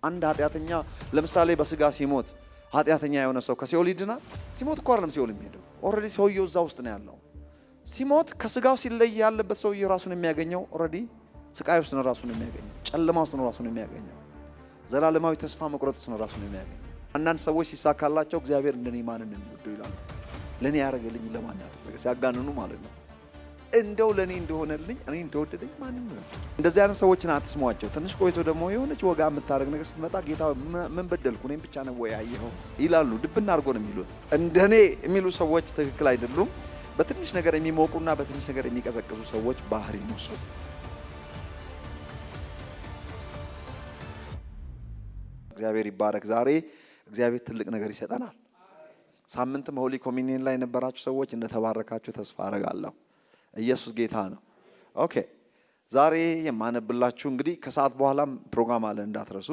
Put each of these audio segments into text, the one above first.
አንድ ኃጢአተኛ ለምሳሌ በስጋ ሲሞት ኃጢአተኛ የሆነ ሰው ከሲኦል ይድናል? ሲሞት እኮ አይደለም ሲኦል የሚሄደው። ኦልሬዲ ሰውየው እዛ ውስጥ ነው ያለው። ሲሞት ከስጋው ሲለይ ያለበት ሰውየው ራሱን የሚያገኘው ኦልሬዲ ስቃይ ውስጥ ነው ራሱን የሚያገኘው። ጨለማ ውስጥ ነው ራሱን የሚያገኘው። ዘላለማዊ ተስፋ መቁረጥ ውስጥ ነው ራሱን የሚያገኘው። አንዳንድ ሰዎች ሲሳካላቸው እግዚአብሔር እንደኔ ማንን ነው የሚወደው ይላሉ። ለኔ ያደረገልኝ ለማን ያደረገ ሲያጋንኑ ማለት ነው። እንደው ለኔ እንደሆነልኝ እኔ እንደወደደኝ ማንም ነው። እንደዚህ አይነት ሰዎችን አትስሟቸው። ትንሽ ቆይቶ ደግሞ የሆነች ወጋ የምታደርግ ነገር ስትመጣ ጌታ ምን በደልኩ እኔም ብቻ ነው ወይ ያየኸው ይላሉ። ድብና አድርጎ ነው የሚሉት። እንደኔ የሚሉ ሰዎች ትክክል አይደሉም። በትንሽ ነገር የሚሞቁና በትንሽ ነገር የሚቀዘቅዙ ሰዎች ባህሪ ነው እሱ። እግዚአብሔር ይባረክ። ዛሬ እግዚአብሔር ትልቅ ነገር ይሰጠናል። ሳምንትም ሆሊ ኮሚኒየን ላይ የነበራችሁ ሰዎች እንደተባረካችሁ ተስፋ አደርጋለሁ። ኢየሱስ ጌታ ነው። ኦኬ ዛሬ የማነብላችሁ እንግዲህ ከሰዓት በኋላም ፕሮግራም አለ እንዳትረሱ።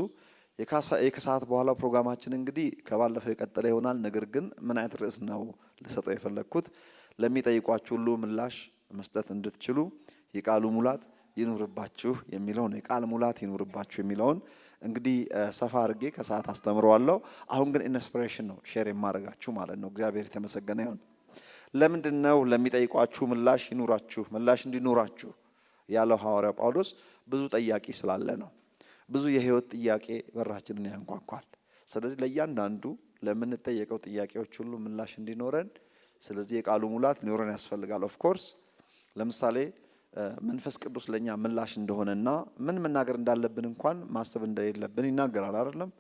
የከሰዓት በኋላ ፕሮግራማችን እንግዲህ ከባለፈው የቀጠለ ይሆናል። ነገር ግን ምን አይነት ርዕስ ነው ልሰጠው የፈለግኩት? ለሚጠይቋችሁ ሁሉ ምላሽ መስጠት እንድትችሉ የቃሉ ሙላት ይኑርባችሁ የሚለውን የቃል ሙላት ይኑርባችሁ የሚለውን እንግዲህ ሰፋ አድርጌ ከሰዓት አስተምረዋለሁ። አሁን ግን ኢንስፒሬሽን ነው ሼር የማደርጋችሁ ማለት ነው። እግዚአብሔር የተመሰገነ ይሁን። ለምንድን ነው ለሚጠይቋችሁ ምላሽ ይኑራችሁ ምላሽ እንዲኖራችሁ ያለው ሐዋርያው ጳውሎስ? ብዙ ጠያቂ ስላለ ነው። ብዙ የህይወት ጥያቄ በራችንን ያንኳኳል። ስለዚህ ለእያንዳንዱ ለምንጠየቀው ጥያቄዎች ሁሉ ምላሽ እንዲኖረን ስለዚህ የቃሉ ሙላት ሊኖረን ያስፈልጋል። ኦፍ ኮርስ ለምሳሌ መንፈስ ቅዱስ ለኛ ምላሽ እንደሆነና ምን መናገር እንዳለብን እንኳን ማሰብ እንደሌለብን ይናገራል አይደለም።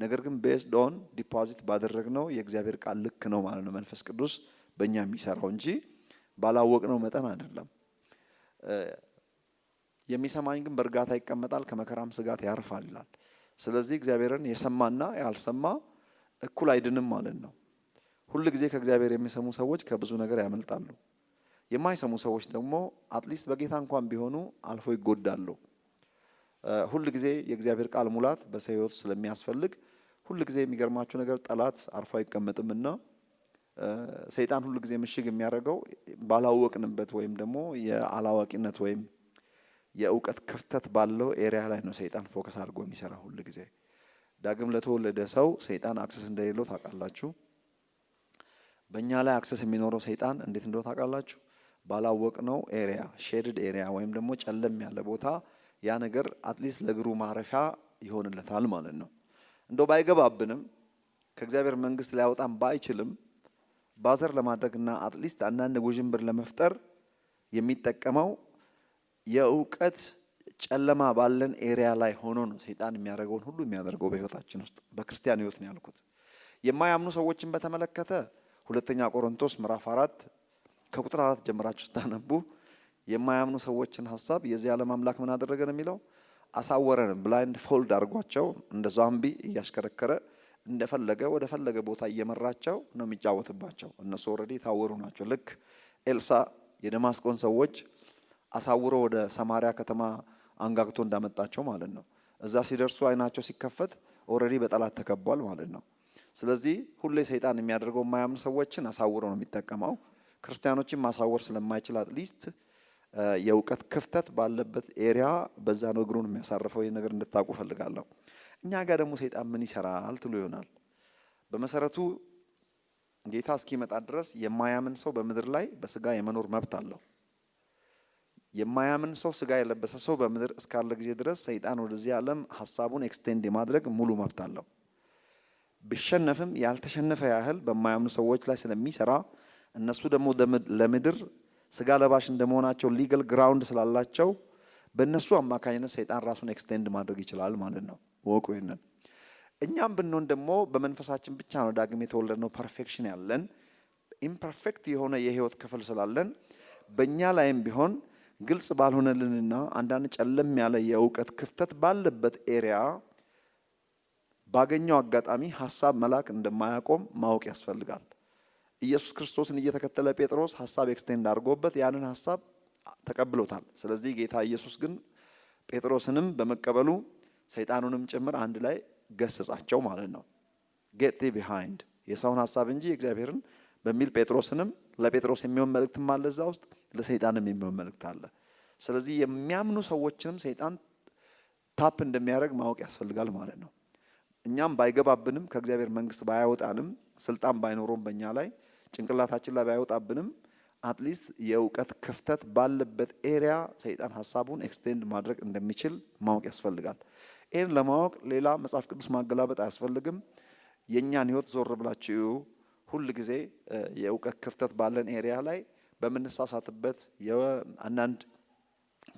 ነገር ግን ቤዝድ ኦን ዲፖዚት ባደረግነው የእግዚአብሔር ቃል ልክ ነው ማለት ነው መንፈስ ቅዱስ በእኛ የሚሰራው እንጂ ባላወቅነው መጠን አይደለም። የሚሰማኝ ግን በእርጋታ ይቀመጣል ከመከራም ስጋት ያርፋል ይላል። ስለዚህ እግዚአብሔርን የሰማና ያልሰማ እኩል አይድንም ማለት ነው። ሁሉ ጊዜ ከእግዚአብሔር የሚሰሙ ሰዎች ከብዙ ነገር ያመልጣሉ። የማይሰሙ ሰዎች ደግሞ አትሊስት በጌታ እንኳን ቢሆኑ አልፎ ይጎዳሉ። ሁሉ ጊዜ የእግዚአብሔር ቃል ሙላት በሰው ሕይወት ስለሚያስፈልግ ሁሉ ጊዜ የሚገርማችሁ ነገር ጠላት አርፎ አይቀመጥምና ሰይጣን ሁሉ ጊዜ ምሽግ የሚያደርገው ባላወቅንበት ወይም ደግሞ የአላዋቂነት ወይም የእውቀት ክፍተት ባለው ኤሪያ ላይ ነው ሰይጣን ፎከስ አድርጎ የሚሰራ ሁሉ ጊዜ። ዳግም ለተወለደ ሰው ሰይጣን አክሰስ እንደሌለው ታውቃላችሁ። በእኛ ላይ አክሰስ የሚኖረው ሰይጣን እንዴት እንደሆነ ታውቃላችሁ? ባላወቅነው ኤሪያ ሼድድ ኤሪያ ወይም ደግሞ ጨለም ያለ ቦታ ያ ነገር አትሊስት ለእግሩ ማረፊያ ይሆንለታል ማለት ነው። እንደው ባይገባብንም ከእግዚአብሔር መንግስት ሊያወጣን ባይችልም ባዘር ለማድረግና አትሊስት አንዳንድ ውዥንብር ለመፍጠር የሚጠቀመው የእውቀት ጨለማ ባለን ኤሪያ ላይ ሆኖ ነው ሰይጣን የሚያደርገውን ሁሉ የሚያደርገው በህይወታችን ውስጥ። በክርስቲያን ህይወት ነው ያልኩት። የማያምኑ ሰዎችን በተመለከተ ሁለተኛ ቆሮንቶስ ምዕራፍ 4 ከቁጥር 4 ጀምራችሁ ስታነቡ የማያምኑ ሰዎችን ሐሳብ የዚህ ዓለም አምላክ ምን አደረገ ነው የሚለው? አሳወረን። ብላይንድ ፎልድ አድርጓቸው እንደ ዛምቢ እያሽከረከረ እንደፈለገ ወደ ፈለገ ቦታ እየመራቸው ነው የሚጫወትባቸው። እነሱ ኦልሬዲ ታወሩ ናቸው። ልክ ኤልሳ የደማስቆን ሰዎች አሳውሮ ወደ ሰማሪያ ከተማ አንጋግቶ እንዳመጣቸው ማለት ነው። እዛ ሲደርሱ አይናቸው ሲከፈት ኦልሬዲ በጠላት ተከቧል ማለት ነው። ስለዚህ ሁሌ ሰይጣን የሚያደርገው የማያምኑ ሰዎችን አሳውሮ ነው የሚጠቀመው። ክርስቲያኖችን ማሳወር ስለማይችል አትሊስት የእውቀት ክፍተት ባለበት ኤሪያ በዛ ነው እግሩን የሚያሳርፈው። ይሄን ነገር እንድታውቁ ፈልጋለሁ። እኛ ጋር ደግሞ ሰይጣን ምን ይሰራል ትሉ ይሆናል። በመሰረቱ ጌታ እስኪመጣ ድረስ የማያምን ሰው በምድር ላይ በስጋ የመኖር መብት አለው። የማያምን ሰው ስጋ የለበሰ ሰው በምድር እስካለ ጊዜ ድረስ ሰይጣን ወደዚህ ዓለም ሐሳቡን ኤክስቴንድ የማድረግ ሙሉ መብት አለው። ቢሸነፍም ያልተሸነፈ ያህል በማያምኑ ሰዎች ላይ ስለሚሰራ እነሱ ደግሞ ለምድር ስጋ ለባሽ እንደመሆናቸው ሊጋል ግራውንድ ስላላቸው በእነሱ አማካኝነት ሰይጣን ራሱን ኤክስቴንድ ማድረግ ይችላል ማለት ነው። ወቁ ይሄንን። እኛም ብንሆን ደግሞ በመንፈሳችን ብቻ ነው ዳግም የተወለድነው ፐርፌክሽን ያለን። ኢምፐርፌክት የሆነ የህይወት ክፍል ስላለን በእኛ ላይም ቢሆን ግልጽ ባልሆነልንና አንዳንድ ጨለም ያለ የእውቀት ክፍተት ባለበት ኤሪያ ባገኘው አጋጣሚ ሐሳብ መላክ እንደማያቆም ማወቅ ያስፈልጋል። ኢየሱስ ክርስቶስን እየተከተለ ጴጥሮስ ሐሳብ ኤክስቴንድ አድርጎበት ያንን ሐሳብ ተቀብሎታል። ስለዚህ ጌታ ኢየሱስ ግን ጴጥሮስንም በመቀበሉ ሰይጣኑንም ጭምር አንድ ላይ ገሰጻቸው ማለት ነው። ጌት ዚ ቢሃይንድ የሰውን ሐሳብ እንጂ እግዚአብሔርን በሚል ጴጥሮስንም ለጴጥሮስ የሚሆን መልእክትም አለ እዛ ውስጥ፣ ለሰይጣንም የሚሆን መልእክት አለ። ስለዚህ የሚያምኑ ሰዎችንም ሰይጣን ታፕ እንደሚያደርግ ማወቅ ያስፈልጋል ማለት ነው። እኛም ባይገባብንም ከእግዚአብሔር መንግስት ባያወጣንም ስልጣን ባይኖረውም በእኛ ላይ ጭንቅላታችን ላይ ባይወጣብንም አትሊስት የእውቀት ክፍተት ባለበት ኤሪያ ሰይጣን ሐሳቡን ኤክስቴንድ ማድረግ እንደሚችል ማወቅ ያስፈልጋል። ይህን ለማወቅ ሌላ መጽሐፍ ቅዱስ ማገላበጥ አያስፈልግም። የእኛን ህይወት ዞር ብላችሁ ሁል ጊዜ የእውቀት ክፍተት ባለን ኤሪያ ላይ በምንሳሳትበት አንዳንድ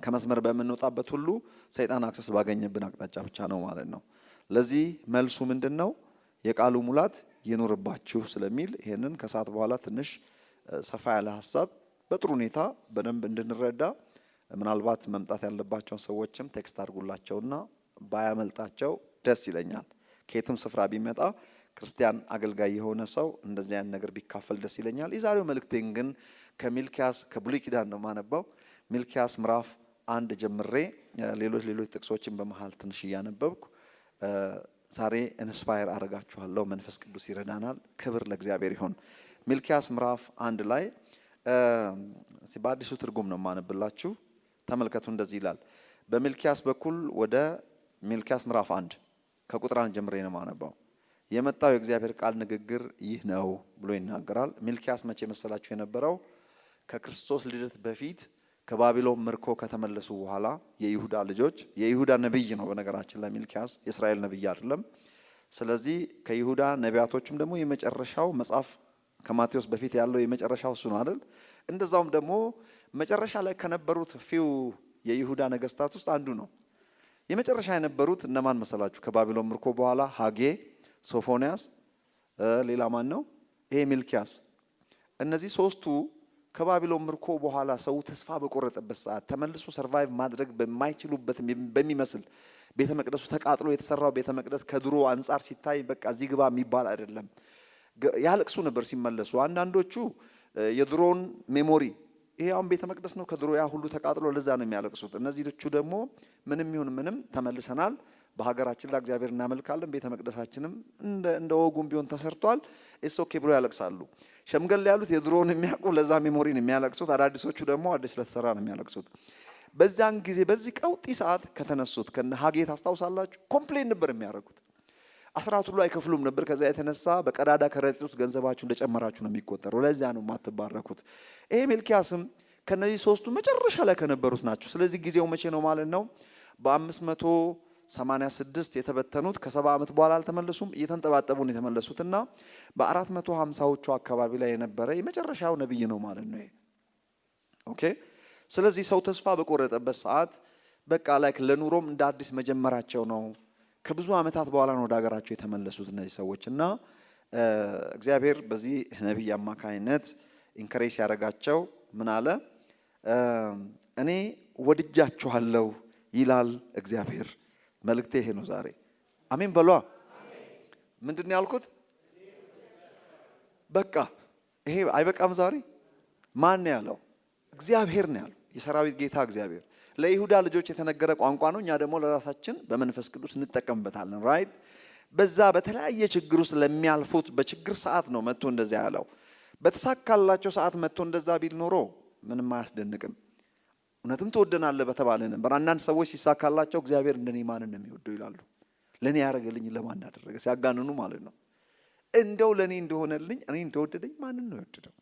ከመስመር በምንወጣበት ሁሉ ሰይጣን አክሰስ ባገኘብን አቅጣጫ ብቻ ነው ማለት ነው። ለዚህ መልሱ ምንድነው? የቃሉ ሙላት ይኑርባችሁ ስለሚል ይሄንን ከሰዓት በኋላ ትንሽ ሰፋ ያለ ሐሳብ በጥሩ ሁኔታ በደንብ እንድንረዳ ምናልባት መምጣት ያለባቸውን ሰዎችም ቴክስት አድርጉላቸውና ባያመልጣቸው ደስ ይለኛል። ከየትም ስፍራ ቢመጣ ክርስቲያን አገልጋይ የሆነ ሰው እንደዚህ አይነት ነገር ቢካፈል ደስ ይለኛል። የዛሬው መልእክቴን ግን ከሚልኪያስ ከብሉይ ኪዳን ነው ማነበው። ሚልኪያስ ምዕራፍ 1 ጀምሬ ሌሎች ጥቅሶችን በመሃል ትንሽ እያነበብኩ ዛሬ ኢንስፓየር አረጋችኋለሁ። መንፈስ ቅዱስ ይረዳናል። ክብር ለእግዚአብሔር ይሁን። ሚልኪያስ ምዕራፍ 1 ላይ በአዲሱ ትርጉም ነው ማነብላችሁ። ተመልከቱ፣ እንደዚህ ይላል። በሚልኪያስ በኩል ወደ ሚልኪያስ ምዕራፍ 1 ከቁጥር 1 ጀምሬ ነው ማነበው። የመጣው የእግዚአብሔር ቃል ንግግር ይህ ነው ብሎ ይናገራል። ሚልኪያስ መቼ መሰላችሁ የነበረው? ከክርስቶስ ልደት በፊት ከባቢሎን ምርኮ ከተመለሱ በኋላ የይሁዳ ልጆች፣ የይሁዳ ነብይ ነው በነገራችን ላይ ሚልኪያስ የእስራኤል ነብይ አይደለም። ስለዚህ ከይሁዳ ነቢያቶችም ደግሞ የመጨረሻው መጽሐፍ ከማቴዎስ በፊት ያለው የመጨረሻው እሱ ነው አይደል? እንደዛውም ደግሞ መጨረሻ ላይ ከነበሩት ፊው የይሁዳ ነገስታት ውስጥ አንዱ ነው። የመጨረሻ የነበሩት እነማን መሰላችሁ? ከባቢሎን ምርኮ በኋላ ሐጌ፣ ሶፎንያስ፣ ሌላ ማን ነው? ይሄ ሚልኪያስ። እነዚህ ሶስቱ ከባቢሎን ምርኮ በኋላ ሰው ተስፋ በቆረጠበት ሰዓት ተመልሶ ሰርቫይቭ ማድረግ በማይችሉበት በሚመስል ቤተ መቅደሱ ተቃጥሎ የተሰራው ቤተ መቅደስ ከድሮ አንጻር ሲታይ በቃ እዚህ ግባ የሚባል አይደለም። ያለቅሱ ነበር ሲመለሱ። አንዳንዶቹ የድሮውን ሜሞሪ ይሄ አሁን ቤተ መቅደስ ነው ከድሮ ያ ሁሉ ተቃጥሎ ለዛ ነው የሚያለቅሱት። እነዚህዎቹ ደግሞ ምንም ይሁን ምንም ተመልሰናል፣ በሀገራችን ላይ እግዚአብሔር እናመልካለን፣ ቤተ መቅደሳችንም እንደ ወጉም ቢሆን ተሰርቷል፣ እሱ ኦኬ ብሎ ያለቅሳሉ። ሸምገል ያሉት የድሮውን የሚያውቁ ለዛ ሜሞሪን የሚያለቅሱት፣ አዳዲሶቹ ደግሞ አዲስ ለተሰራ ነው የሚያለቅሱት። በዛን ጊዜ በዚህ ቀውጢ ሰዓት ከተነሱት ከነ ሐጌ ታስታውሳላችሁ? ኮምፕሌን ነበር የሚያደርጉት። አስራት ሁሉ አይከፍሉም ነበር። ከዛ የተነሳ በቀዳዳ ከረጢት ውስጥ ገንዘባችሁ እንደጨመራችሁ ነው የሚቆጠረው። ለዚያ ነው የማትባረኩት። ይሄ ሚልኪያስም ከነዚህ ሶስቱ መጨረሻ ላይ ከነበሩት ናቸው። ስለዚህ ጊዜው መቼ ነው ማለት ነው? በ586 የተበተኑት ከ70 ዓመት በኋላ አልተመለሱም፣ እየተንጠባጠቡ ነው የተመለሱትና በ450ዎቹ አካባቢ ላይ የነበረ የመጨረሻው ነብይ ነው ማለት ነው። ኦኬ። ስለዚህ ሰው ተስፋ በቆረጠበት ሰዓት በቃ ላይክ ለኑሮም እንደ አዲስ መጀመራቸው ነው። ከብዙ ዓመታት በኋላ ነው ወደ ሀገራቸው የተመለሱት እነዚህ ሰዎች እና እግዚአብሔር በዚህ ነብይ አማካይነት ኢንከሬጅ ያደረጋቸው ምን አለ? እኔ ወድጃችኋለሁ ይላል እግዚአብሔር። መልእክቴ ይሄ ነው ዛሬ። አሜን በሏ። ምንድን ነው ያልኩት? በቃ ይሄ አይበቃም ዛሬ? ማን ነው ያለው? እግዚአብሔር ነው ያለው። የሰራዊት ጌታ እግዚአብሔር። ለይሁዳ ልጆች የተነገረ ቋንቋ ነው። እኛ ደግሞ ለራሳችን በመንፈስ ቅዱስ እንጠቀምበታለን። ራይት። በዛ በተለያየ ችግር ውስጥ ለሚያልፉት በችግር ሰዓት ነው መጥቶ እንደዛ ያለው። በተሳካላቸው ሰዓት መጥቶ እንደዛ ቢል ኖሮ ምንም አያስደንቅም። እውነትም ትወደናለህ በተባለ ነበር። አንዳንድ ሰዎች ሲሳካላቸው እግዚአብሔር እንደኔ ማንን ነው የሚወደው ይላሉ። ለኔ ያደረገልኝ ለማን አደረገ? ሲያጋንኑ ማለት ነው። እንደው ለኔ እንደሆነልኝ እኔ እንደወደደኝ ማንን ነው የወደደው?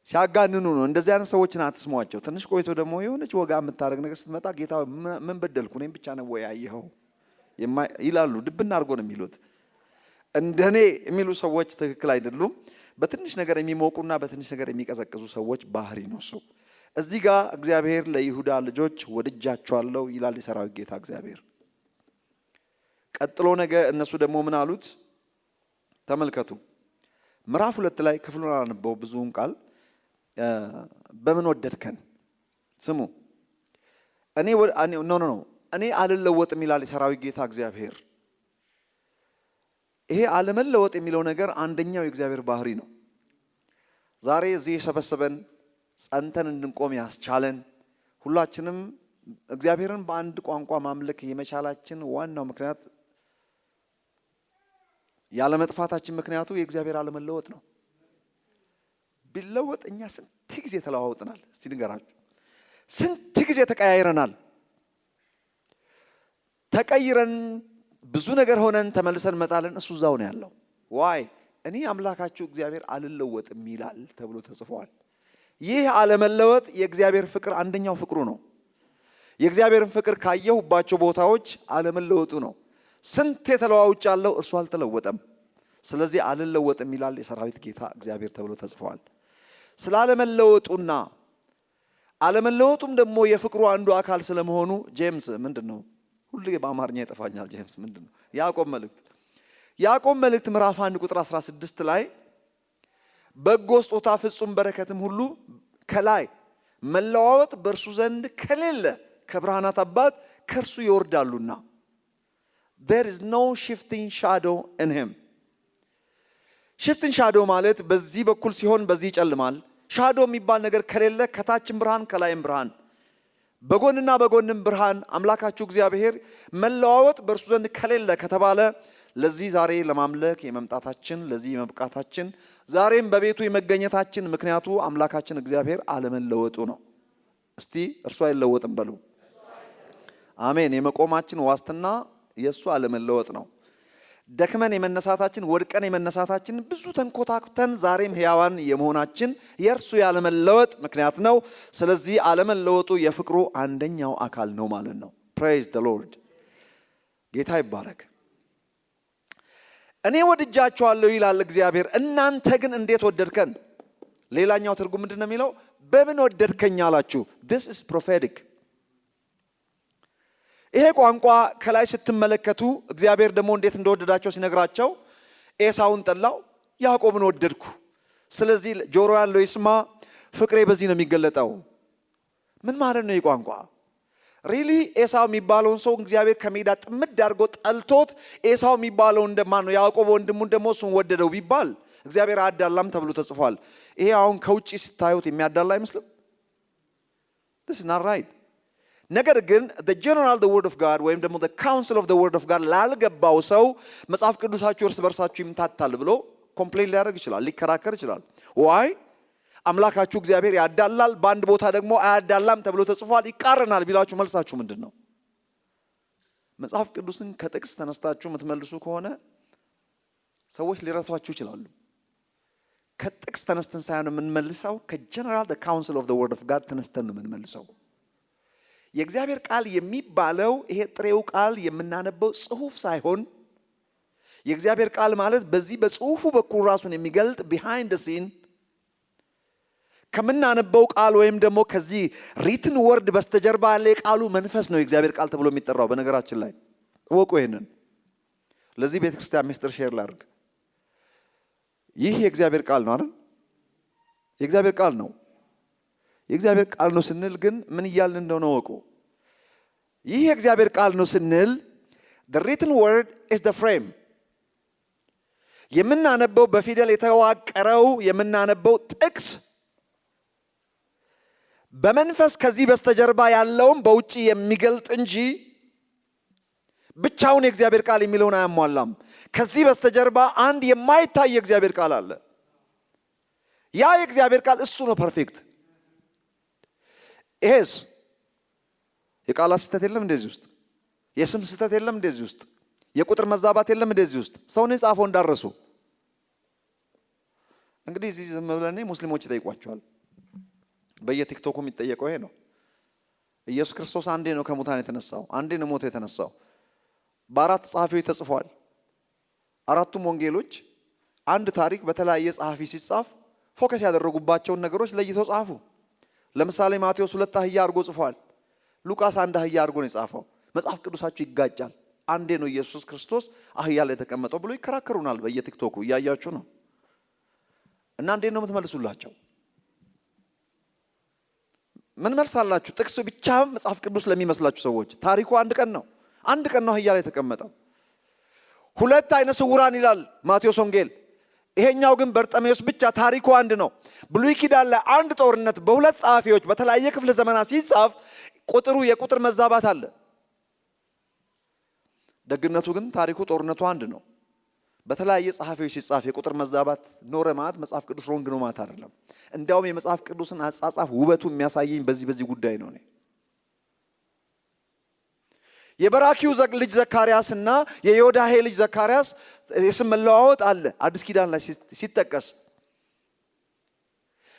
ሲያጋንኑ ነው። እንደዚህ አይነት ሰዎችን አትስሟቸው። ትንሽ ቆይቶ ደግሞ የሆነች ወጋ የምታደርግ ነገር ስትመጣ ጌታ ምን በደልኩ እኔም ብቻ ነው ወይ ያየኸው ይላሉ። ድብና አድርጎ ነው የሚሉት። እንደኔ የሚሉ ሰዎች ትክክል አይደሉም። በትንሽ ነገር የሚሞቁና በትንሽ ነገር የሚቀዘቅዙ ሰዎች ባህሪ ነው እሱ። እዚህ ጋር እግዚአብሔር ለይሁዳ ልጆች ወድጃቸዋለሁ ይላል የሰራዊት ጌታ እግዚአብሔር። ቀጥሎ ነገ እነሱ ደግሞ ምን አሉት? ተመልከቱ። ምዕራፍ 2 ላይ ክፍሉን አነበው ብዙውን ቃል በምን ወደድከን? ስሙ። እኔ አልለወጥም ይላል የሰራዊት ጌታ እግዚአብሔር። ይሄ አለመለወጥ የሚለው ነገር አንደኛው የእግዚአብሔር ባህሪ ነው። ዛሬ እዚህ የሰበሰበን ጸንተን እንድንቆም ያስቻለን ሁላችንም እግዚአብሔርን በአንድ ቋንቋ ማምለክ የመቻላችን ዋናው ምክንያት ያለመጥፋታችን ምክንያቱ የእግዚአብሔር አለመለወጥ ነው። ቢለወጥ እኛ ስንት ጊዜ ተለዋውጠናል? እስቲ ንገራችሁ። ስንት ጊዜ ተቀያይረናል? ተቀይረን ብዙ ነገር ሆነን ተመልሰን መጣለን፣ እሱ እዛው ነው ያለው። ዋይ እኔ አምላካችሁ እግዚአብሔር አልለወጥም ይላል ተብሎ ተጽፏል። ይህ አለመለወጥ የእግዚአብሔር ፍቅር አንደኛው ፍቅሩ ነው። የእግዚአብሔርን ፍቅር ካየሁባቸው ቦታዎች አለመለወጡ ነው። ስንት የተለዋውጫለሁ፣ እርሱ አልተለወጠም። ስለዚህ አልለወጥም ይላል የሰራዊት ጌታ እግዚአብሔር ተብሎ ተጽፏል። ስላለመለወጡና አለመለወጡም ደግሞ የፍቅሩ አንዱ አካል ስለመሆኑ ጄምስ ምንድነው? ሁሉ በአማርኛ ይጠፋኛል። ጄምስ ምንድነው? ያዕቆብ መልእክት ምዕራፍ 1 ቁጥር 16 ላይ በጎ ስጦታ ፍጹም በረከትም ሁሉ ከላይ መለዋወጥ በእርሱ ዘንድ ከሌለ ከብርሃናት አባት ከእርሱ ይወርዳሉና there is no shifting shadow in him። shifting shadow ማለት በዚህ በኩል ሲሆን በዚህ ይጨልማል። ሻዶ የሚባል ነገር ከሌለ ከታችም ብርሃን ከላይም ብርሃን በጎንና በጎንም ብርሃን አምላካችሁ እግዚአብሔር መለዋወጥ በእርሱ ዘንድ ከሌለ ከተባለ ለዚህ ዛሬ ለማምለክ የመምጣታችን ለዚህ የመብቃታችን ዛሬም በቤቱ የመገኘታችን ምክንያቱ አምላካችን እግዚአብሔር አለመለወጡ ነው። እስቲ እርሱ አይለወጥም በሉ። አሜን። የመቆማችን ዋስትና የእሱ አለመለወጥ ነው። ደክመን የመነሳታችን ወድቀን የመነሳታችን ብዙ ተንኮታኩተን ዛሬም ሕያዋን የመሆናችን የእርሱ ያለመለወጥ ምክንያት ነው። ስለዚህ አለመለወጡ የፍቅሩ አንደኛው አካል ነው ማለት ነው። ፕሬይዝ ዘ ሎርድ። ጌታ ይባረክ። እኔ ወድጃችኋለሁ ይላል እግዚአብሔር፣ እናንተ ግን እንዴት ወደድከን? ሌላኛው ትርጉም ምንድነው የሚለው? በምን ወደድከኝ አላችሁ። this is prophetic። ይሄ ቋንቋ ከላይ ስትመለከቱ እግዚአብሔር ደግሞ እንዴት እንደወደዳቸው ሲነግራቸው ኤሳውን ጠላው፣ ያዕቆብን ወደድኩ። ስለዚህ ጆሮ ያለው ይስማ፣ ፍቅሬ በዚህ ነው የሚገለጠው። ምን ማለት ነው ይህ ቋንቋ? ሪሊ ኤሳው የሚባለውን ሰው እግዚአብሔር ከሜዳ ጥምድ አድርጎ ጠልቶት ኤሳው የሚባለው እንደማን ነው? ያዕቆብ ወንድሙን ደግሞ እሱን ወደደው ቢባል እግዚአብሔር አዳላም ተብሎ ተጽፏል። ይሄ አሁን ከውጪ ስታዩት የሚያዳላ አይመስልም? this is not right። ነገር ግን the general the word of God ወይም ደግሞ the counsel of the word of God ላልገባው ሰው መጽሐፍ ቅዱሳችሁ እርስ በርሳችሁ ይምታታል ብሎ ኮምፕሌን ሊያደርግ ይችላል፣ ሊከራከር ይችላል። ዋይ አምላካችሁ እግዚአብሔር ያዳላል፣ በአንድ ቦታ ደግሞ አያዳላም ተብሎ ተጽፏል፣ ይቃረናል ቢላችሁ መልሳችሁ ምንድን ነው? መጽሐፍ ቅዱስን ከጥቅስ ተነስታችሁ የምትመልሱ ከሆነ ሰዎች ሊረቷችሁ ይችላሉ። ከጥቅስ ተነስተን ሳይሆን የምንመልሰው ከጀነራል the counsel of the word of God ተነስተን ነው የምንመልሰው። የእግዚአብሔር ቃል የሚባለው ይሄ ጥሬው ቃል የምናነበው ጽሁፍ ሳይሆን የእግዚአብሔር ቃል ማለት በዚህ በጽሁፉ በኩል ራሱን የሚገልጥ behind the scene ከምናነበው ቃል ወይም ደግሞ ከዚህ ሪትን ወርድ በስተጀርባ ያለ የቃሉ መንፈስ ነው የእግዚአብሔር ቃል ተብሎ የሚጠራው። በነገራችን ላይ እወቁ ይሄንን። ለዚህ ቤተክርስቲያን ሚስጥር ሼር ላድርግ። ይህ የእግዚአብሔር ቃል ነው አይደል? የእግዚአብሔር ቃል ነው። የእግዚአብሔር ቃል ነው ስንል ግን ምን እያልን እንደሆነ እወቁ። ይህ የእግዚአብሔር ቃል ነው ስንል the written word is the frame። የምናነበው በፊደል የተዋቀረው የምናነበው ጥቅስ በመንፈስ ከዚህ በስተጀርባ ያለውን በውጪ የሚገልጥ እንጂ ብቻውን የእግዚአብሔር ቃል የሚለውን አያሟላም። ከዚህ በስተጀርባ አንድ የማይታይ የእግዚአብሔር ቃል አለ። ያ የእግዚአብሔር ቃል እሱ ነው ፐርፌክት። ይሄስ የቃላት ስህተት የለም እንደዚህ ውስጥ፣ የስም ስህተት የለም እንደዚህ ውስጥ፣ የቁጥር መዛባት የለም እንደዚህ ውስጥ። ሰውን የጻፈው እንዳረሱ እንግዲህ እዚህ ዝም ብለን ሙስሊሞች ይጠይቋቸዋል። በየቲክቶኩ የሚጠየቀው ይሄ ነው። ኢየሱስ ክርስቶስ አንዴ ነው ከሙታን የተነሳው፣ አንዴ ነው ሞቶ የተነሳው። በአራት ጸሐፊዎች ተጽፏል። አራቱም ወንጌሎች አንድ ታሪክ በተለያየ ጸሐፊ ሲጻፍ ፎከስ ያደረጉባቸውን ነገሮች ለይተው ጻፉ። ለምሳሌ ማቴዎስ 2 አህያ አድርጎ ጽፏል። ሉቃስ 1 አህያ አድርጎ ነው የጻፈው። መጽሐፍ ቅዱሳችሁ ይጋጫል። አንዴ ነው ኢየሱስ ክርስቶስ አህያ ላይ የተቀመጠው ብሎ ይከራከሩናል። በየቲክቶኩ እያያችሁ ነው። እና እንዴት ነው የምትመልሱላቸው? ምን መልሳላችሁ? ጥቅሱ ብቻ መጽሐፍ ቅዱስ ለሚመስላችሁ ሰዎች ታሪኩ አንድ ቀን ነው። አንድ ቀን ነው አህያ ላይ የተቀመጠው። 2 አይነ ስውራን ይላል ማቴዎስ ወንጌል። ይሄኛው ግን በርጠሜዎስ ብቻ ታሪኩ አንድ ነው። ብሉይ ኪዳን ላይ አንድ ጦርነት በሁለት ጸሐፊዎች በተለያየ ክፍለ ዘመናት ሲጻፍ የቁጥር መዛባት አለ። ደግነቱ ግን ታሪኩ ጦርነቱ አንድ ነው። በተለያየ ጸሐፊዎች ሲጻፍ የቁጥር መዛባት ኖረ ማለት መጽሐፍ ቅዱስ ሮንግ ነው ማለት አይደለም። እንዲያውም የመጽሐፍ ቅዱስን አጻጻፍ ውበቱ የሚያሳየኝ በዚህ ጉዳይ ነው። የበራኪው ልጅ ዘካርያስና የዮዳሄ ልጅ ዘካርያስ የስም መለዋወጥ አለ አዲስ ኪዳን ላይ ሲጠቀስ።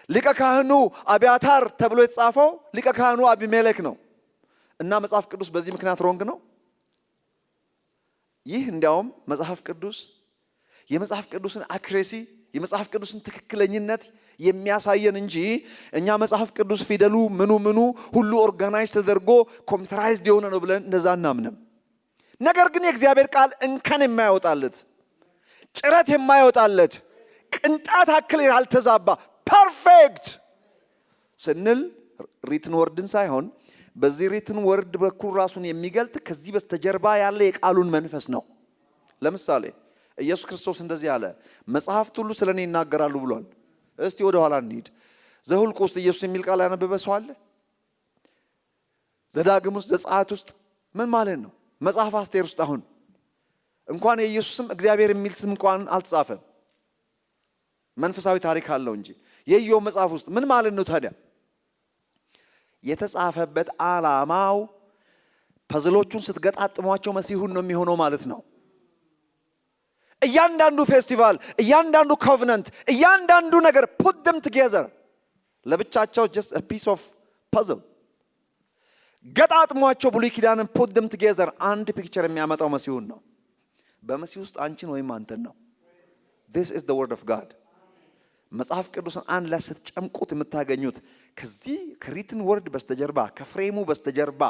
ሊቀ ካህኑ አብያታር ተብሎ የተጻፈው ሊቀ ካህኑ አቢሜሌክ ነው እና መጽሐፍ ቅዱስ በዚህ ምክንያት ሮንግ ነው። ይህ እንዲያውም መጽሐፍ ቅዱስ የመጽሐፍ ቅዱስን አክሬሲ የመጽሐፍ ቅዱስን ትክክለኝነት የሚያሳየን እንጂ እኛ መጽሐፍ ቅዱስ ፊደሉ ምኑ ሁሉ ኦርጋናይዝ ተደርጎ ኮምፒውተራይዝድ የሆነ ነው ብለን እንደዛ እናምንም። ነገር ግን የእግዚአብሔር ቃል እንከን የማይወጣለት ጭረት የማይወጣለት ቅንጣት አክል ያልተዛባ ፐርፌክት ስንል ሪትን ወርድን ሳይሆን በዚህ ሪትን ወርድ በኩል ራሱን የሚገልጥ ከዚህ በስተጀርባ ያለ የቃሉን መንፈስ ነው። ለምሳሌ ኢየሱስ ክርስቶስ እንደዚህ አለ፣ መጽሐፍት ሁሉ ስለኔ ይናገራሉ ብሏል። እስቲ ወደ ኋላ እንሂድ። ዘሁልቁ ውስጥ ኢየሱስ የሚል ቃል ያነበበ ሰው አለ? ዘዳግም ውስጥ፣ ዘጸአት ውስጥ ምን ማለት ነው? መጽሐፍ አስቴር ውስጥ አሁን እንኳን የኢየሱስ ስም እግዚአብሔር የሚል ስም እንኳን አልተጻፈም። መንፈሳዊ ታሪክ አለው እንጂ የኢዮብ መጽሐፍ ውስጥ ምን ማለት ነው ታዲያ? የተጻፈበት ዓላማው ፐዝሎቹን ስትገጣጥሟቸው መሲሁን ነው የሚሆነው ማለት ነው። እያንዳንዱ ፌስቲቫል፣ እያንዳንዱ ኮቨናንት፣ እያንዳንዱ ነገር put them together ለብቻቸው just a piece of puzzle ገጣጥሟቸው ብሉይ ኪዳንን put them together አንድ ፒክቸር የሚያመጣው መሲሁን ነው። በመሲሁ ውስጥ አንቺን ወይም አንተን ነው። this is the word of God። መጽሐፍ ቅዱስን አንድ ላይ ስትጨምቁት የምታገኙት ከዚህ ከሪትን ወርድ በስተጀርባ ከፍሬሙ በስተጀርባ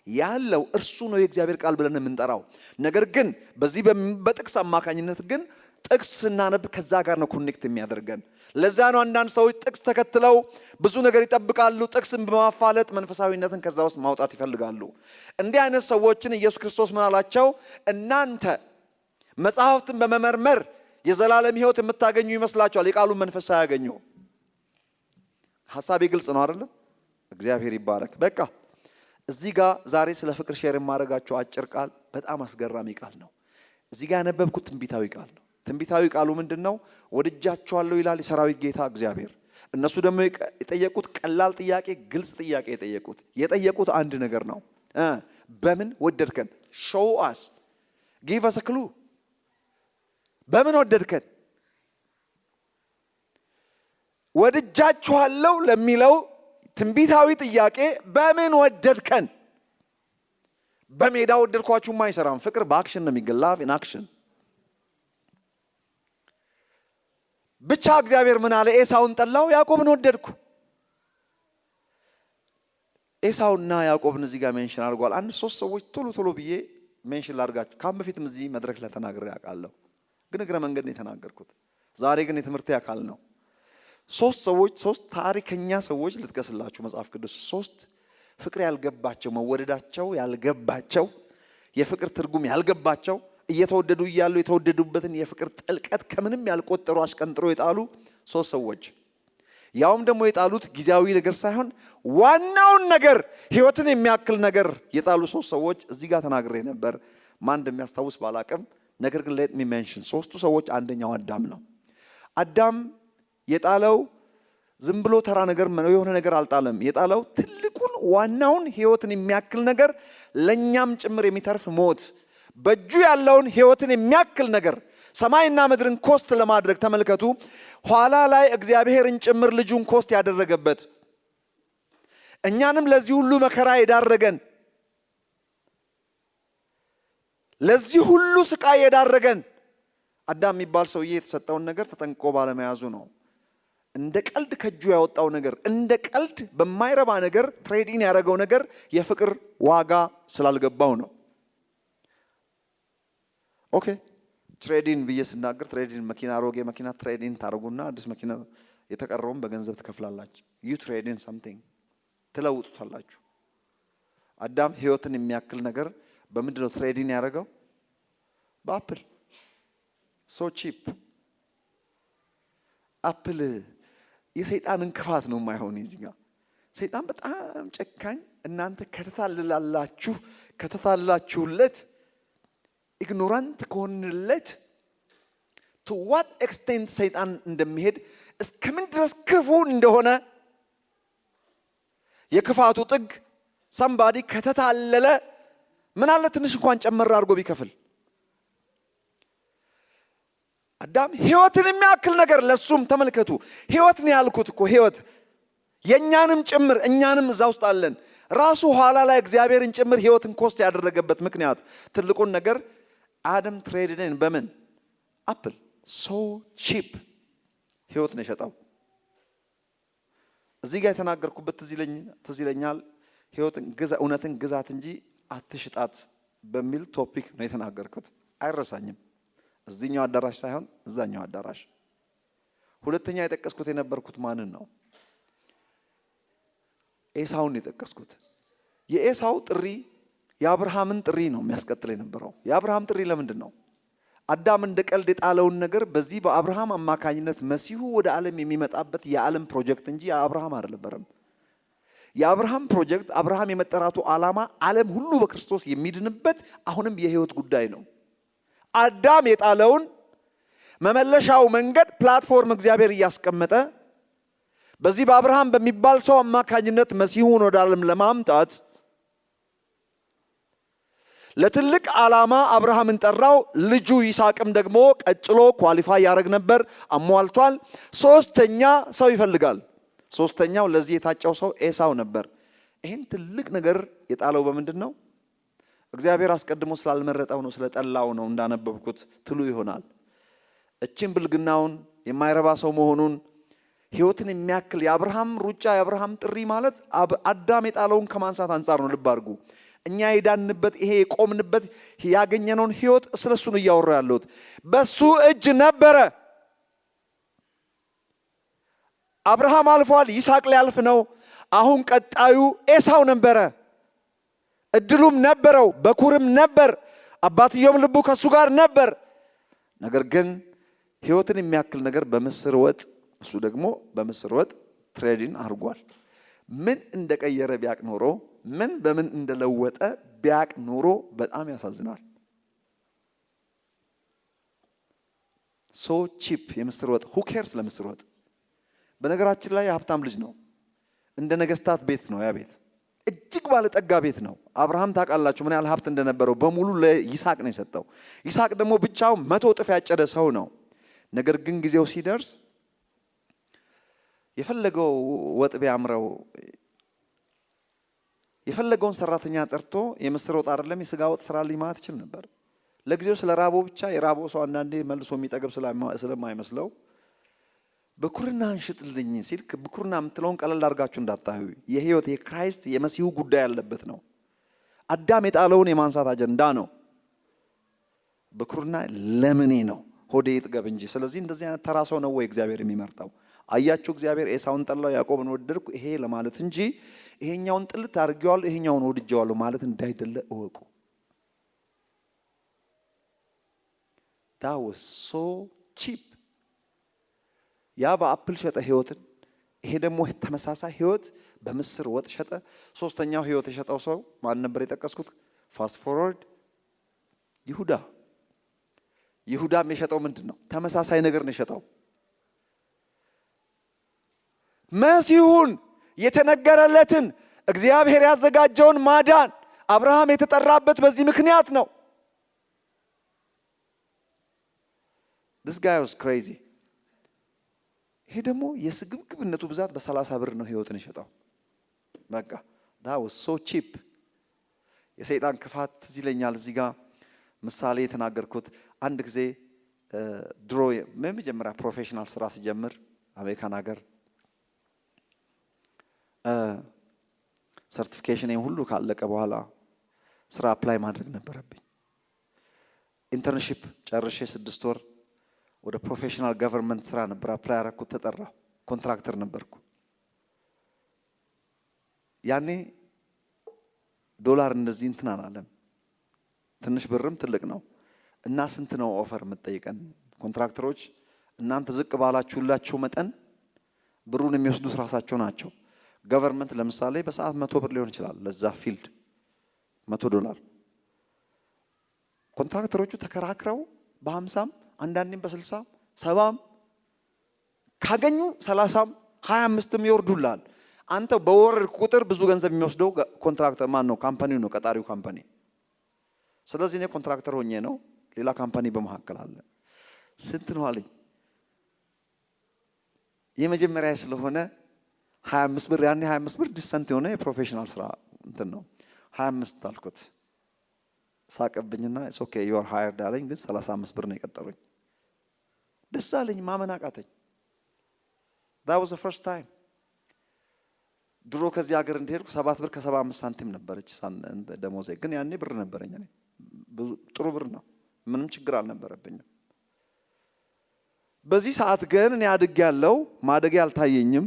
ያለው እርሱ ነው የእግዚአብሔር ቃል ብለን የምንጠራው። ነገር ግን በዚህ በጥቅስ አማካኝነት ግን ጥቅስ ስናነብ ከዛ ጋር ነው ኮኔክት የሚያደርገን። ለዛ ነው አንዳንድ ሰዎች ጥቅስ ተከትለው ብዙ ነገር ይጠብቃሉ። ጥቅስን በማፋለጥ መንፈሳዊነትን ከዛ ውስጥ ማውጣት ይፈልጋሉ። እንዲህ አይነት ሰዎችን ኢየሱስ ክርስቶስ ምን አላቸው? እናንተ መጽሐፍትን በመመርመር የዘላለም ሕይወት የምታገኙ ይመስላችኋል፣ የቃሉን መንፈስ ሳያገኙ። ሐሳቤ ግልጽ ነው አይደለም? እግዚአብሔር ይባረክ። በቃ እዚህ ጋር ዛሬ ስለ ፍቅር ሼር የማደርጋቸው አጭር ቃል በጣም አስገራሚ ቃል ነው። እዚህ ጋር ያነበብኩት ትንቢታዊ ቃል ነው። ትንቢታዊ ቃሉ ምንድነው? ወድጃቸዋለሁ ይላል የሰራዊት ጌታ እግዚአብሔር። እነሱ ደግሞ የጠየቁት ቀላል ጥያቄ፣ ግልጽ ጥያቄ የጠየቁት አንድ ነገር ነው። በምን ወደድከን? show us, give us a clue። በምን ወደድከን? ወድጃቸዋለሁ ለሚለው ትንቢታዊ ጥያቄ በምን ወደድከን? በሜዳ ወደድኳችሁማ አይሰራም። ፍቅር በአክሽን ነው የሚገኝ። love in action። ብቻ እግዚአብሔር ምን አለ? ኤሳውን ጠላው፣ ያዕቆብን ወደድኩ። ኤሳውና ያዕቆብን እዚህ ጋር ሜንሽን አድርጓል። አንድ ሶስት ሰዎች ቶሎ ብዬ ሜንሽን ላድርጋችሁ። ካም በፊትም እዚህ መድረክ ላይ ተናግሬ ያውቃለሁ፣ ግን እግረ መንገድ ነው የተናገርኩት። ዛሬ ግን የትምህርቴ አካል ነው። ሶስት ሰዎች፣ ሶስት ታሪከኛ ሰዎች ልጥቀስላችሁ መጽሐፍ ቅዱስ። ሶስት ፍቅር ያልገባቸው፣ መወደዳቸው ያልገባቸው፣ የፍቅር ትርጉም ያልገባቸው፣ እየተወደዱ እያሉ የተወደዱበትን የፍቅር ጥልቀት ከምንም ያልቆጠሩ አሽቀንጥሮ የጣሉ ሶስት ሰዎች። ያውም ደግሞ የጣሉት ጊዜያዊ ነገር ሳይሆን ዋናውን ነገር፣ ሕይወትን የሚያክል ነገር የጣሉ ሶስት ሰዎች እዚህ ጋር ተናግሬ ነበር። ማን እንደሚያስታውስ ባላቅም፣ ነገር ግን let me mention ሶስቱ ሰዎች አንደኛው አዳም ነው። አዳም የጣለው ዝም ብሎ ተራ ነገር ነው፣ የሆነ ነገር አልጣለም። የጣለው ትልቁን ዋናውን ሕይወትን የሚያክል ነገር፣ ለኛም ጭምር የሚተርፍ ሞት፣ በእጁ ያለውን ሕይወትን የሚያክል ነገር ሰማይና ምድርን ኮስት ለማድረግ ተመልከቱ። ኋላ ላይ እግዚአብሔርን ጭምር ልጁን ኮስት ያደረገበት፣ እኛንም ለዚህ ሁሉ መከራ የዳረገን፣ ለዚህ ሁሉ ስቃይ የዳረገን አዳም የሚባል ሰውዬ የተሰጠውን ነገር ተጠንቅቆ ባለመያዙ ነው። እንደ ቀልድ ከእጁ ያወጣው ነገር፣ እንደ ቀልድ በማይረባ ነገር ትሬዲን ያደረገው ነገር የፍቅር ዋጋ ስላልገባው ነው። ኦኬ ትሬዲን ብዬ ስናገር ትሬዲን መኪና፣ አሮጌ መኪና ትሬዲን ታደርጉና አዲስ መኪና የተቀረውን በገንዘብ ትከፍላላችሁ። ዩ ትሬዲን ሰምቲንግ ትለውጡታላችሁ። አዳም ሕይወትን የሚያክል ነገር በምንድን ነው ትሬዲን ያደረገው? በአፕል። ሶ ቺፕ አፕል የሰይጣንን ክፋት ነው የማይሆን። እዚህ ጋር ሰይጣን በጣም ጨካኝ። እናንተ ከተታላችሁለት ኢግኖራንት ከሆንለት to what extent ሰይጣን እንደሚሄድ እስከምን ድረስ ክፉ እንደሆነ የክፋቱ ጥግ ሰምባዲ ከተታለለ ምን አለ ትንሽ እንኳን ጨመር አድርጎ ቢከፍል? አዳም ህይወትን የሚያክል ነገር ለሱም ተመልከቱ። ህይወት ነው ያልኩት እኮ ህይወት የኛንም ጭምር እኛንም እዛ ውስጥ አለን። ራሱ ኋላ ላይ እግዚአብሔርን ጭምር ህይወትን ኮስት ያደረገበት ምክንያት ትልቁን ነገር አደም ትሬድን በምን አፕል ሶ ቺፕ ህይወት ነው የሸጠው። እዚህ ጋር የተናገርኩበት ትዝ ይለኛል። ህይወትን ግዛ እውነትን ግዛት እንጂ አትሽጣት በሚል ቶፒክ ነው የተናገርኩት። አይረሳኝም። እዚህኛው አዳራሽ ሳይሆን እዛኛው አዳራሽ። ሁለተኛ የጠቀስኩት የነበርኩት ማንን ነው? ኤሳውን የጠቀስኩት። የኤሳው ጥሪ የአብርሃምን ጥሪ ነው የሚያስቀጥል የነበረው። የአብርሃም ጥሪ ለምንድን ነው? አዳም እንደ ቀልድ የጣለውን ነገር በዚህ በአብርሃም አማካኝነት መሲሁ ወደ ዓለም የሚመጣበት የዓለም ፕሮጀክት እንጂ የአብርሃም አይደለም። የአብርሃም ፕሮጀክት አብርሃም የመጠራቱ ዓላማ ዓለም ሁሉ በክርስቶስ የሚድንበት አሁንም የህይወት ጉዳይ ነው። አዳም የጣለውን መመለሻው መንገድ ፕላትፎርም እግዚአብሔር እያስቀመጠ በዚህ በአብርሃም በሚባል ሰው አማካኝነት መሲሁን ወደ ዓለም ለማምጣት ለትልቅ ዓላማ አብርሃምን ጠራው። ልጁ ይስሐቅም ደግሞ ቀጥሎ ኳሊፋይ ያደርግ ነበር፣ አሟልቷል። ሶስተኛ ሰው ይፈልጋል። ሶስተኛው ለዚህ የታጨው ሰው ኤሳው ነበር። ይህን ትልቅ ነገር የጣለው በምንድን ነው? እግዚአብሔር አስቀድሞ ስላልመረጠው ነው፣ ስለጠላው ነው እንዳነበብኩት ትሉ ይሆናል። እቺን ብልግናውን የማይረባ ሰው መሆኑን ህይወትን የሚያክል የአብርሃም ሩጫ የአብርሃም ጥሪ ማለት አዳም የጣለውን ከማንሳት አንጻር ነው። ልብ አድርጉ። እኛ የዳንበት ይሄ የቆምንበት ያገኘነውን ህይወት ስለሱ ነው እያወራ ያለሁት። በሱ እጅ ነበረ። አብርሃም አልፏል፣ ይስሐቅ ሊያልፍ ነው። አሁን ቀጣዩ ኤሳው ነበረ። እድሉም ነበረው፣ በኩርም ነበር፣ አባትየውም ልቡ ከሱ ጋር ነበር። ነገር ግን ህይወትን የሚያክል ነገር በምስር ወጥ፣ እሱ ደግሞ በምስር ወጥ ትሬዲን አድርጓል። ምን እንደቀየረ ቢያቅ ኖሮ፣ ምን በምን እንደለወጠ ቢያቅ ኖሮ በጣም ያሳዝናል። ሶ ቺፕ የምስር ወጥ who cares ለምስር ወጥ። በነገራችን ላይ የሀብታም ልጅ ነው። እንደ ነገስታት ቤት ነው ያ ቤት። እጅግ ባለጠጋ ቤት ነው። አብርሃም ታውቃላችሁ ምን ያህል ሀብት እንደነበረው በሙሉ ለይስሐቅ ነው የሰጠው። ይስሐቅ ደግሞ ብቻው 100 እጥፍ ያጨደ ሰው ነው። ነገር ግን ጊዜው ሲደርስ የፈለገው ወጥ ቢያምረው የፈለገውን ሰራተኛ ጠርቶ የምስር ወጥ አይደለም የስጋ ወጥ ስራልኝ ማለት ይችል ነበር። ለጊዜው ስለ ራቦ ብቻ የራቦ ሰው አንዳንዴ መልሶ የሚጠገብ ስለማይመስለው በኩርና እንሽጥልኝ ሲል በኩርና የምትለውን ቀለል አድርጋችሁ እንዳታዩ። የህይወት የክራይስት የመሲሁ ጉዳይ ያለበት ነው። አዳም የጣለውን የማንሳት አጀንዳ ነው። በኩርና ለምኔ ነው ሆዴ ይጥገብ እንጂ። ስለዚህ እንደዚህ አይነት ተራ ሰው ነው ወይ እግዚአብሔር የሚመርጠው? አያችሁ፣ እግዚአብሔር ኤሳውን ጠላው ያዕቆብን ወደድኩ ይሄ ለማለት እንጂ ይሄኛውን ጥልት አድርጌዋለሁ ይሄኛውን ወድጄዋለሁ ማለት እንዳይደለ እወቁ። that was so cheap። ያ በአፕል ሸጠ ህይወትን፣ ይሄ ደግሞ ተመሳሳይ ህይወት በምስር ወጥ ሸጠ። ሶስተኛው ህይወት የሸጠው ሰው ማን ነበር የጠቀስኩት? ፋስት ፎርወርድ ይሁዳ። ይሁዳም የሸጠው ምንድነው? ተመሳሳይ ነገር ነው የሸጠው። መሲሁን የተነገረለትን እግዚአብሔር ያዘጋጀውን ማዳን አብርሃም የተጠራበት በዚህ ምክንያት ነው። this guy was crazy። ይሄ ደግሞ የስግብግብነቱ ብዛት በ30 ብር ነው ህይወትን የሸጠው። በቃ that was so cheap። የሰይጣን ክፋት ትዝ ይለኛል። እዚህ ጋር ምሳሌ የተናገርኩት አንድ ጊዜ ድሮ በመጀመሪያ ፕሮፌሽናል ስራ ሲጀምር አሜሪካን ሀገር ሰርቲፊኬሽን ሁሉ ካለቀ በኋላ ስራ አፕላይ ማድረግ ነበረብኝ። ኢንተርንሺፕ ጨርሼ 6 ወር ወደ ፕሮፌሽናል ገቨርንመንት ስራ ነበር አፕላይ አደረኩት። ተጠራሁ። ኮንትራክተር ነበርኩ። ያኔ ዶላር እንደዚህ እንትን አላለም። ትንሽ ብርም ትልቅ ነው እና ስንት ነው ኦፈር የምትጠይቀን? ኮንትራክተሮች እናንተ ዝቅ ባላችሁላችሁ መጠን ብሩን የሚወስዱት ራሳቸው ናቸው። ገቨርንመንት ለምሳሌ በሰዓት 100 ብር ሊሆን ይችላል ለዛ ፊልድ $100። ኮንትራክተሮቹ ተከራክረው በ50 አንዳንዴም በ60 70 ካገኙ 30 25 ይወርዱላል። አንተ በወር ቁጥር ብዙ ገንዘብ የሚወስደው ኮንትራክተር ማን ነው? ካምፓኒው ነው፣ ቀጣሪው ካምፓኒ። ስለዚህ እኔ ኮንትራክተር ሆኜ ነው ሌላ ካምፓኒ በመሐከል አለ ስንት ነው አለኝ የመጀመሪያ ስለሆነ 25 ብር ያኔ 25 ብር ዲሰንት የሆነ የፕሮፌሽናል ስራ እንትን ነው 25 አልኩት ሳቀብኝና it's okay you are hired አለኝ ግን 35 ብር ነው የቀጠሩኝ ደስ አለኝ ማመን አቃተኝ that was the first time ድሮ ከዚህ ሀገር እንደሄድኩ 7 ብር ከ75 ሳንቲም ነበረች ደሞዜ ግን ያኔ ብር ነበረኝ እኔ ጥሩ ብር ነው ምንም ችግር አልነበረብኝም በዚህ ሰዓት ግን እኔ አድግ ያለው ማደግ ያልታየኝም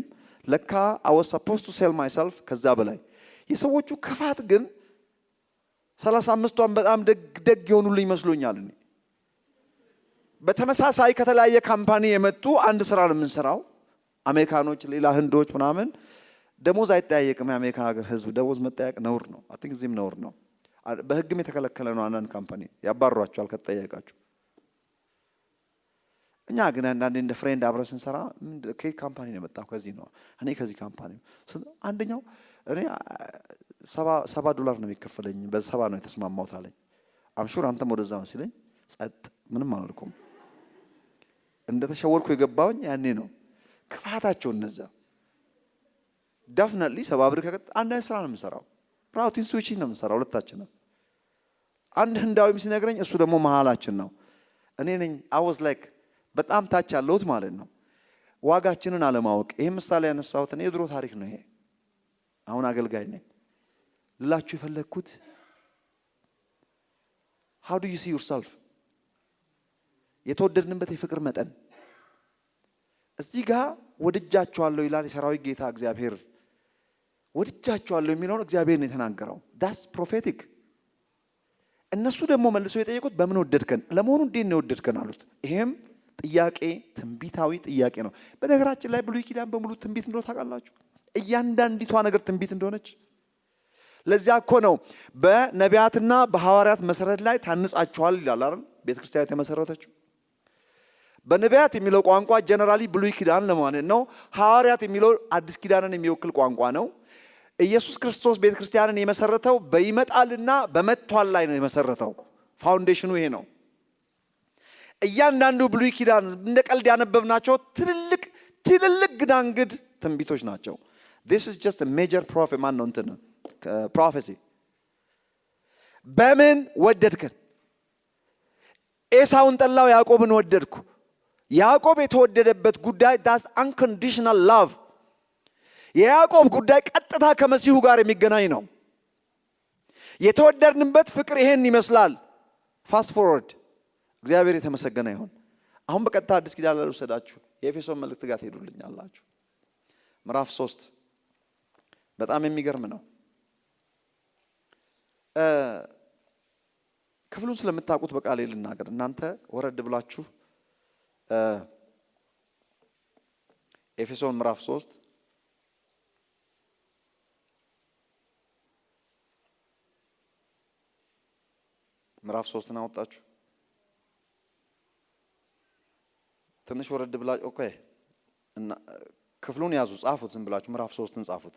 ለካ I was supposed to sell myself ከዛ በላይ የሰዎቹ ክፋት ግን 35ቷን በጣም ደግ ይሆኑልኝ መስሎኛል እኔ በተመሳሳይ ከተለያየ ካምፓኒ የመጡ አንድ ስራ ነው የምንሰራው አሜሪካኖች ሌላ ህንዶች ምናምን ደሞዝ አይጠያየቅም የአሜሪካ ሀገር ህዝብ ደሞዝ መጠያየቅ ነውር ነው I think እዚህም ነውር ነው በህግም የተከለከለ ነው አንዳንድ ካምፓኒ ያባሯቸዋል ከተጠያየቃቸው እኛ ግን አንዳንዴ እንደ ፍሬንድ አብረን ስንሰራ ከየት ካምፓኒ ነው የመጣው ከዚህ ነው እኔ ከዚህ ካምፓኒ አንደኛው እኔ $70 ነው የሚከፈለኝ በ70 ነው የተስማማሁት አለኝ አምሹር አንተም ወደዛው ሲለኝ ጸጥ ምንም አላልኩም እንደተሸወርኩ የገባውኝ ያኔ ነው ክፋታቸው እነዛ ዳፍናሊ 70 ብር ከቀጥ አንድ ስራ ነው የምሰራው ራውቲንግ ስዊቺንግ ነው የምሰራው ሁለታችንም አንድ ህንዳዊም ሲነግረኝ እሱ ደግሞ መሃላችን ነው እኔ ነኝ I was like በጣም ታች ያለሁት ማለት ነው ዋጋችንን አለማወቅ ይሄ ምሳሌ ያነሳሁት እኔ የድሮ ታሪክ ነው ይሄ አሁን አገልጋይ ነኝ ልላችሁ የፈለኩት how do you see yourself የተወደድንበት የፍቅር መጠን እዚህ ጋር ወድጃችኋለሁ ይላል የሰራዊት ጌታ እግዚአብሔር ወድጃችኋለሁ የሚለውን እግዚአብሔር ነው የተናገረው that's prophetic እነሱ ደግሞ መልሰው የጠየቁት በምን ወደድከን ለመሆኑ እንዴት ነው ወደድከን አሉት ይሄም ጥያቄ ትንቢታዊ ጥያቄ ነው በነገራችን ላይ ብሉይ ኪዳን በሙሉ ትንቢት እንደሆነ ታውቃላችሁ እያንዳንዲቷ ነገር ትንቢት እንደሆነች ለዚያ እኮ ነው በነቢያትና በሐዋርያት መሰረት ላይ ታንጻችኋል ይላል አይደል ቤተክርስቲያን የተመሰረተችው በነቢያት የሚለው ቋንቋ ጀነራሊ ብሉይ ኪዳን ለማለት ነው ሐዋርያት የሚለው አዲስ ኪዳንን የሚወክል ቋንቋ ነው ኢየሱስ ክርስቶስ ቤተክርስቲያንን የመሰረተው በይመጣልና በመጥቷል ላይ ነው የመሰረተው ፋውንዴሽኑ ይሄ ነው እያንዳንዱ ብሉይ ኪዳን እንደ ቀልድ ያነበብናቸው ትልልቅ ግዳንግድ ትንቢቶች ናቸው this is just a major prophet ማን ነው እንትን prophecy በምን ወደድከን ኤሳውን ጠላው ያዕቆብን ወደድኩ ያዕቆብ የተወደደበት ጉዳይ that's unconditional love የያዕቆብ ጉዳይ ቀጥታ ከመሲሁ ጋር የሚገናኝ ነው የተወደድንበት ፍቅር ይሄን ይመስላል fast forward እግዚአብሔር የተመሰገነ ይሁን አሁን በቀጥታ አዲስ ኪዳን ላይ ወሰዳችሁ የኤፌሶን መልእክት ጋር ሄዱልኛላችሁ ምዕራፍ 3 በጣም የሚገርም ነው ክፍሉን ስለምታውቁት በቃሌ ልናገር እናንተ ወረድ ብላችሁ ኤፌሶን ምዕራፍ 3 ምዕራፍ 3 ነው አወጣችሁ ትንሽ ወረድ ብላችሁ ኦኬ እና ክፍሉን ያዙ ጻፉት ዝም ብላችሁ ምዕራፍ 3ን ጻፉት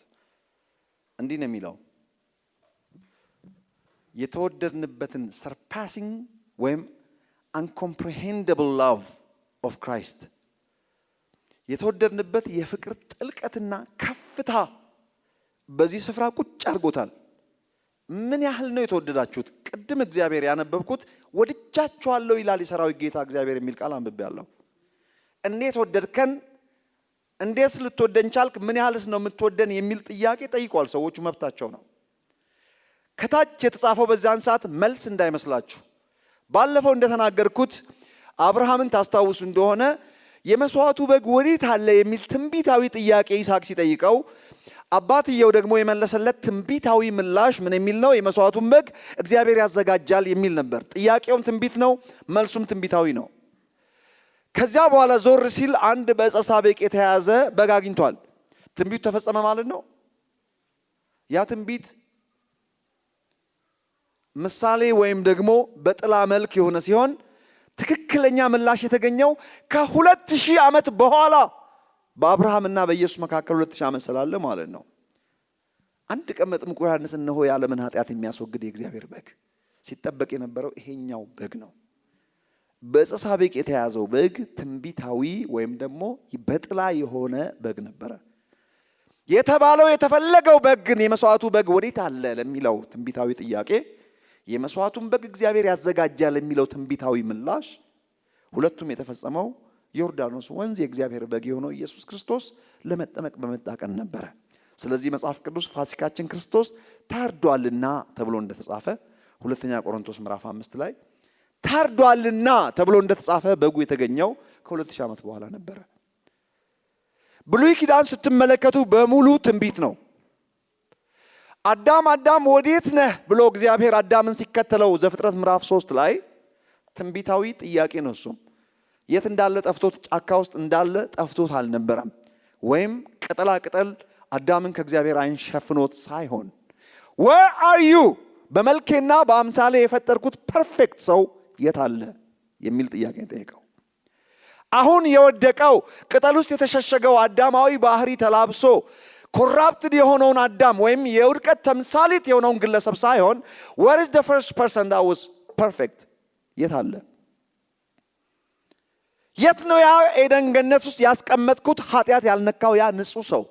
እንዲህ ነው የሚለው የተወደድንበትን surpassing ወይም uncomprehendable love of Christ የተወደድንበት የፍቅር ጥልቀትና ከፍታ በዚህ ስፍራ ቁጭ አድርጎታል ምን ያህል ነው የተወደዳችሁት ቅድም እግዚአብሔር ያነበብኩት ወድጃችኋለሁ ይላል የሰራዊት ጌታ እግዚአብሔር የሚል ቃል አንብቤያለሁ እንዴት ወደድከን እንዴት ልትወደን ቻልክ ምን ያህልስ ነው የምትወደን የሚል ጥያቄ ጠይቋል ሰዎቹ መብታቸው ነው ከታች የተጻፈው በዛን ሰዓት መልስ እንዳይመስላችሁ ባለፈው እንደተናገርኩት አብርሃምን ታስታውሱ እንደሆነ የመስዋዕቱ በግ ወዴት አለ የሚል ትንቢታዊ ጥያቄ ይስሐቅ ሲጠይቀው አባትየው ደግሞ የመለሰለት ትንቢታዊ ምላሽ ምን የሚል ነው የመስዋዕቱን በግ እግዚአብሔር ያዘጋጃል የሚል ነበር ጥያቄውም ትንቢት ነው መልሱም ትንቢታዊ ነው ከዚያ በኋላ ዞር ሲል አንድ በዕፀ ሳቤቅ የተያዘ በግ አግኝቷል ትንቢቱ ተፈጸመ ማለት ነው ያ ትንቢት ምሳሌ ወይም ደግሞ በጥላ መልክ የሆነ ሲሆን ትክክለኛ ምላሽ የተገኘው ከ2000 ዓመት በኋላ በአብርሃምና በኢየሱስ መካከል 2000 ዓመት ስላለ ማለት ነው አንድ ቀን መጥምቁ ዮሐንስ እነሆ የዓለምን ኃጢአት የሚያስወግድ የእግዚአብሔር በግ ሲጠበቅ የነበረው ይሄኛው በግ ነው። በዕፀ ሳቤቅ የተያዘው በግ ትንቢታዊ ወይም ደግሞ በጥላ የሆነ በግ ነበረ። የተባለው የተፈለገው በግ ግን የመስዋዕቱ በግ ወዴት አለ ለሚለው ትንቢታዊ ጥያቄ የመስዋዕቱን በግ እግዚአብሔር ያዘጋጃል የሚለው ትንቢታዊ ምላሽ ሁለቱም የተፈጸመው ዮርዳኖስ ወንዝ የእግዚአብሔር በግ የሆነው ኢየሱስ ክርስቶስ ለመጠመቅ በመጣ ቀን ነበረ። ስለዚህ መጽሐፍ ቅዱስ ፋሲካችን ክርስቶስ ታርዷልና ተብሎ እንደተጻፈ ሁለተኛ ቆሮንቶስ ምዕራፍ 5 ላይ ታርዷልና ተብሎ እንደተጻፈ በጉ የተገኘው ከ2000 ዓመት በኋላ ነበረ። ብሉይ ኪዳን ስትመለከቱ በሙሉ ትንቢት ነው። አዳም አዳም ወዴት ነህ ብሎ እግዚአብሔር አዳምን ሲከተለው ዘፍጥረት ምዕራፍ 3 ላይ ትንቢታዊ ጥያቄ ነው። እሱም የት እንዳለ ጠፍቶት ጫካ ውስጥ እንዳለ ጠፍቶት አልነበረም። ወይም ቅጠላ ቅጠል አዳምን ከእግዚአብሔር አይን ሸፍኖት ሳይሆን where are you በመልኬና በአምሳሌ የፈጠርኩት ፐርፌክት ሰው የት አለ የሚል ጥያቄ ጠየቀው። አሁን የወደቀው ቅጠል ውስጥ የተሸሸገው አዳማዊ ባህሪ ተላብሶ ኮራፕትድ የሆነውን አዳም ወይም የውድቀት ተምሳሌት የሆነውን ግለሰብ ሳይሆን where is the first person that was perfect የት አለ? የት ነው ያ ኤደን ገነት ውስጥ ያስቀመጥኩት ኃጢአት ያልነካው ያ ንጹህ ሰው?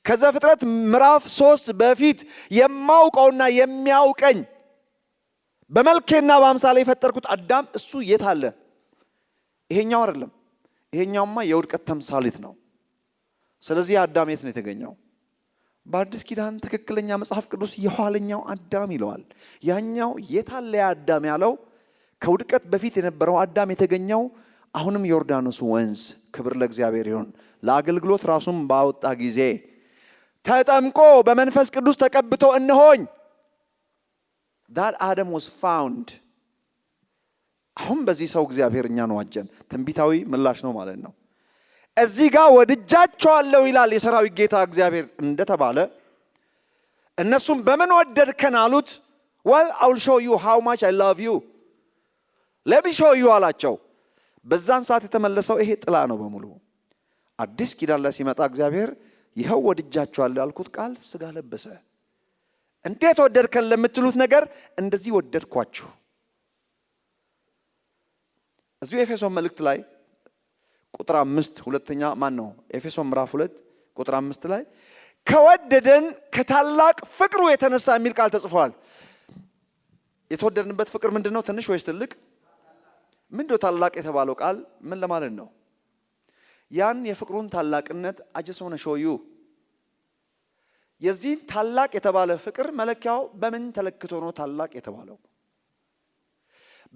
ከዘፍጥረት ምዕራፍ 3 በፊት የማውቀውና የሚያውቀኝ በመልኬና በአምሳሌ የፈጠርኩት አዳም እሱ የት አለ? ይሄኛው አይደለም። ይሄኛውማ የውድቀት ተምሳሌት ነው። ስለዚህ አዳም የት ነው የተገኘው? በአዲስ ኪዳን ትክክለኛ መጽሐፍ ቅዱስ የኋለኛው አዳም ይለዋል። ያኛው የት አለ ያ አዳም ያለው ከውድቀት በፊት የነበረው አዳም የተገኘው አሁንም ዮርዳኖስ ወንዝ። ክብር ለእግዚአብሔር ይሁን። ለአገልግሎት ራሱን ባወጣ ጊዜ ተጠምቆ በመንፈስ ቅዱስ ተቀብቶ እነሆኝ that Adam was found። አሁን በዚህ ሰው እግዚአብሔር እኛን ዋጀን። ትንቢታዊ ምላሽ ነው ማለት ነው። እዚህ ጋር ወድጃቸዋለሁ ይላል የሰራዊት ጌታ እግዚአብሔር እንደተባለ እነሱም በምን ወደድከን አሉት። well I will show you how much I love you let me show you አላቸው። በዛን ሰዓት የተመለሰው ይሄ ጥላ ነው በሙሉ። አዲስ ኪዳን ላይ ሲመጣ እግዚአብሔር ይኸው ወድጃቸዋለሁ ያልኩት ቃል ስጋ ለበሰ። እንዴት ወደድከን ለምትሉት ነገር እንደዚህ ወደድኳችሁ። እዚሁ ኤፌሶን መልእክት ላይ ቁጥር 5 ሁለተኛ ማን ነው ኤፌሶን ምዕራፍ 2 ቁጥር 5 ላይ ከወደደን ከታላቅ ፍቅሩ የተነሳ የሚል ቃል ተጽፏል። የተወደድንበት ፍቅር ምንድነው? ትንሽ ወይስ ትልቅ? ምንድነው ታላቅ የተባለው ቃል ምን ለማለት ነው? ያን የፍቅሩን ታላቅነት I just want to show you። የዚህ ታላቅ የተባለ ፍቅር መለኪያው በምን ተለክቶ ነው ታላቅ የተባለው?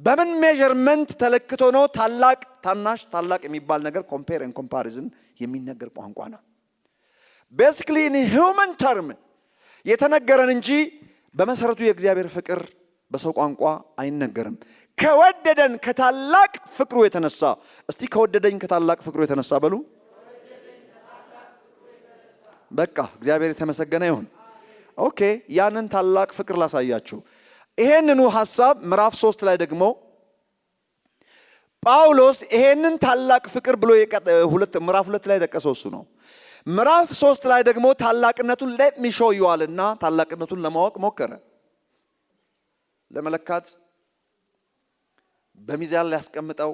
በምን ሜዠርመንት ተለክቶ ነው ታላቅ ታናሽ ታላቅ የሚባል ነገር ኮምፔር ኤንድ ኮምፓሪዝን የሚነገር ቋንቋ ነው። ቤሲክሊ ኢን ሂውመን ተርም የተነገረን እንጂ በመሰረቱ የእግዚአብሔር ፍቅር በሰው ቋንቋ አይነገርም። ከወደደን ከታላቅ ፍቅሩ የተነሳ እስቲ ከወደደኝ ከታላቅ ፍቅሩ የተነሳ በሉ። በቃ እግዚአብሔር የተመሰገነ ይሁን። ኦኬ ያንን ታላቅ ፍቅር ላሳያችሁ። ይሄንኑ ሐሳብ ምዕራፍ 3 ላይ ደግሞ ጳውሎስ ይሄንን ታላቅ ፍቅር ብሎ ምዕራፍ 2 ላይ ጠቀሰው እሱ ነው። ምዕራፍ 3 ላይ ደግሞ ታላቅነቱን let me show you አለና ታላቅነቱን ለማወቅ ሞከረ። ለመለካት በሚዛን ላይ ያስቀምጠው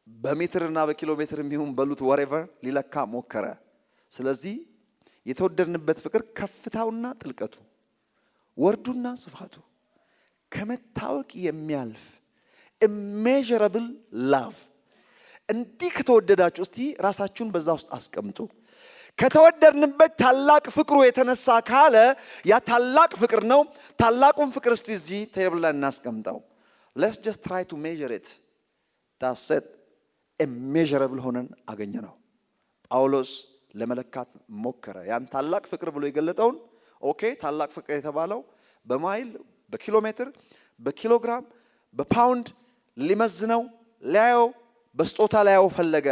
በሜትርና በኪሎ ሜትር የሚሆን በሉት whatever ሊለካ ሞከረ። ስለዚህ የተወደድንበት ፍቅር ከፍታውና ጥልቀቱ ወርዱና ስፋቱ ከመታወቅ የሚያልፍ immeasurable love። እንዲህ ከተወደዳችሁ እስቲ ራሳችሁን በዛ ውስጥ አስቀምጡ። ከተወደድንበት ታላቅ ፍቅሩ የተነሳ ካለ ያ ታላቅ ፍቅር ነው። ታላቁን ፍቅር እስቲ እዚህ ቴብል ላይ እናስቀምጠው። let's just try to measure it። that's it immeasurable ሆነን አገኘ ነው። ጳውሎስ ለመለካት ሞከረ ያን ታላቅ ፍቅር ብሎ የገለጠውን። ኦኬ ታላቅ ፍቅር የተባለው በማይል በኪሎ ሜትር በኪሎግራም በፓውንድ ሊመዝነው ሊያየው በስጦታ ሊያየው ፈለገ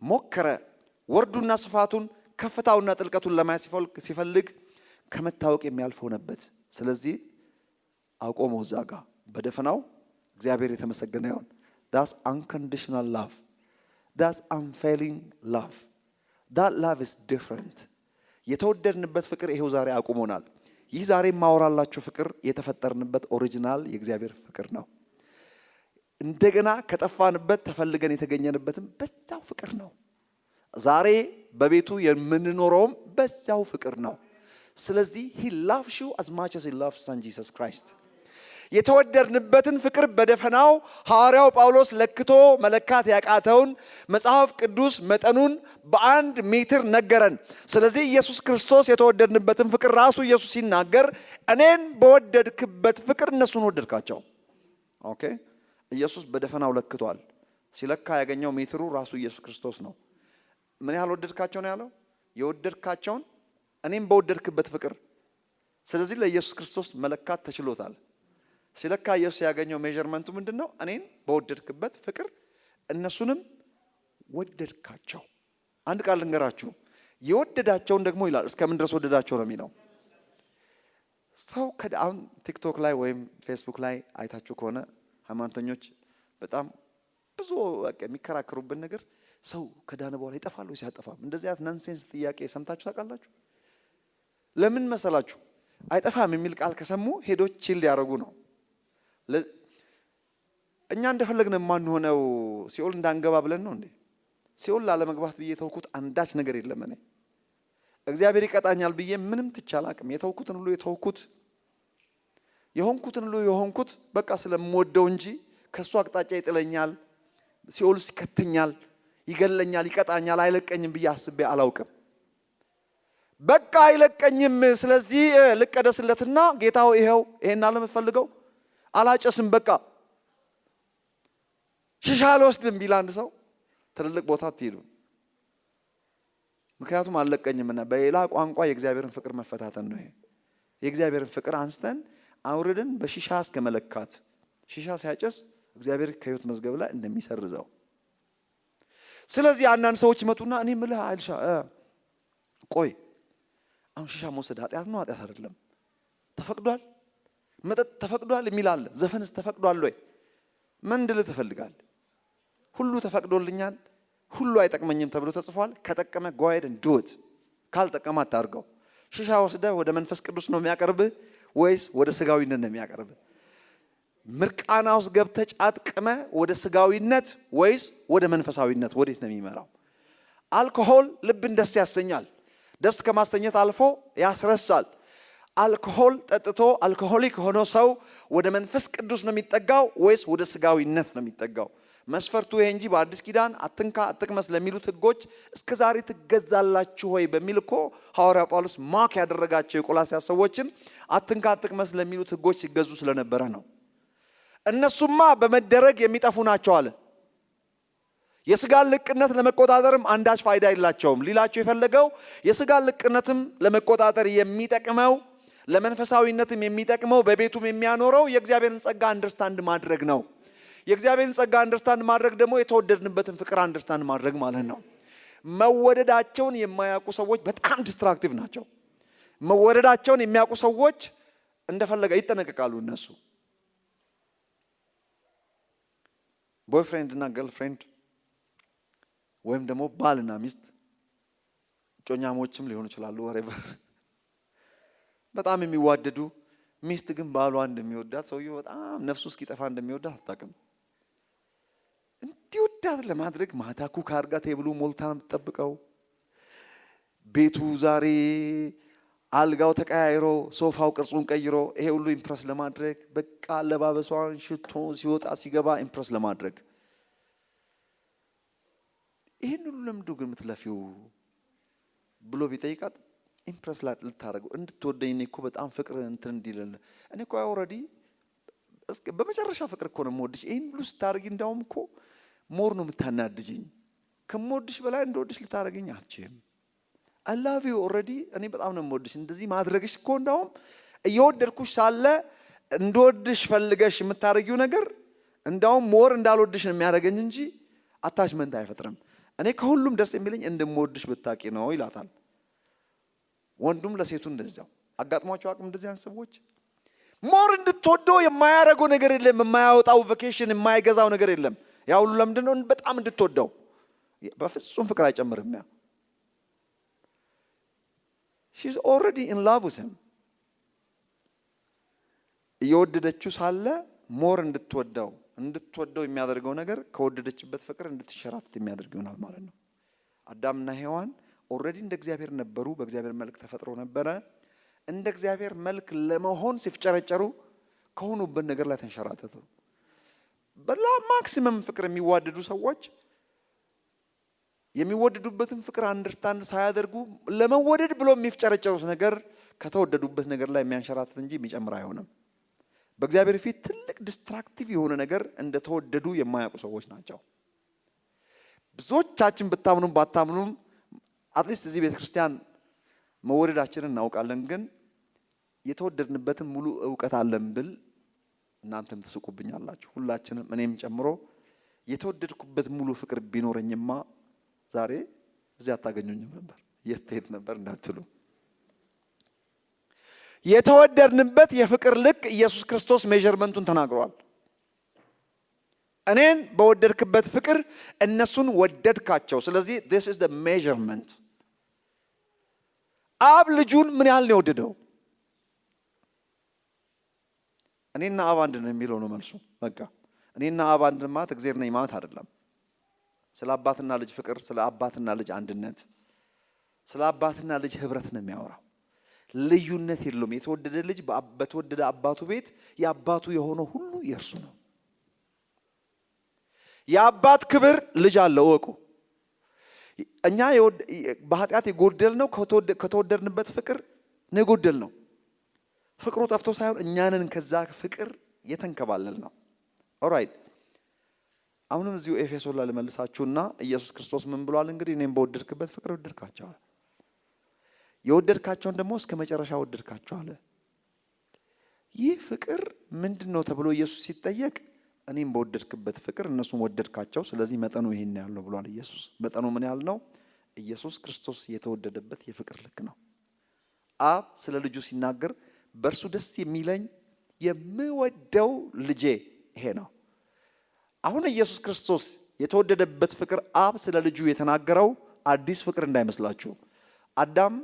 ሞከረ። ወርዱና ስፋቱን ከፍታውና ጥልቀቱን ለማየት ሲፈልግ ከመታወቅ የሚያልፍ ሆነበት። ስለዚህ አቆመው እዛ ጋር በደፈናው። እግዚአብሔር የተመሰገነ ይሁን። that's unconditional love that's unfailing love that love is different። የተወደድንበት ፍቅር ይሄው ዛሬ አቁሞናል። ይህ ዛሬ ማወራላችሁ ፍቅር የተፈጠርንበት ኦሪጂናል የእግዚአብሔር ፍቅር ነው። እንደገና ከጠፋንበት ተፈልገን የተገኘንበትም በዛው ፍቅር ነው። ዛሬ በቤቱ የምንኖረውም በዛው ፍቅር ነው። ስለዚህ he loves you as much as he loves son Jesus Christ። የተወደድንበትን ፍቅር በደፈናው ሐዋርያው ጳውሎስ ለክቶ መለካት ያቃተውን መጽሐፍ ቅዱስ መጠኑን በአንድ ሜትር ነገረን። ስለዚህ ኢየሱስ ክርስቶስ የተወደድንበትን ፍቅር ራሱ ኢየሱስ ሲናገር እኔን በወደድክበት ፍቅር እነሱን ወደድካቸው። ኦኬ፣ ኢየሱስ በደፈናው ለክቷል። ሲለካ ያገኘው ሜትሩ ራሱ ኢየሱስ ክርስቶስ ነው። ምን ያህል ወደድካቸው ነው ያለው? የወደድካቸውን እኔም በወደድክበት ፍቅር። ስለዚህ ለኢየሱስ ክርስቶስ መለካት ተችሎታል። ሲለካ ኢየሱስ ያገኘው ሜዠርመንቱ ምንድነው? እኔን በወደድክበት ፍቅር እነሱንም ወደድካቸው። አንድ ቃል ልንገራችሁ፣ የወደዳቸውን ደግሞ ይላል እስከምን ድረስ ወደዳቸው ነው የሚለው። ሰው ከዳውን ቲክቶክ ላይ ወይም ፌስቡክ ላይ አይታችሁ ከሆነ ሃይማኖተኞች በጣም ብዙ የሚከራከሩበት ነገር ሰው ከዳነ በኋላ ይጠፋል ወይስ አይጠፋም? እንደዚህ አይነት ናንሴንስ ጥያቄ ሰምታችሁ ታውቃላችሁ? ለምን መሰላችሁ? አይጠፋም የሚል ቃል ከሰሙ ሄዶች ቺል ያደርጉ ነው። እኛ እንደፈለግን የማንሆነው ሲኦል እንዳንገባ ብለን ነው እንዴ? ሲኦል ላለመግባት ብዬ የተውኩት አንዳች ነገር የለም። እኔ እግዚአብሔር ይቀጣኛል ብዬ ምንም ትቻል አቅም የተውኩትን ሁሉ የተውኩት የሆንኩትን ሁሉ የሆንኩት በቃ ስለምወደው እንጂ ከሱ አቅጣጫ ይጥለኛል፣ ሲኦል ይከተኛል፣ ይገለኛል፣ ይቀጣኛል፣ አይለቀኝም ብዬ አስቤ አላውቅም። በቃ አይለቀኝም፣ ስለዚህ ልቀደስለትና ጌታው ይሄው ይሄን አለ የምትፈልገው አላጨስም፣ በቃ ሽሻ አልወስድም ቢል አንድ ሰው ትልልቅ ቦታ አትሄዱ። ምክንያቱም አልለቀኝምና። በሌላ ቋንቋ የእግዚአብሔርን ፍቅር መፈታተን ነው። ይሄ የእግዚአብሔርን ፍቅር አንስተን አውርደን በሽሻ እስከ መለካት። ሽሻ ሲያጨስ እግዚአብሔር ከሕይወት መዝገብ ላይ እንደሚሰርዘው። ስለዚህ አንዳንድ ሰዎች ይመጡና እኔ ምልህ አይልሻ ቆይ አሁን ሽሻ መውሰድ ኃጢአት ነው? ኃጢአት አይደለም። ተፈቅዷል። መጠጥ ተፈቅዷል የሚል አለ። ዘፈንስ ተፈቅዷል ወይ? ምን እንድል ትፈልጋለህ? ሁሉ ተፈቅዶልኛል፣ ሁሉ አይጠቅመኝም ተብሎ ተጽፏል። ከጠቀመ go ahead and do it። ካልጠቀመ አታርገው። ሽሻ ወስደህ ወደ መንፈስ ቅዱስ ነው የሚያቀርብህ ወይስ ወደ ስጋዊነት ነው የሚያቀርብህ? ምርቃና ውስጥ ገብተህ ጫጥቅመ ወደ ስጋዊነት ወይስ ወደ መንፈሳዊነት ወዴት ነው የሚመራው? አልኮሆል ልብን ደስ ያሰኛል። ደስ ከማሰኘት አልፎ ያስረሳል። አልኮሆል ጠጥቶ አልኮሆሊክ ሆኖ ሰው ወደ መንፈስ ቅዱስ ነው የሚጠጋው ወይስ ወደ ስጋዊነት ነው የሚጠጋው? መስፈርቱ ይሄ እንጂ በአዲስ ኪዳን አትንካ አትቅመስ ለሚሉት ህጎች እስከዛሬ ትገዛላችሁ ወይ በሚል እኮ ሐዋርያ ጳውሎስ ማክ ያደረጋቸው የቆላስይስ ሰዎችን አትንካ አትቅመስ ለሚሉት ህጎች ሲገዙ ስለነበረ ነው። እነሱማ በመደረግ የሚጠፉ ናቸው አለ። የስጋን ልቅነት ለመቆጣጠርም አንዳች ፋይዳ የላቸውም ሊላቸው የፈለገው የስጋን ልቅነትም ለመቆጣጠር የሚጠቅመው ለመንፈሳዊነትም የሚጠቅመው በቤቱም የሚያኖረው የእግዚአብሔርን ጸጋ አንደርስታንድ ማድረግ ነው። የእግዚአብሔርን ጸጋ አንደርስታንድ ማድረግ ደግሞ የተወደድንበትን ፍቅር አንደርስታንድ ማድረግ ማለት ነው። መወደዳቸውን የማያውቁ ሰዎች በጣም ዲስትራክቲቭ ናቸው። መወደዳቸውን የሚያውቁ ሰዎች እንደፈለገ ይጠነቀቃሉ። እነሱ ቦይፍሬንድ እና ገርልፍሬንድ ወይም ደግሞ ባልና ሚስት ጮኛሞችም ሊሆኑ ይችላሉ። ወሬቨር በጣም የሚዋደዱ ሚስት ግን ባሏ እንደሚወዳት ሰውየው በጣም ነፍሱ እስኪጠፋ እንደሚወዳት አታውቅም። እንዲወዳት ለማድረግ ማታ ኩክ አድርጋ ቴብሉ ሞልታ ነው የምትጠብቀው። ቤቱ ዛሬ አልጋው ተቀያይሮ ሶፋው ቅርጹን ቀይሮ ይሄ ሁሉ ኢምፕረስ ለማድረግ በቃ አለባበሷን ሽቶ ሲወጣ ሲገባ ኢምፕረስ ለማድረግ ይሄን ሁሉ ለምንድን ነው የምትለፊው ብሎ ቢጠይቃት ኢምፕረስ ልታረገው እንድትወደኝ እኔ እኮ በጣም ፍቅር እንትን እንዲልል እኔ እኮ ኦልሬዲ በመጨረሻ ፍቅር እኮ ነው የምወድሽ። ይሄን ሁሉ ስታረጊ እንዳውም እኮ ሞር ነው የምታናድጂኝ። ከምወድሽ በላይ እንደወድሽ ልታረገኝ አትችይም። I love you already እኔ በጣም ነው የምወድሽ። እንደዚህ ማድረግሽ እኮ እንዳውም እየወደድኩሽ ሳለ እንደወድሽ ፈልገሽ የምታረጊው ነገር እንዳውም ሞር እንዳልወድሽ ነው የሚያደርገኝ እንጂ አታችመንት አይፈጥርም። እኔ ከሁሉም ደስ የሚለኝ እንደምወድሽ ብታቂ ነው ይላታል። ወንዱም ለሴቱ እንደዛው አጋጥሟቸው አቅም እንደዚህ አይነት ሰዎች ሞር እንድትወደው የማያረገው ነገር የለም። የማያወጣው ቫኬሽን የማይገዛው ነገር የለም። ያ ሁሉ ለምንድን ነው? በጣም እንድትወደው። በፍጹም ፍቅር አይጨምርም። ያ she's already in love with him እየወደደችው ሳለ ሞር እንድትወደው የሚያደርገው ነገር ከወደደችበት ፍቅር እንድትሸራተት የሚያደርግ ይሆናል ማለት ነው። አዳምና ሔዋን ኦልሬዲ እንደ እግዚአብሔር ነበሩ፣ በእግዚአብሔር መልክ ተፈጥሮ ነበረ። እንደ እግዚአብሔር መልክ ለመሆን ሲፍጨረጨሩ ከሆኑበት ነገር ላይ ተንሸራተቱ። በማክሲመም ፍቅር የሚዋደዱ ሰዎች የሚወደዱበትን ፍቅር አንደርስታንድ ሳያደርጉ ለመወደድ ብሎ የሚፍጨረጨሩት ነገር ከተወደዱበት ነገር ላይ የሚያንሸራተት እንጂ የሚጨምር አይሆንም። በእግዚአብሔር ፊት ትልቅ ዲስትራክቲቭ የሆነ ነገር እንደተወደዱ የማያውቁ ሰዎች ናቸው። ብዙዎቻችን ብታምኑም ባታምኑም አትሊስት እዚህ ቤተክርስቲያን መወደዳችንን እናውቃለን። ግን የተወደድንበትን ሙሉ ዕውቀት አለን ብል እናንተም ትስቁብኛላችሁ። ሁላችንም እኔም ጨምሮ የተወደድኩበት ሙሉ ፍቅር ቢኖረኝማ ዛሬ እዚህ አታገኙኝም ነበር፣ የት ትሄድ ነበር እንዳትሉ። የተወደድንበት የፍቅር ልክ ኢየሱስ ክርስቶስ ሜዠርመንቱን ተናግሯል። እኔን በወደድክበት ፍቅር እነሱን ወደድካቸው። ስለዚህ this is the measurement። አብ ልጁን ምን ያህል ነው የወደደው? እኔና አብ አንድ ነው የሚለው ነው መልሱ። በቃ እኔና አብ አንድ ማለት እግዚአብሔር ነኝ ማለት አይደለም። ስለ አባትና ልጅ ፍቅር፣ ስለ አባትና ልጅ አንድነት፣ ስለ አባትና ልጅ ህብረት ነው የሚያወራው። ልዩነት የለውም። የተወደደ ልጅ በተወደደ አባቱ ቤት የአባቱ የሆነው ሁሉ የእርሱ ነው። የአባት ክብር ልጅ አለው ወቁ። እኛ በኃጢአት የጎደልነው ከተወደድንበት ፍቅር ነው የጎደልነው። ፍቅሩ ጠፍቶ ሳይሆን እኛንን ከዛ ፍቅር የተንከባለል ነው። ኦልራይት አሁንም እዚሁ ኤፌሶን ላይ ልመልሳችሁና ኢየሱስ ክርስቶስ ምን ብሏል? እንግዲህ እኔም በወደድክበት ፍቅር ወደድካቸው፣ የወደድካቸውን ደግሞ እስከ መጨረሻ ወደድካቸው አለ። ይህ ፍቅር ምንድነው ተብሎ ኢየሱስ ሲጠየቅ እኔም በወደድክበት ፍቅር እነሱን ወደድካቸው፣ ስለዚህ መጠኑ ይሄን ያለው ብሏል ኢየሱስ። መጠኑ ምን ያህል ነው? ኢየሱስ ክርስቶስ የተወደደበት የፍቅር ልክ ነው። አብ ስለ ልጁ ሲናገር በእርሱ ደስ የሚለኝ የምወደው ልጄ ይሄ ነው። አሁን ኢየሱስ ክርስቶስ የተወደደበት ፍቅር አብ ስለ ልጁ የተናገረው አዲስ ፍቅር እንዳይመስላችሁ። አዳም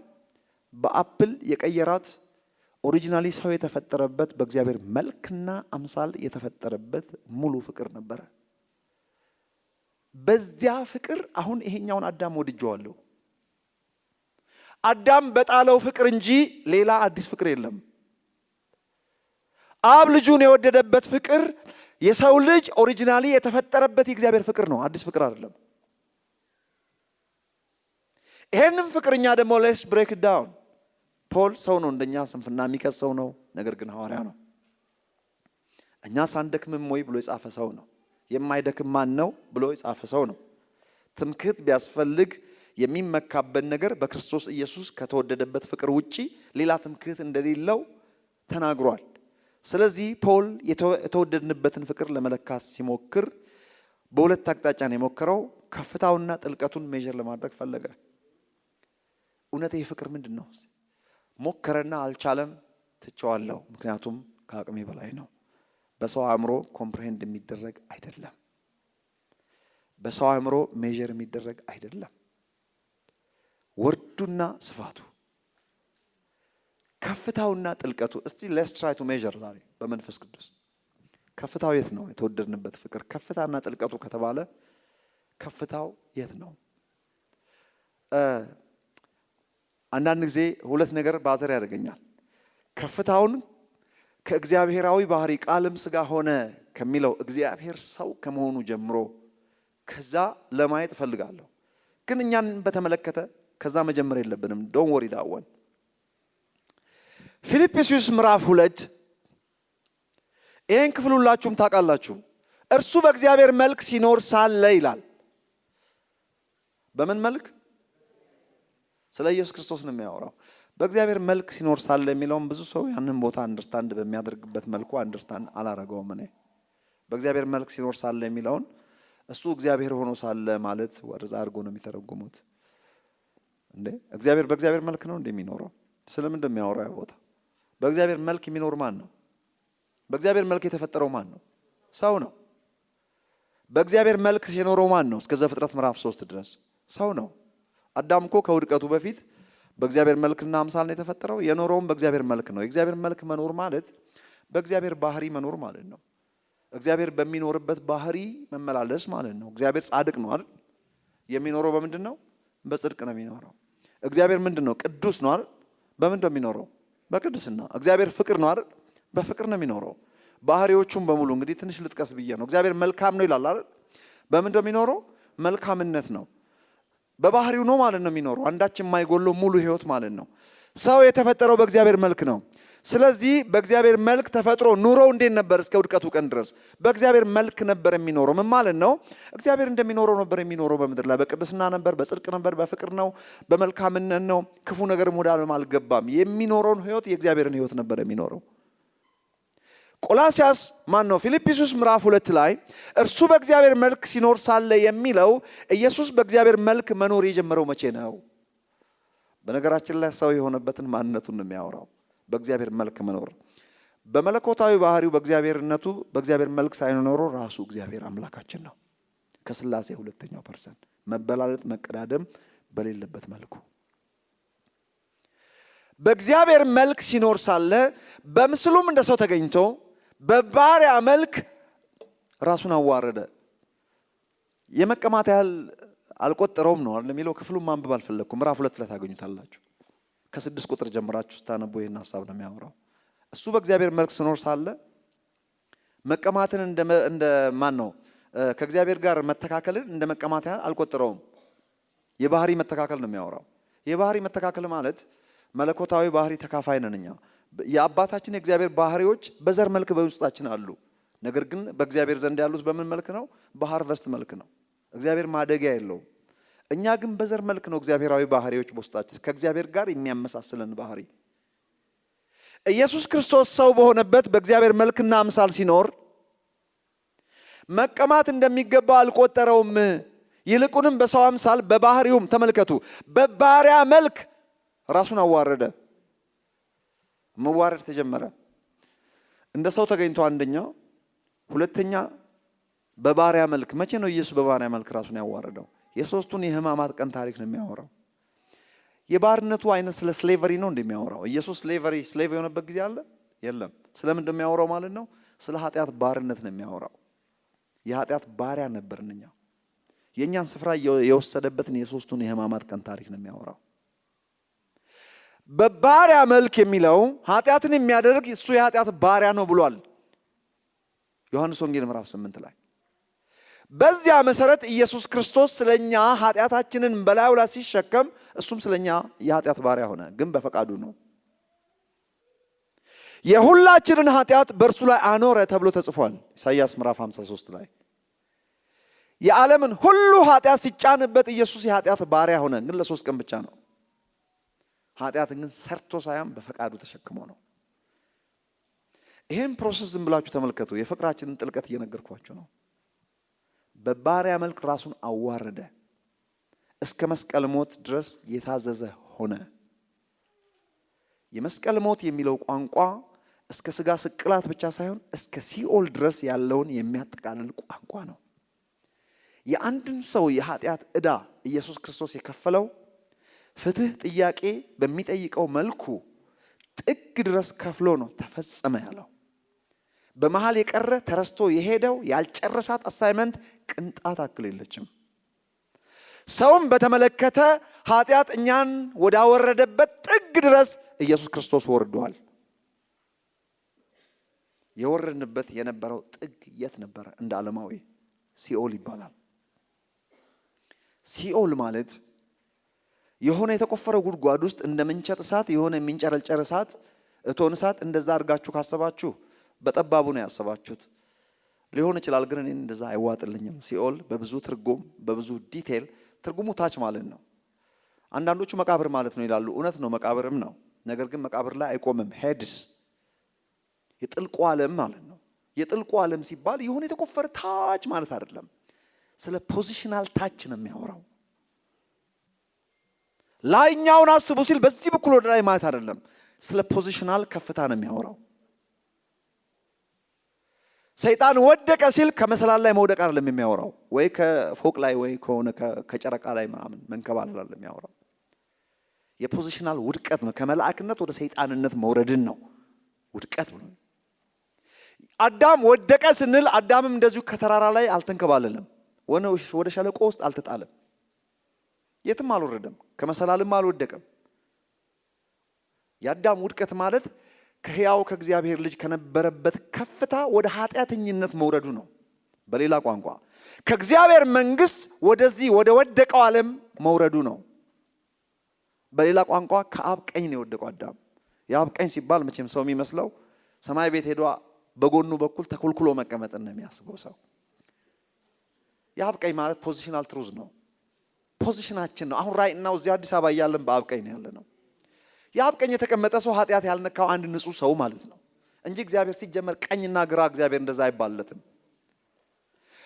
በአፕል የቀየራት ኦሪጂናሊ ሰው የተፈጠረበት በእግዚአብሔር መልክና አምሳል የተፈጠረበት ሙሉ ፍቅር ነበረ። በዚያ ፍቅር አሁን ይሄኛውን አዳም ወድጄዋለሁ። አዳም በጣለው ፍቅር እንጂ ሌላ አዲስ ፍቅር የለም። አብ ልጁን የወደደበት ፍቅር የሰው ልጅ ኦሪጂናሊ የተፈጠረበት የእግዚአብሔር ፍቅር ነው፣ አዲስ ፍቅር አይደለም። ይሄንን ፍቅር እኛ ደግሞ ሌትስ ብሬክ ዳውን። ፖል ሰው ነው፣ እንደኛ ስንፍና የሚከሰው ነው፣ ነገር ግን ሐዋርያ ነው። እኛ ሳንደክምም ወይ ብሎ የጻፈ ሰው ነው። የማይደክም ማን ነው ብሎ የጻፈ ሰው ነው። ትምክህት ቢያስፈልግ የሚመካበት ነገር በክርስቶስ ኢየሱስ ከተወደደበት ፍቅር ውጪ ሌላ ትምክህት እንደሌለው ተናግሯል። ስለዚህ ፖል የተወደድንበትን ፍቅር ለመለካት ሲሞክር በሁለት አቅጣጫ ነው የሞከረው። ከፍታውና ጥልቀቱን ሜጀር ለማድረግ ፈለገ። እውነት ይህ ፍቅር ምንድን ነው? ሞከረና አልቻለም። ትቼዋለሁ፣ ምክንያቱም ከአቅሜ በላይ ነው። በሰው አእምሮ ኮምፕሬሄንድ የሚደረግ አይደለም። በሰው አእምሮ ሜጀር የሚደረግ አይደለም። ወርዱና ስፋቱ፣ ከፍታውና ጥልቀቱ። እስቲ ሌትስ ትራይ ቱ ሜጀር ዛሬ በመንፈስ ቅዱስ። ከፍታው የት ነው? የተወደድንበት ፍቅር ከፍታና ጥልቀቱ ከተባለ ከፍታው የት ነው? አንዳንድ ጊዜ ሁለት ነገር ባዘር ያደርገኛል። ከፍታውን ከእግዚአብሔራዊ ባህሪ ቃልም ስጋ ሆነ ከሚለው እግዚአብሔር ሰው ከመሆኑ ጀምሮ ከዛ ለማየት እፈልጋለሁ። ግን እኛን በተመለከተ ከዛ መጀመር የለብንም። ዶንት ወሪ ዳወን። ፊልጵስዩስ ምዕራፍ 2 ይሄን ክፍል ሁላችሁም ታውቃላችሁ። እርሱ በእግዚአብሔር መልክ ሲኖር ሳለ ይላል። በምን መልክ? ስለ ኢየሱስ ክርስቶስ ነው የሚያወራው። በእግዚአብሔር መልክ ሲኖር ሳለ የሚለውን ብዙ ሰው ያንን ቦታ አንደርስታንድ በሚያደርግበት መልኩ አንደርስታንድ አላረገውም። እኔ በእግዚአብሔር መልክ ሲኖር ሳለ የሚለውን እሱ እግዚአብሔር ሆኖ ሳለ ማለት ወርዛ አድርጎ ነው የሚተረጉሙት። እንዴ እግዚአብሔር በእግዚአብሔር መልክ ነው እንደሚኖረው? ስለምን እንደሚያወራው ያ ቦታ? በእግዚአብሔር መልክ የሚኖር ማን ነው? በእግዚአብሔር መልክ የተፈጠረው ማን ነው? ሰው ነው። በእግዚአብሔር መልክ የኖረው ማን ነው? እስከ ዘፍጥረት ምዕራፍ 3 ድረስ ሰው ነው። አዳም እኮ ከውድቀቱ በፊት በእግዚአብሔር መልክና አምሳል ነው የተፈጠረው። የኖረውም በእግዚአብሔር መልክ ነው። የእግዚአብሔር መልክ መኖር ማለት በእግዚአብሔር ባህሪ መኖር ማለት ነው። እግዚአብሔር በሚኖርበት ባህሪ መመላለስ ማለት ነው። እግዚአብሔር ጻድቅ ነው አይደል? የሚኖረው በምንድን ነው? በጽድቅ ነው የሚኖረው። እግዚአብሔር ምንድን ነው? ቅዱስ ነው አይደል? በምንድን ነው የሚኖረው? በቅድስና። እግዚአብሔር ፍቅር ነው አይደል? በፍቅር ነው የሚኖረው። ባህሪዎቹም በሙሉ እንግዲህ ትንሽ ልጥቀስ ብዬ ነው። እግዚአብሔር መልካም ነው ይላል አይደል? በምንድን ነው የሚኖረው? መልካምነት ነው። በባህሪው ነው ማለት ነው የሚኖረው። አንዳች የማይጎለው ሙሉ ህይወት ማለት ነው። ሰው የተፈጠረው በእግዚአብሔር መልክ ነው። ስለዚህ በእግዚአብሔር መልክ ተፈጥሮ ኑሮው እንዴት ነበር? እስከ ውድቀቱ ቀን ድረስ በእግዚአብሔር መልክ ነበር የሚኖረው። ምን ማለት ነው? እግዚአብሔር እንደሚኖረው ነበር የሚኖረው በምድር ላይ። በቅድስና ነበር፣ በጽድቅ ነበር፣ በፍቅር ነው፣ በመልካምነት ነው። ክፉ ነገርም ወደ ዓለም አልገባም። የሚኖረውን ህይወት የእግዚአብሔርን ህይወት ነበር የሚኖረው። ቆላስያስ ፊልጵስዩስ ምዕራፍ 2 ላይ እርሱ በእግዚአብሔር መልክ ሲኖር ሳለ የሚለው ኢየሱስ በእግዚአብሔር መልክ መኖር የጀመረው መቼ ነው? በነገራችን ላይ ሰው የሆነበትን ማንነቱን ነው የሚያወራው። በእግዚአብሔር መልክ መኖር በመለኮታዊ ባህሪው በእግዚአብሔርነቱ በእግዚአብሔር መልክ ሳይኖረው ራሱ እግዚአብሔር አምላካችን ነው። ከሥላሴ ሁለተኛው ፐርሰን መበላለጥ መቀዳደም በሌለበት መልኩ በእግዚአብሔር መልክ ሲኖር ሳለ በምስሉም እንደ ሰው ተገኝቶ በባሪያ መልክ ራሱን አዋረደ። የመቀማት ያህል አልቆጠረውም ነው አይደል የሚለው። ክፍሉን ማንበብ አልፈለኩም። ምዕራፍ 2 ላይ ታገኙታላችሁ። ከ6 ቁጥር ጀምራችሁ ስታነቡ ይሄን ሐሳብ ነው የሚያወራው። እሱ በእግዚአብሔር መልክ ሲኖር ሳለ መቀማትን እንደ ከእግዚአብሔር ጋር መተካከልን እንደ መቀማት ያህል አልቆጠረውም። የባህሪ መተካከል ነው የሚያወራው። የባህሪ መተካከል ማለት መለኮታዊ ባህሪ ተካፋይ ነን እኛ። የአባታችን የእግዚአብሔር ባህሪዎች በዘር መልክ በውስጣችን አሉ። ነገር ግን በእግዚአብሔር ዘንድ ያሉት በምን መልክ ነው? በሃርቨስት መልክ ነው። እግዚአብሔር ማደጊያ የለውም። እኛ ግን በዘር መልክ ነው እግዚአብሔራዊ ባህሪዎች በውስጣችን ከእግዚአብሔር ጋር የሚያመሳስለን ባህሪ። ኢየሱስ ክርስቶስ ሰው በሆነበት በእግዚአብሔር መልክና አምሳል ሲኖር መቀማት እንደሚገባ አልቆጠረውም። ይልቁንም በሰው አምሳል በባህሪውም ተመልከቱ፣ በባሪያ መልክ ራሱን አዋረደ። መዋረድ ተጀመረ። እንደ ሰው ተገኝቶ አንደኛ፣ ሁለተኛ በባሪያ መልክ። መቼ ነው ኢየሱስ በባሪያ መልክ ራሱን ያዋረደው? የሶስቱን የሕማማት ቀን ታሪክ ነው የሚያወራው። የባርነቱ አይነት ስለ ስሌቨሪ ነው እንደሚያወራው። ኢየሱስ ስሌቭ የሆነበት ጊዜ አለ? የለም። ስለምን እንደሚያወራው ማለት ነው? ስለ ኃጢአት ባርነት ነው የሚያወራው። የኃጢአት ባሪያ ነበርን እኛ። የእኛን ስፍራ የወሰደበትን የሶስቱን የሕማማት ቀን ታሪክ ነው የሚያወራው። በባሪያ መልክ የሚለው ኃጢአትን የሚያደርግ እሱ የኃጢአት ባሪያ ነው ብሏል ዮሐንስ ወንጌል ምዕራፍ 8 ላይ። በዚያ መሰረት ኢየሱስ ክርስቶስ ስለኛ ኃጢአታችንን በላዩ ላይ ሲሸከም እሱም ስለኛ የኃጢአት ባሪያ ሆነ፣ ግን በፈቃዱ ነው። የሁላችንን ኃጢአት በእርሱ ላይ አኖረ ተብሎ ተጽፏል ኢሳይያስ ምዕራፍ 53 ላይ። የዓለምን ሁሉ ኃጢአት ሲጫንበት ኢየሱስ የኃጢአት ባሪያ ሆነ፣ ግን ለ3 ቀን ብቻ ነው። ኃጢአትን ግን ሰርቶ ሳይሆን በፈቃዱ ተሸክሞ ነው። ይሄን ፕሮሰስ ዝም ብላችሁ ተመልከቱ። የፍቅራችንን ጥልቀት እየነገርኳችሁ ነው። በባሪያ መልክ ራሱን አዋረደ፣ እስከ መስቀል ሞት ድረስ የታዘዘ ሆነ። የመስቀል ሞት የሚለው ቋንቋ እስከ ስጋ ስቅላት ብቻ ሳይሆን እስከ ሲኦል ድረስ ያለውን የሚያጠቃልል ቋንቋ ነው። የአንድን ሰው የኃጢአት ዕዳ ኢየሱስ ክርስቶስ የከፈለው ፍትህ ጥያቄ በሚጠይቀው መልኩ ጥግ ድረስ ከፍሎ ነው ተፈጸመ ያለው። በመሃል የቀረ ተረስቶ የሄደው ያልጨረሳት አሳይመንት ቅንጣት አክል የለችም። ሰውም በተመለከተ ኃጢአት እኛን ወዳወረደበት ጥግ ድረስ ኢየሱስ ክርስቶስ ወርዷል። የወረድንበት የነበረው ጥግ የት ነበረ? እንደ ዓለማዊ ሲኦል ይባላል። ሲኦል ማለት የሆነ የተቆፈረ ጉድጓድ ውስጥ እንደ ምንቸት እሳት የሆነ የሚንጨረጨር እሳት እቶን እሳት እንደዛ አድርጋችሁ ካሰባችሁ በጠባቡ ነው ያሰባችሁት ሊሆን ይችላል። ግን እኔ እንደዛ አይዋጥልኝም። ሲኦል በብዙ ትርጉም በብዙ ዲቴል ትርጉሙ ታች ማለት ነው። አንዳንዶቹ መቃብር ማለት ነው ይላሉ። እውነት ነው፣ መቃብርም ነው። ነገር ግን መቃብር ላይ አይቆምም። ሄድስ የጥልቁ ዓለም ማለት ነው። የጥልቁ ዓለም ሲባል የሆነ የተቆፈረ ታች ማለት አይደለም። ስለ ፖዚሽናል ታች ነው የሚያወራው። ላይኛውን አስቡ ሲል በዚህ በኩል ወደ ላይ ማለት አይደለም። ስለ ፖዚሽናል ከፍታ ነው የሚያወራው። ሰይጣን ወደቀ ሲል ከመሰላል ላይ መውደቅ አይደለም የሚያወራው፣ ወይ ከፎቅ ላይ ወይ ከሆነ ከጨረቃ ላይ ምናምን መንከባለል አይደለም የሚያወራው። የፖዚሽናል ውድቀት ነው። ከመላእክነት ወደ ሰይጣንነት መውረድን ነው ውድቀት ብሎ። አዳም ወደቀ ስንል አዳምም እንደዚሁ ከተራራ ላይ አልተንከባለለም፣ ወደ ሸለቆ ውስጥ አልተጣለም፣ የትም አልወረደም፣ ከመሰላልም አልወደቀም። የአዳም ውድቀት ማለት ከሕያው ከእግዚአብሔር ልጅ ከነበረበት ከፍታ ወደ ኃጢአተኝነት መውረዱ ነው። በሌላ ቋንቋ ከእግዚአብሔር መንግስት ወደዚህ ወደ ወደቀው ዓለም መውረዱ ነው። በሌላ ቋንቋ ከአብ ቀኝ ነው የወደቀው አዳም። የአብ ቀኝ ሲባል መቼም ሰው የሚመስለው ሰማይ ቤት ሄዶ በጎኑ በኩል ተኮልኩሎ መቀመጥን ነው የሚያስበው ሰው። የአብ ቀኝ ማለት ፖዚሽናል ትሩዝ ነው፣ ፖዚሽናችን ነው። አሁን ራይት ናው እዚህ አዲስ አበባ እያለን በአብ ቀኝ ነው ያለነው። የአብ ቀኝ የተቀመጠ ሰው ኃጢአት ያልነካው አንድ ንጹህ ሰው ማለት ነው እንጂ እግዚአብሔር ሲጀመር ቀኝና ግራ እግዚአብሔር እንደዛ አይባልለትም።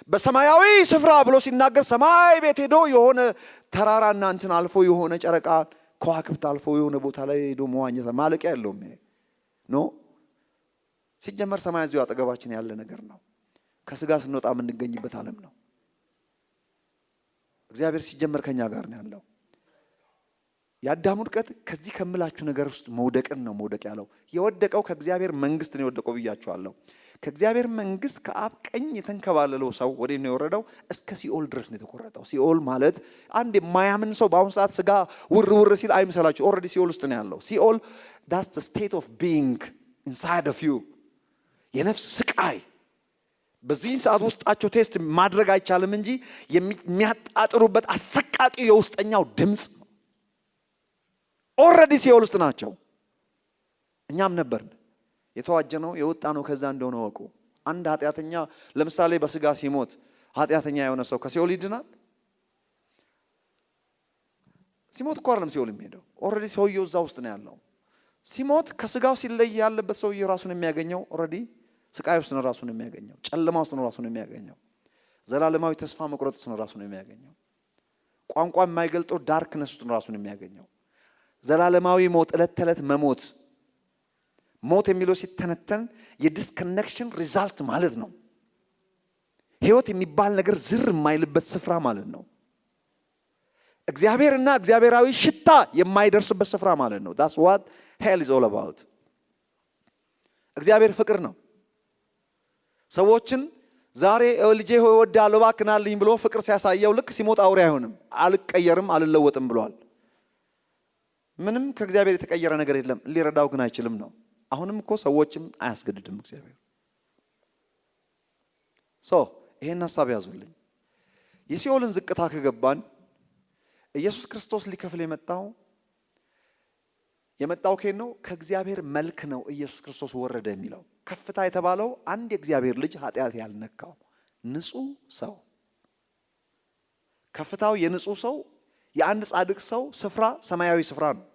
በሰማያዊ ስፍራ ብሎ ሲናገር ሰማይ ቤት ሄዶ የሆነ ተራራና እንትን አልፎ የሆነ ጨረቃ ከዋክብት አልፎ የሆነ ቦታ ላይ ሄዶ መዋኘት ማለቂያ የለውም። ይሄ ኖ ሲጀመር ሰማይ እዚሁ አጠገባችን ያለ ነገር ነው። ከስጋ ስንወጣ የምንገኝበት ዓለም ነው። እግዚአብሔር ሲጀመር ከኛ ጋር ነው ያለው። የአዳም ውድቀት ከዚህ ከምላችሁ ነገር ውስጥ መውደቅን ነው መውደቅ ያለው። የወደቀው ከእግዚአብሔር መንግስት ነው የወደቀው ብያችኋለሁ። ከእግዚአብሔር መንግስት ከአብ ቀኝ የተንከባለለው ሰው ወዴት ነው የወረደው? እስከ ሲኦል ድረስ ነው የተቆረጠው። ሲኦል ማለት አንድ የማያምን ሰው በአሁን ሰዓት ስጋ ውር ውር ሲል አይምሰላችሁ። ኦልሬዲ ሲኦል ውስጥ ነው ያለው። ሲኦል that's the state of being inside of you። የነፍስ ስቃይ በዚህ ሰዓት ውስጣቸው ቴስት ማድረግ አይቻልም እንጂ የሚያጣጥሩበት አሰቃቂ የውስጠኛው ድምጽ ኦልሬዲ ሲኦል ውስጥ ናቸው። እኛም ነበርን። የተዋጀነው የወጣ ነው ከዛ እንደሆነ ወቁ። አንድ ኃጢአተኛ ለምሳሌ በስጋ ሲሞት ኃጢአተኛ የሆነ ሰው ከሲኦል ይድናል? ሲሞት እኮ አይደለም ሲኦል የሚሄደው። ኦልሬዲ ሰውየው እዛ ውስጥ ነው ያለው። ሲሞት ከስጋው ሲለይ ያለበት ሰውየው ራሱን የሚያገኘው ኦልሬዲ ስቃይ ውስጥ ነው ራሱን የሚያገኘው። ጨለማ ውስጥ ነው ራሱን የሚያገኘው። ዘላለማዊ ተስፋ መቁረጥ ውስጥ ነው ራሱን የሚያገኘው። ቋንቋ የማይገልጠው ዳርክነስ ውስጥ ነው ራሱን የሚያገኘው። ዘላለማዊ ሞት፣ ዕለት ተዕለት መሞት። ሞት የሚለው ሲተነተን የዲስኮኔክሽን ሪዛልት ማለት ነው። ህይወት የሚባል ነገር ዝር የማይልበት ስፍራ ማለት ነው። እግዚአብሔርና እግዚአብሔራዊ ሽታ የማይደርስበት ስፍራ ማለት ነው። that's what hell is all about። እግዚአብሔር ፍቅር ነው። ሰዎችን ዛሬ ልጄ ሆይ እወድሃለሁ እባክናልኝ ብሎ ፍቅር ሲያሳየው ልክ ሲሞት አውሬ አይሆንም። አልቀየርም አልለወጥም ብሏል። ምንም ከእግዚአብሔር የተቀየረ ነገር የለም። ሊረዳው ግን አይችልም ነው። አሁንም እኮ ሰዎችም አያስገድድም እግዚአብሔር። ይሄን ሐሳብ ያዙልኝ። የሲኦልን ዝቅታ ከገባን ኢየሱስ ክርስቶስ ሊከፍል የመጣው ከየት ነው? ከእግዚአብሔር መልክ ነው። ኢየሱስ ክርስቶስ ወረደ የሚለው ከፍታ የተባለው አንድ የእግዚአብሔር ልጅ ኃጢአት ያልነካው ንጹህ ሰው። ከፍታው የንጹህ ሰው የአንድ ጻድቅ ሰው ስፍራ ሰማያዊ ስፍራ ነው።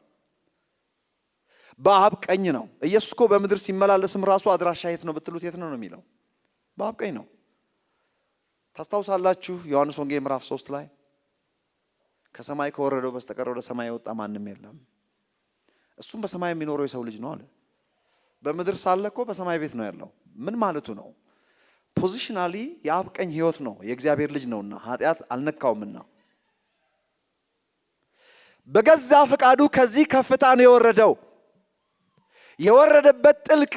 በአብ ቀኝ ነው። ኢየሱስ እኮ በምድር ሲመላለስም ራሱ አድራሻ የት ነው ብትሉት የት ነው የሚለው? በአብ ቀኝ ነው። ታስታውሳላችሁ ዮሐንስ ወንጌል ምዕራፍ 3 ላይ ከሰማይ ከወረደው በስተቀር ወደ ሰማይ የወጣ ማንም የለም፣ እሱም በሰማይ የሚኖረው የሰው ልጅ ነው አለ። በምድር ሳለ እኮ በሰማይ ቤት ነው ያለው። ምን ማለቱ ነው? ፖዚሽናሊ የአብ ቀኝ ህይወት ነው፣ የእግዚአብሔር ልጅ ነውና ኃጢአት አልነካውምና በገዛ ፈቃዱ ከዚህ ከፍታ ነው የወረደው። የወረደበት ጥልቅ፣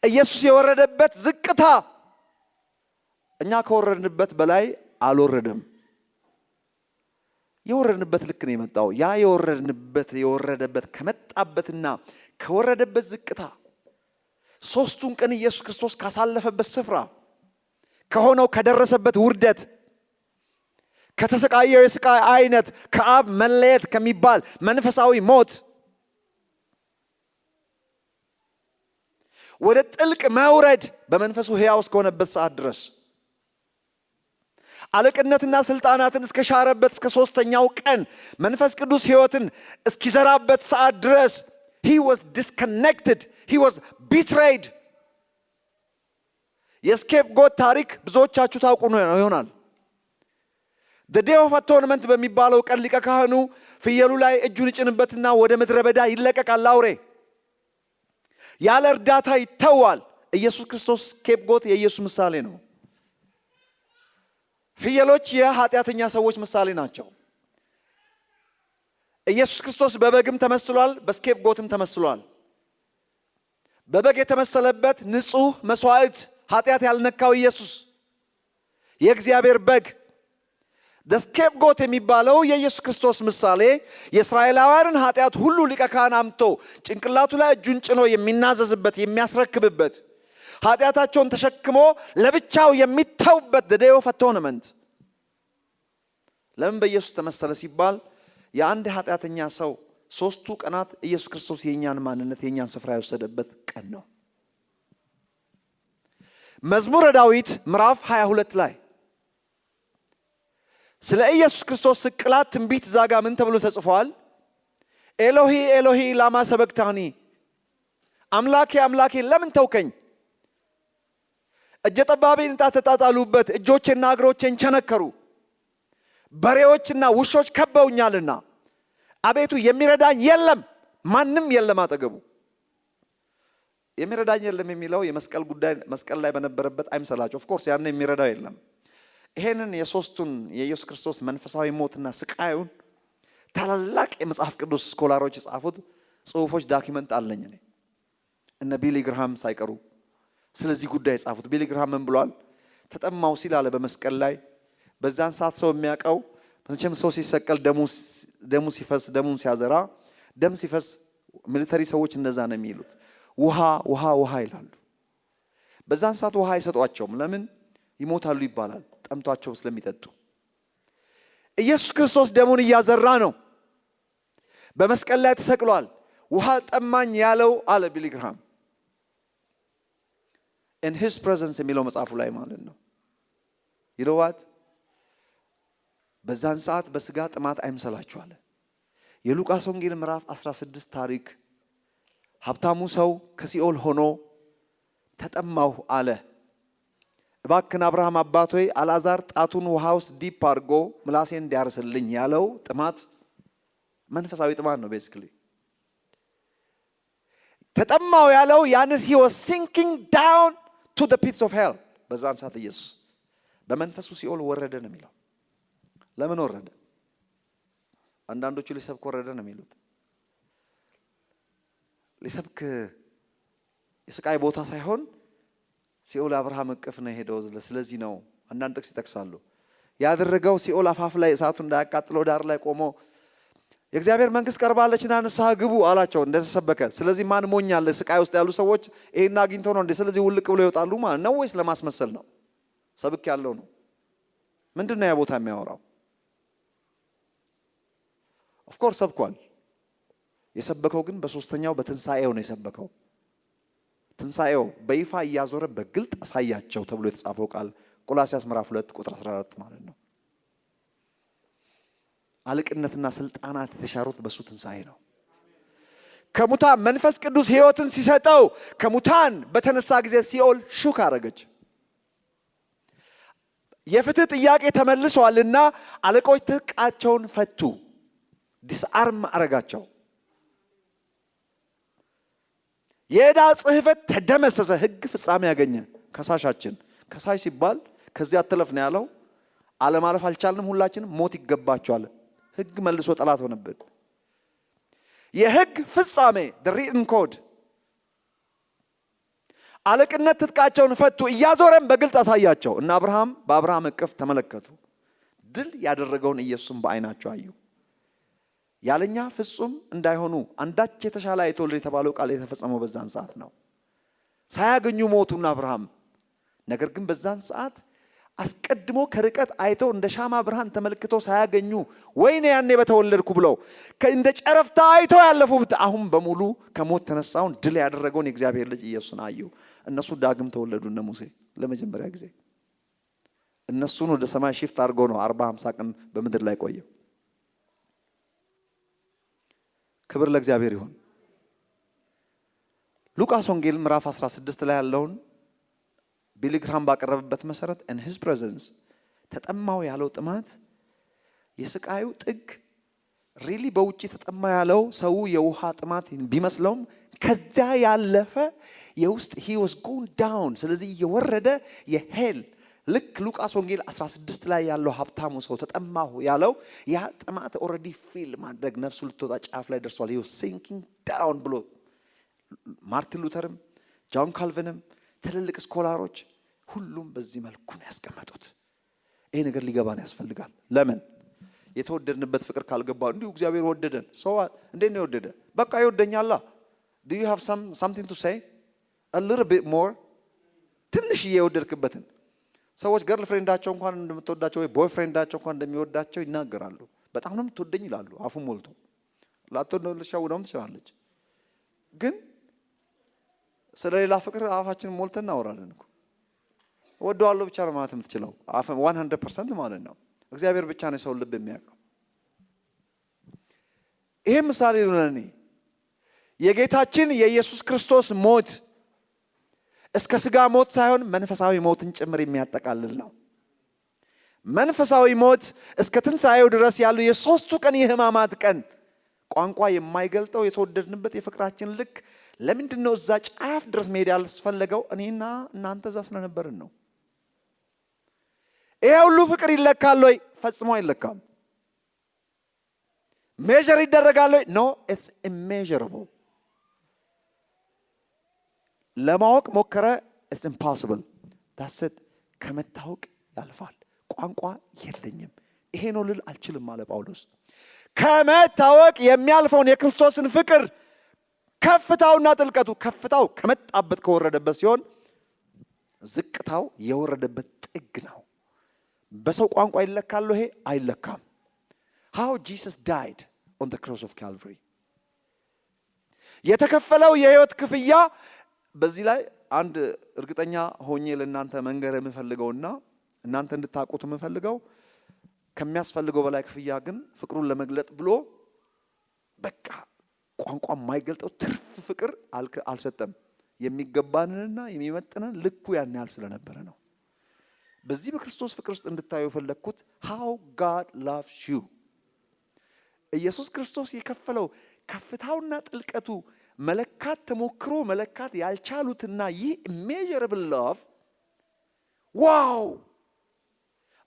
ኢየሱስ የወረደበት ዝቅታ እኛ ከወረድንበት በላይ አልወረደም። የወረድንበት ልክ ነው የመጣው። ያ የወረደበት ከመጣበትና ከወረደበት ዝቅታ ሶስቱን ቀን ኢየሱስ ክርስቶስ ካሳለፈበት ስፍራ ከሆነው ከደረሰበት ውርደት ከተሰቃየው የስቃይ አይነት ከአብ መለየት ከሚባል መንፈሳዊ ሞት ወደ ጥልቅ መውረድ በመንፈሱ ሕያው እስከሆነበት ሰዓት ድረስ አለቅነትና ስልጣናትን እስከ ሻረበት እስከ ሶስተኛው ቀን መንፈስ ቅዱስ ሕይወትን እስኪዘራበት ሰዓት ድረስ he was disconnected, he was betrayed። የስኬፕ ጎት ታሪክ ብዙዎቻችሁ ታውቁ ነው ይሆናል። the day of atonement በሚባለው ቀን ሊቀ ካህኑ ፍየሉ ላይ እጁን ይጭንበትና ወደ ምድረ በዳ ይለቀቃል። አውሬ ያለ እርዳታ ይተዋል። ኢየሱስ ክርስቶስ ስኬፕ ጎት የኢየሱስ ምሳሌ ነው። ፍየሎች የኃጢአተኛ ሰዎች ምሳሌ ናቸው። ኢየሱስ ክርስቶስ በበግም ተመስሏል፣ በስኬፕ ጎትም ተመስሏል። በበግ የተመሰለበት ንጹህ መስዋዕት ኃጢአት ያልነካው ኢየሱስ የእግዚአብሔር በግ ስኬፕጎት የሚባለው የኢየሱስ ክርስቶስ ምሳሌ የእስራኤላውያንን ኃጢአት ሁሉ ሊቀ ካህን አምጥቶ ጭንቅላቱ ላይ እጁን ጭኖ የሚናዘዝበት የሚያስረክብበት ኃጢአታቸውን ተሸክሞ ለብቻው የሚተውበት the day of atonement። ለምን በኢየሱስ ተመሰለ ሲባል የአንድ ኃጢአተኛ ሰው 3ቱ ቀናት ኢየሱስ ክርስቶስ የኛን ማንነት የኛን ስፍራ የወሰደበት ቀን ነው። መዝሙረ ዳዊት ምዕራፍ 22 ላይ ስለ ኢየሱስ ክርስቶስ ስቅላት ትንቢት ዛጋ ምን ተብሎ ተጽፏል? ኤሎሂ ኤሎሂ ላማ ሰበክታኒ፣ አምላኬ አምላኬ ለምን ተውከኝ? እጀ ጠባቤን ተጣጣሉበት፣ እጆቼና እግሮቼን ቸነከሩ፣ በሬዎችና ውሾች ከበውኛልና አቤቱ የሚረዳኝ የለም፣ ማንም የለም አጠገቡ። የሚረዳኝ የለም የሚለው የመስቀል ጉዳይ መስቀል ላይ በነበረበት አይምሰላችሁ። ኦፍ ኮርስ ያን የሚረዳው የለም። ይሄንን የሶስቱን የኢየሱስ ክርስቶስ መንፈሳዊ ሞትና ስቃዩን ታላላቅ የመጽሐፍ ቅዱስ ስኮላሮች የጻፉት ጽሁፎች ዳኪመንት አለኝ እኔ እነ ቢሊ ግርሃም ሳይቀሩ ስለዚህ ጉዳይ የጻፉት። ቢሊ ግርሃም ምን ብሏል? ተጠማው ሲል አለ በመስቀል ላይ በዛን ሰዓት ሰው የሚያውቀው መቼም ሰው ሲሰቀል ደሙ ሲፈስ ደሙን ሲያዘራ ደም ሲፈስ ሚሊተሪ ሰዎች እንደዛ ነው የሚሉት። ውሃ ውሃ ውሃ ይላሉ። በዛን ሰዓት ውሃ አይሰጧቸውም። ለምን? ይሞታሉ ይባላል ጠምቷቸው ስለሚጠጡ። ኢየሱስ ክርስቶስ ደሙን እያዘራ ነው፣ በመስቀል ላይ ተሰቅሏል። ውሃ ጠማኝ ያለው አለ ቢሊ ግርሃም in his presence የሚለው መጽሐፉ ላይ ማለት ነው። ይለዋት በዛን ሰዓት በስጋ ጥማት አይምሰላችኋል። የሉቃስ ወንጌል ምዕራፍ 16 ታሪክ ሀብታሙ ሰው ከሲኦል ሆኖ ተጠማሁ አለ። እባክን አብርሃም አባት ሆይ አልዓዛር ጣቱን ውሃ ውስጥ ዲፕ አድርጎ ምላሴን እንዲያርስልኝ ያለው ጥማት መንፈሳዊ ጥማት ነው። ቤዚክሊ ተጠማው ያለው ያንን he was sinking down to the pits of hell። በዛን ሰዓት ኢየሱስ በመንፈሱ ሲኦል ወረደ ነው የሚለው። ለምን ወረደ? አንዳንዶቹ ሊሰብክ ወረደ ነው የሚሉት። ሊሰብክ የስቃይ ቦታ ሳይሆን ሲኦል አብርሃም እቅፍ ነው ሄደው። ስለዚህ ነው አንዳንድ ጥቅስ ይጠቅሳሉ። ያደረገው ሲኦል አፋፍ ላይ እሳቱ እንዳያቃጥለው ዳር ላይ ቆሞ የእግዚአብሔር መንግስት ቀርባለችና ንስሐ ግቡ አላቸው እንደተሰበከ። ስለዚህ ማን ሞኛል? ስቃይ ውስጥ ያሉ ሰዎች ይሄን አግኝተው ነው እንዴ ስለዚህ ውልቅ ብለው ይወጣሉ ማለት ነው ወይስ ለማስመሰል ነው? ሰብክ ያለው ነው። ምንድነው ያ ቦታ የሚያወራው? ኦፍ ኮርስ ሰብኳል። የሰበከው ግን በሶስተኛው በትንሳኤው ነው የሰበከው። ትንሳኤው በይፋ እያዞረ በግልጥ አሳያቸው ተብሎ የተጻፈው ቃል ቆላስይስ ምዕራፍ 2 ቁጥር 14 ማለት ነው። አለቅነትና ስልጣናት የተሻሩት በሱ ትንሳኤ ነው። ከሙታን መንፈስ ቅዱስ ሕይወትን ሲሰጠው ከሙታን በተነሳ ጊዜ ሲኦል ሹክ አረገች። የፍትህ ጥያቄ ተመልሷልና አለቆች ትጥቃቸውን ፈቱ፣ ዲስአርም አረጋቸው። የዕዳ ጽሕፈት ተደመሰሰ፣ ህግ ፍጻሜ ያገኘ። ከሳሻችን ከሳሽ ሲባል ከዚህ አትለፍ ነው ያለው። አለማለፍ አልቻልንም፣ ሁላችንም ሞት ይገባቸዋል። ህግ መልሶ ጠላት ሆነብን። የህግ ፍጻሜ the written code። አለቅነት ትጥቃቸውን ፈቱ፣ እያዞረም በግልጥ አሳያቸው እና አብርሃም በአብርሃም እቅፍ ተመለከቱ። ድል ያደረገውን ኢየሱስን በአይናቸው አዩ። ያለኛ ፍጹም እንዳይሆኑ አንዳች የተሻለ አይተወልድ የተባለው ቃል የተፈጸመው በዛን ሰዓት ነው። ሳያገኙ ሞቱና አብርሃም ነገር ግን በዛን ሰዓት አስቀድሞ ከርቀት አይተው እንደ ሻማ ብርሃን ተመልክተው ሳያገኙ ወይኔ ያኔ በተወለድኩ ብለው እንደ ጨረፍታ አይተው ያለፉት አሁን በሙሉ ከሞት ተነሳውን ድል ያደረገውን የእግዚአብሔር ልጅ ኢየሱስን አዩ። እነሱ ዳግም ተወለዱ። እነ ሙሴ ለመጀመሪያ ጊዜ እነሱን ወደ ሰማይ ሽፍት አድርጎ ነው 40-50 ቀን በምድር ላይ ቆየው። ክብር ለእግዚአብሔር ይሁን። ሉቃስ ወንጌል ምዕራፍ 16 ላይ ያለውን ቢሊ ግርሃም ባቀረበበት መሰረት in his presence ተጠማው ያለው ጥማት የስቃዩ ጥግ ሪሊ በውጪ ተጠማ ያለው ሰው የውሃ ጥማት ቢመስለውም ከዛ ያለፈ የውስጥ he was going down። ስለዚህ የወረደ የሄል ልክ ሉቃስ ወንጌል 16 ላይ ያለው ሀብታሙ ሰው ተጠማሁ ያለው ያ ጥማት ኦሬዲ ፊል ማድረግ ነፍሱ ልትወጣ ጫፍ ላይ ደርሷል። he was sinking down ብሎ ማርቲን ሉተርም ጆን ካልቪንም ትልልቅ ስኮላሮች ሁሉም በዚህ መልኩ ነው ያስቀመጡት። ይሄ ነገር ሊገባን ያስፈልጋል። ለምን የተወደድንበት ፍቅር ካልገባው እንዲሁ እግዚአብሔር ወደደን ሰው እንዴት ነው የወደደ? በቃ ይወደኛል። do you have something to say a little bit more? ትንሽ የወደድክበትን ሰዎች ገርል ፍሬንዳቸው እንኳን እንደምትወዳቸው ወይ ቦይ ፍሬንዳቸው እንኳን እንደሚወዳቸው ይናገራሉ። በጣም ነው የምትወደኝ ይላሉ አፉ ሞልቶ። ላትወደው ነው ልሻውደውም ትችላለች። ግን ስለሌላ ፍቅር አፋችን ሞልተን እናወራለን እኮ። ወደዋለሁ ብቻ ነው ማለት የምትችለው 100% ማለት ነው። እግዚአብሔር ብቻ ነው የሰው ልብ የሚያውቀው። ይሄ ምሳሌ ነው ለኔ የጌታችን የኢየሱስ ክርስቶስ ሞት እስከ ስጋ ሞት ሳይሆን መንፈሳዊ ሞትን ጭምር የሚያጠቃልል ነው። መንፈሳዊ ሞት እስከ ትንሣኤው ድረስ ያሉ የሶስቱ ቀን የሕማማት ቀን ቋንቋ የማይገልጠው የተወደድንበት የፍቅራችን ልክ ለምንድን ነው እዛ ጫፍ ድረስ መሄድ ያስፈለገው? እኔና እናንተ እዛ ስለነበርን ነው። ይሄ ሁሉ ፍቅር ይለካል ወይ? ፈጽሞ አይለካም። ሜጀር ይደረጋል ወይ? ኖ ኢትስ ኢሜጀረብል። ለማወቅ ሞከረ፣ ኢትስ ኢምፖሲብል። ዳትስ ከመታወቅ ያልፋል። ቋንቋ የለኝም ይሄ ነው ልል አልችልም አለ ጳውሎስ። ከመታወቅ የሚያልፈውን የክርስቶስን ፍቅር ከፍታውና ጥልቀቱ፣ ከፍታው ከመጣበት ከወረደበት ሲሆን ዝቅታው የወረደበት ጥግ ነው። በሰው ቋንቋ ይለካል ይሄ? አይለካም። how Jesus died on the cross of Calvary የተከፈለው የህይወት ክፍያ። በዚህ ላይ አንድ እርግጠኛ ሆኜ ለእናንተ መንገር የምፈልገውና እናንተ እንድታውቁት የምፈልገው ከሚያስፈልገው በላይ ክፍያ ግን ፍቅሩን ለመግለጥ ብሎ በቃ ቋንቋ የማይገልጠው ትርፍ ፍቅር አልሰጠም። የሚገባንንና የሚመጥነን ልኩ ያን ያህል ስለነበረ ነው። በዚህ በክርስቶስ ፍቅር ውስጥ እንድታዩ የፈለግኩት how God loves you። ኢየሱስ ክርስቶስ የከፈለው ከፍታውና ጥልቀቱ መለካት ተሞክሮ መለካት ያልቻሉትና ይህ immeasurable love ዋው!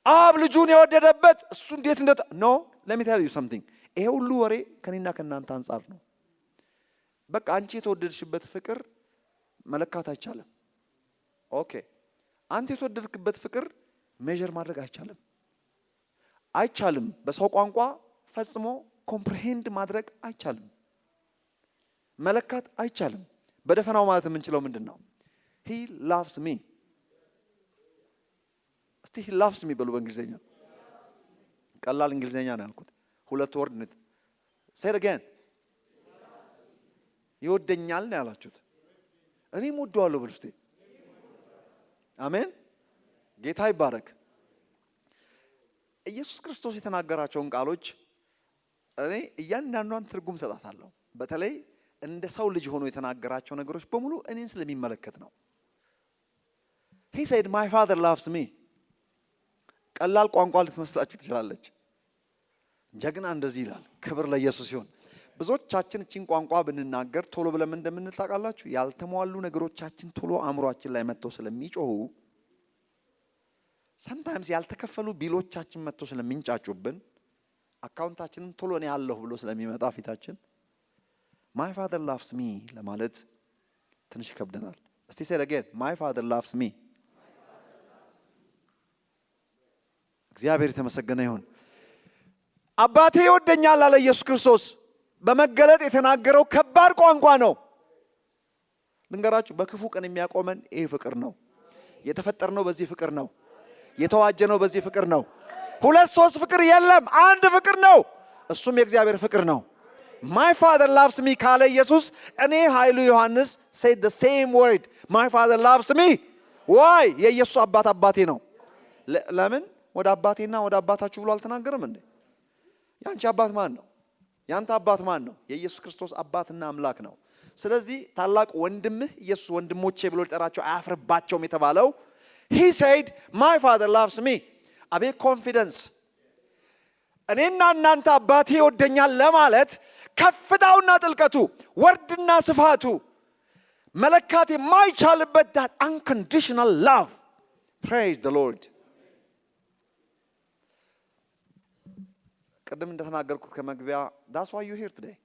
አብ ልጁን የወደደበት እሱ እንዴት no let me tell you something። ይሄ ሁሉ ወሬ ከኔና ከናንተ አንፃር ነው። በቃ አንቺ የተወደድሽበት ፍቅር መለካት አይቻልም። ኦኬ አንተ የተወደድክበት ፍቅር ሜጀር ማድረግ አይቻልም። በሰው ቋንቋ ፈጽሞ ኮምፕሪሄንድ ማድረግ አይቻልም። መለካት አይቻልም። በደፈናው ማለት የምንችለው ምንድነው? he loves me። እስቲ he loves me በሉ በእንግሊዘኛ። ቀላል እንግሊዘኛ ነው ያልኩት። ሁለት ወርድ ነው። say it again። ይወደኛል ነው ያላችሁት። እኔም ወደዋለሁ በሉ እስቲ። አሜን። ጌታ ይባረክ። ኢየሱስ ክርስቶስ የተናገራቸውን ቃሎች እኔ እያንዳንዷን ትርጉም ሰጣታለሁ። በተለይ እንደ ሰው ልጅ ሆኖ የተናገራቸው ነገሮች በሙሉ እኔን ስለሚመለከት ነው። he said my father loves me። ቀላል ቋንቋ ልትመስላችሁ ትችላለች። ጀግና እንደዚህ ይላል። ክብር ለኢየሱስ ይሁን። ብዙዎቻችን እቺን ቋንቋ ብንናገር ቶሎ ብለን እንደምንል ታውቃላችሁ። ያልተሟሉ ነገሮቻችን ቶሎ አእምሮአችን ላይ መጥተው ስለሚጮሁ sometimes ያልተከፈሉ ቢሎቻችን መጥተው ስለሚንጫጩብን አካውንታችንም ቶሎ ነው ያለው ብሎ ስለሚመጣ ፊታችን my father loves me ለማለት ትንሽ ይከብደናል። እስቲ say it again my father loves me። እግዚአብሔር የተመሰገነ ይሁን። አባቴ ይወደኛል አለ ኢየሱስ ክርስቶስ። በመገለጥ የተናገረው ከባድ ቋንቋ ነው። ልንገራችሁ፣ በክፉ ቀን የሚያቆመን ይሄ ፍቅር ነው። የተፈጠርነው በዚህ ፍቅር ነው። የተዋጀነው በዚህ ፍቅር ነው። ሁለት ሶስት ፍቅር የለም፣ አንድ ፍቅር ነው። እሱም የእግዚአብሔር ፍቅር ነው። my father loves me ካለ ኢየሱስ እኔ ኃይሉ ዮሐንስ said the same word my father loves me why የኢየሱስ አባት አባቴ ነው። ለምን ወደ አባቴና ወደ አባታችሁ ብሎ አልተናገረም እንዴ? ያንቺ አባት ማን ነው? ያንተ አባት ማን ነው? የኢየሱስ ክርስቶስ አባትና አምላክ ነው። ስለዚህ ታላቅ ወንድምህ ኢየሱስ ወንድሞቼ ብሎ ሊጠራቸው አያፍርባቸውም የተባለው he said my father loves me። አቤት ኮንፊደንስ! እኔና እናንተ አባቴ ይወደኛል ለማለት ከፍታውና ጥልቀቱ ወርድና ስፋቱ መለካት የማይቻልበት that unconditional love። praise the Lord። ቀደም እንደተናገርኩት ከመግቢያ that's why you here today።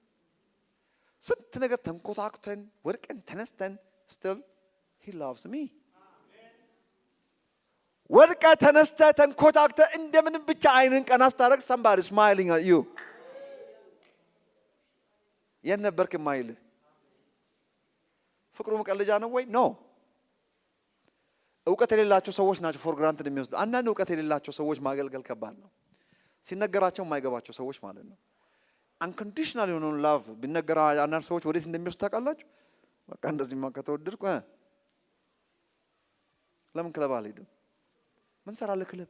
ስንት ነገር ተንኮታኩተን ወድቀን ተነስተን still he loves me ወድቀ ተነስተ ተንኮታክተ እንደምንም ብቻ አይንን ቀና አስታረቅ somebody smiling at you የነበርክ ማይል ፍቅሩ መቀለጃ ነው ወይ ኖ እውቀት የሌላቸው ሰዎች ናቸው ፎር ግራንትድ የሚወስዱ አንዳንድ እውቀት የሌላቸው ሰዎች ማገልገል ከባድ ነው ሲነገራቸው የማይገባቸው ሰዎች ማለት ነው unconditional የሆነውን love ቢነገራ አንዳንድ ሰዎች ወዴት እንደሚወስዱ ታውቃላችሁ በቃ እንደዚህ ማከተወድርኩ ለምን ክለብ አልሄድም ምን ሰራለ ክለብ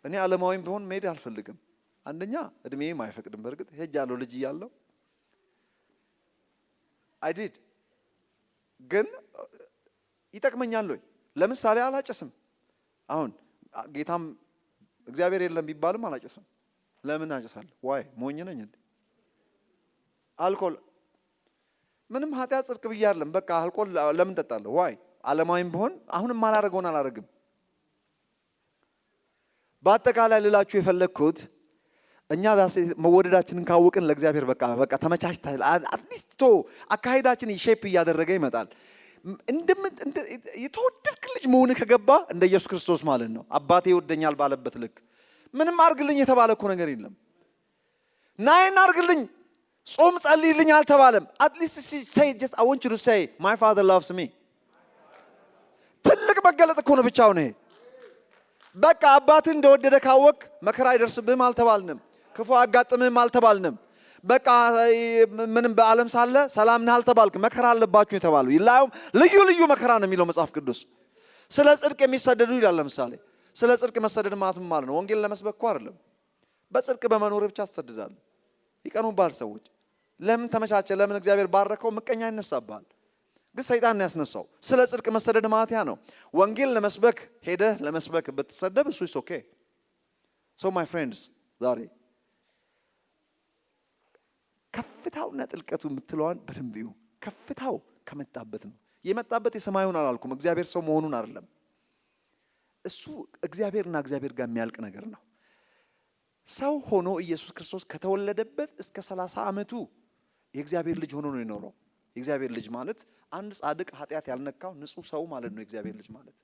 እኔ ዓለማዊም ቢሆን መሄድ አልፈልግም አንደኛ እድሜዬም አይፈቅድም በርግጥ ሄጃለሁ ልጅ እያለሁ I did ግን ይጠቅመኛል ወይ ለምሳሌ አላጨስም አሁን ጌታም እግዚአብሔር የለም ቢባልም አላጨስም ለምን አጨሳለሁ ዋይ ሞኝ ነኝ እንዴ አልኮል ምንም ኃጢአት ጽድቅ ብያለሁ በቃ አልኮል ለምን ጠጣለሁ ዋይ ዓለማዊም ቢሆን አሁንም ማላረገውን አላረግም በአጠቃላይ ልላችሁ የፈለኩት እኛ መወደዳችንን ካወቅን ለእግዚአብሔር በቃ ተመቻችታል አትሊስት አካሄዳችን ሼፕ እያደረገ ይመጣል የተወደድክ ልጅ መሆን ከገባ እንደ ኢየሱስ ክርስቶስ ማለት ነው አባቴ ይወደኛል ባለበት ልክ ምንም አርግልኝ የተባለ እኮ ነገር የለም ናይን አርግልኝ ጾም ጸልይልኝ አልተባለም አትሊስት say just I want you to say my father loves me ትልቅ መገለጥ እኮ ነው ብቻው ነው በቃ አባቴ እንደወደደ ካወቅ መከራ አይደርስብህም አልተባልንም ክፉ አጋጥምህም አልተባልንም በቃ ምንም በዓለም ሳለ ሰላም ነህ አልተባልክ መከራ አለባችሁ የተባሉ ይላው ልዩ መከራ ነው የሚለው መጽሐፍ ቅዱስ ስለ ጽድቅ የሚሰደዱ ይላል ለምሳሌ ስለ ጽድቅ መሰደድ ማለት ነው ወንጌል ለመስበክ አይደለም በጽድቅ በመኖር ብቻ ተሰደዳለህ ይቀኑባል ሰዎች ለምን ተመቻቸ ለምን እግዚአብሔር ባረከው ምቀኛ ይነሳባል ግን ሰይጣን ያስነሳው ስለ ጽድቅ መሰደድ ማለት ያ ነው ወንጌል ለመስበክ ሄደህ ለመስበክ ብትሰደብ እሱ is okay so my friends ዛሬ ከፍታውና ጥልቀቱ የምትለዋን በደንብ ይሁ ከፍታው ከመጣበት ነው የመጣበት የሰማዩን አላልኩም እግዚአብሔር ሰው መሆኑን አይደለም እሱ እግዚአብሔርና እግዚአብሔር ጋር የሚያልቅ ነገር ነው ሰው ሆኖ ኢየሱስ ክርስቶስ ከተወለደበት እስከ 30 ዓመቱ የእግዚአብሔር ልጅ ሆኖ ነው የኖረው የእግዚአብሔር ልጅ ማለት አንድ ጻድቅ ኃጢአት ያልነካው ንጹህ ሰው ማለት ነው የእግዚአብሔር ልጅ ማለት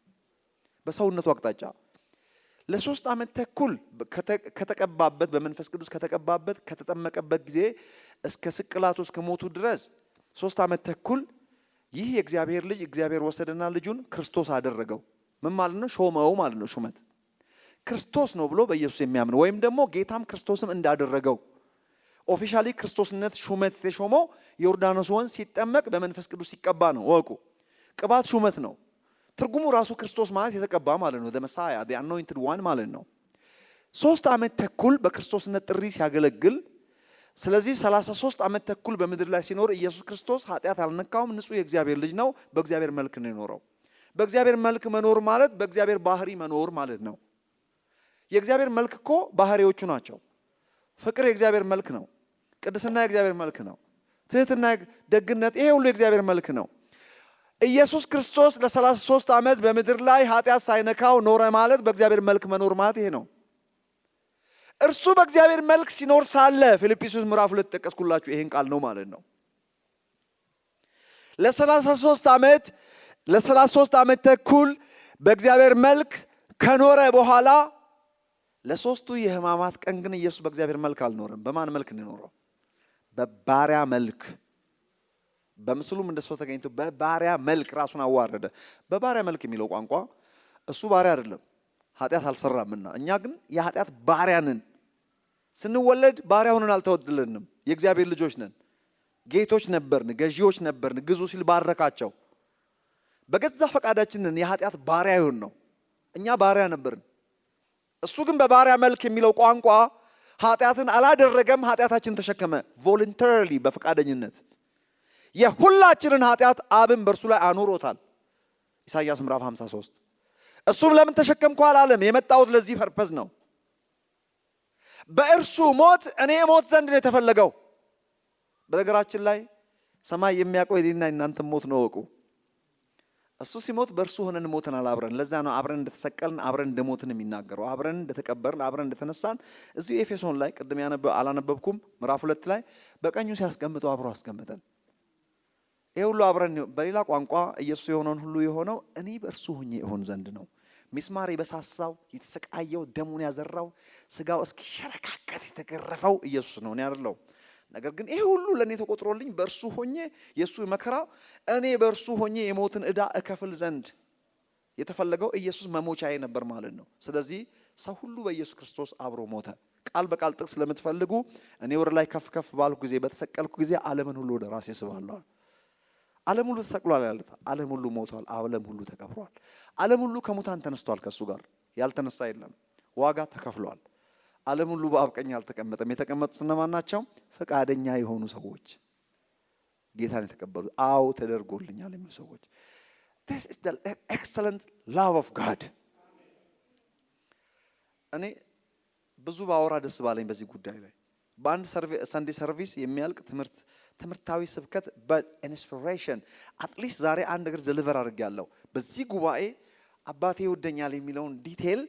በሰውነቱ አቅጣጫ ለ3 ዓመት ተኩል ከተቀባበት በመንፈስ ቅዱስ ከተቀባበት ከተጠመቀበት ጊዜ እስከ ስቅላቱ እስከ ሞቱ ድረስ 3 ዓመት ተኩል ይህ የእግዚአብሔር ልጅ እግዚአብሔር ወሰደና ልጁን ክርስቶስ አደረገው ምን ማለት ነው ሾመው ማለት ነው ሹመት ክርስቶስ ነው ብሎ በኢየሱስ የሚያምን ወይም ደግሞ ጌታም ክርስቶስም እንዳደረገው ኦፊሻሊ ክርስቶስነት ሹመት ተሾመው ዮርዳኖስ ወንዝ ሲጠመቅ በመንፈስ ቅዱስ ሲቀባ ነው ወቁ ቅባት ሹመት ነው ትርጉሙ ራሱ ክርስቶስ ማለት የተቀባ ማለት ነው the Messiah the anointed one ማለት ነው 3 ዓመት ተኩል በክርስቶስነት ጥሪ ሲያገለግል ስለዚህ 33 ዓመት ተኩል በመድር ላይ ሲኖር ኢየሱስ ክርስቶስ ኃጢአት አልነካውም ንጹህ የእግዚአብሔር ልጅ ነው በእግዚአብሔር መልክ ነው የኖረው በእግዚአብሔር መልክ መኖር ማለት በእግዚአብሔር ባህሪ መኖር ማለት ነው የእግዚአብሔር መልክ እኮ ባህሪዎቹ ናቸው ፍቅር የእግዚአብሔር መልክ ነው ቅድስና የእግዚአብሔር መልክ ነው ትህትና ደግነት ይሄ ሁሉ የእግዚአብሔር መልክ ነው ኢየሱስ ክርስቶስ ለ33 ዓመት በመድር ላይ ኃጢአት ሳይነካው ኖረ ማለት በእግዚአብሔር መልክ መኖር ማለት ይሄ ነው እርሱ በእግዚአብሔር መልክ ሲኖር ሳለ ፊልጵስዩስ ምዕራፍ 2 ተጠቀስኩላችሁ ይሄን ቃል ነው ማለት ነው ለ33 ዓመት ተኩል በእግዚአብሔር መልክ ከኖረ በኋላ ለሶስቱ የሕማማት ቀን ግን ኢየሱስ በእግዚአብሔር መልክ አልኖረም በማን መልክ ነው በባሪያ መልክ በምስሉም እንደሰው ተገኝቶ በባሪያ መልክ ራሱን አዋረደ በባሪያ መልክ የሚለው ቋንቋ እሱ ባሪያ አይደለም ኃጢአት አልሰራምና እኛ ግን የኃጢአት ባሪያ ነን ስንወለድ ባሪያ ሆነን አልተወለድንም የእግዚአብሔር ልጆች ነን ጌቶች ነበርን ገዢዎች ነበርን ግዙ ሲል ባረካቸው በገዛ ፈቃዳችን ነን የኃጢአት ባሪያ ይሆን ነው እኛ ባሪያ ነበርን እሱ ግን በባሪያ መልክ የሚለው ቋንቋ ኃጢአትን አላደረገም ኃጢአታችንን ተሸከመ ቮለንተሪሊ በፈቃደኝነት የሁላችንን ኃጢአት አብን በእርሱ ላይ አኖሮታል ኢሳይያስ ምዕራፍ 53 እሱም ለምን ተሸከምኩ አላለም የመጣሁት ለዚህ ፐርፐዝ ነው በእርሱ ሞት እኔ ሞት ዘንድ ነው የተፈለገው በነገራችን ላይ ሰማይ የሚያውቀው የኔና የናንተ ሞት ነው ወቁ እሱ ሲሞት በእርሱ ሆነን ሞተናል አብረን ለዛ ነው አብረን እንደተሰቀልን አብረን እንደሞትን የሚናገረው አብረን እንደተቀበርን አብረን እንደተነሳን እዚሁ ኤፌሶን ላይ ቅድም አላነበብኩም ምዕራፍ 2 ላይ በቀኙ ሲያስቀምጠው አብሮ አስቀምጠን ይሄ ሁሉ አብረን በሌላ ቋንቋ ኢየሱስ የሆነውን ሁሉ የሆነው እኔ በእርሱ ሆኜ እሆን ዘንድ ነው። ሚስማር የበሳሳው የተሰቃየው ደሙን ያዘራው ስጋው እስኪሸረካከት የተገረፈው ኢየሱስ ነው፣ እኔ አይደለሁም። ነገር ግን ይሄ ሁሉ ለኔ ተቆጥሮልኝ በእርሱ ሆኜ የሱ መከራ እኔ በእርሱ ሆኜ የሞትን ዕዳ እከፍል ዘንድ የተፈለገው ኢየሱስ መሞቻዬ ነበር ማለት ነው። ስለዚህ ሰው ሁሉ በኢየሱስ ክርስቶስ አብሮ ሞተ። ቃል በቃል ጥቅስ ለምትፈልጉ እኔ ወደ ላይ ከፍ ከፍ ባልኩ ጊዜ በተሰቀልኩ ጊዜ ዓለምን ሁሉ ወደ ራሴ ስባለሁ። ዓለም ሁሉ ተሰቅሏል ያለ፣ ዓለም ሁሉ ሞቷል፣ ዓለም ሁሉ ተቀብሯል፣ ዓለም ሁሉ ከሙታን ተነስቷል። ከሱ ጋር ያልተነሳ የለም። ዋጋ ተከፍሏል። ዓለም ሁሉ በአብ ቀኝ አልተቀመጠም። የተቀመጡት እነማን ናቸው? ፈቃደኛ የሆኑ ሰዎች፣ ጌታን የተቀበሉ አዎ ተደርጎልኛል የሚሉ ሰዎች። This is the excellent love of God። እኔ ብዙ ባወራ ደስ ባለኝ በዚህ ጉዳይ ላይ በአንድ ሰንዴ ሰርቪስ የሚያልቅ ትምህርታዊ ስብከት በኢንስፒሬሽን አትሊስት ዛሬ አንድ ነገር ዴሊቨር አድርጌያለሁ። በዚህ ጉባኤ አባቴ ይወደኛል የሚለውን ዲቴል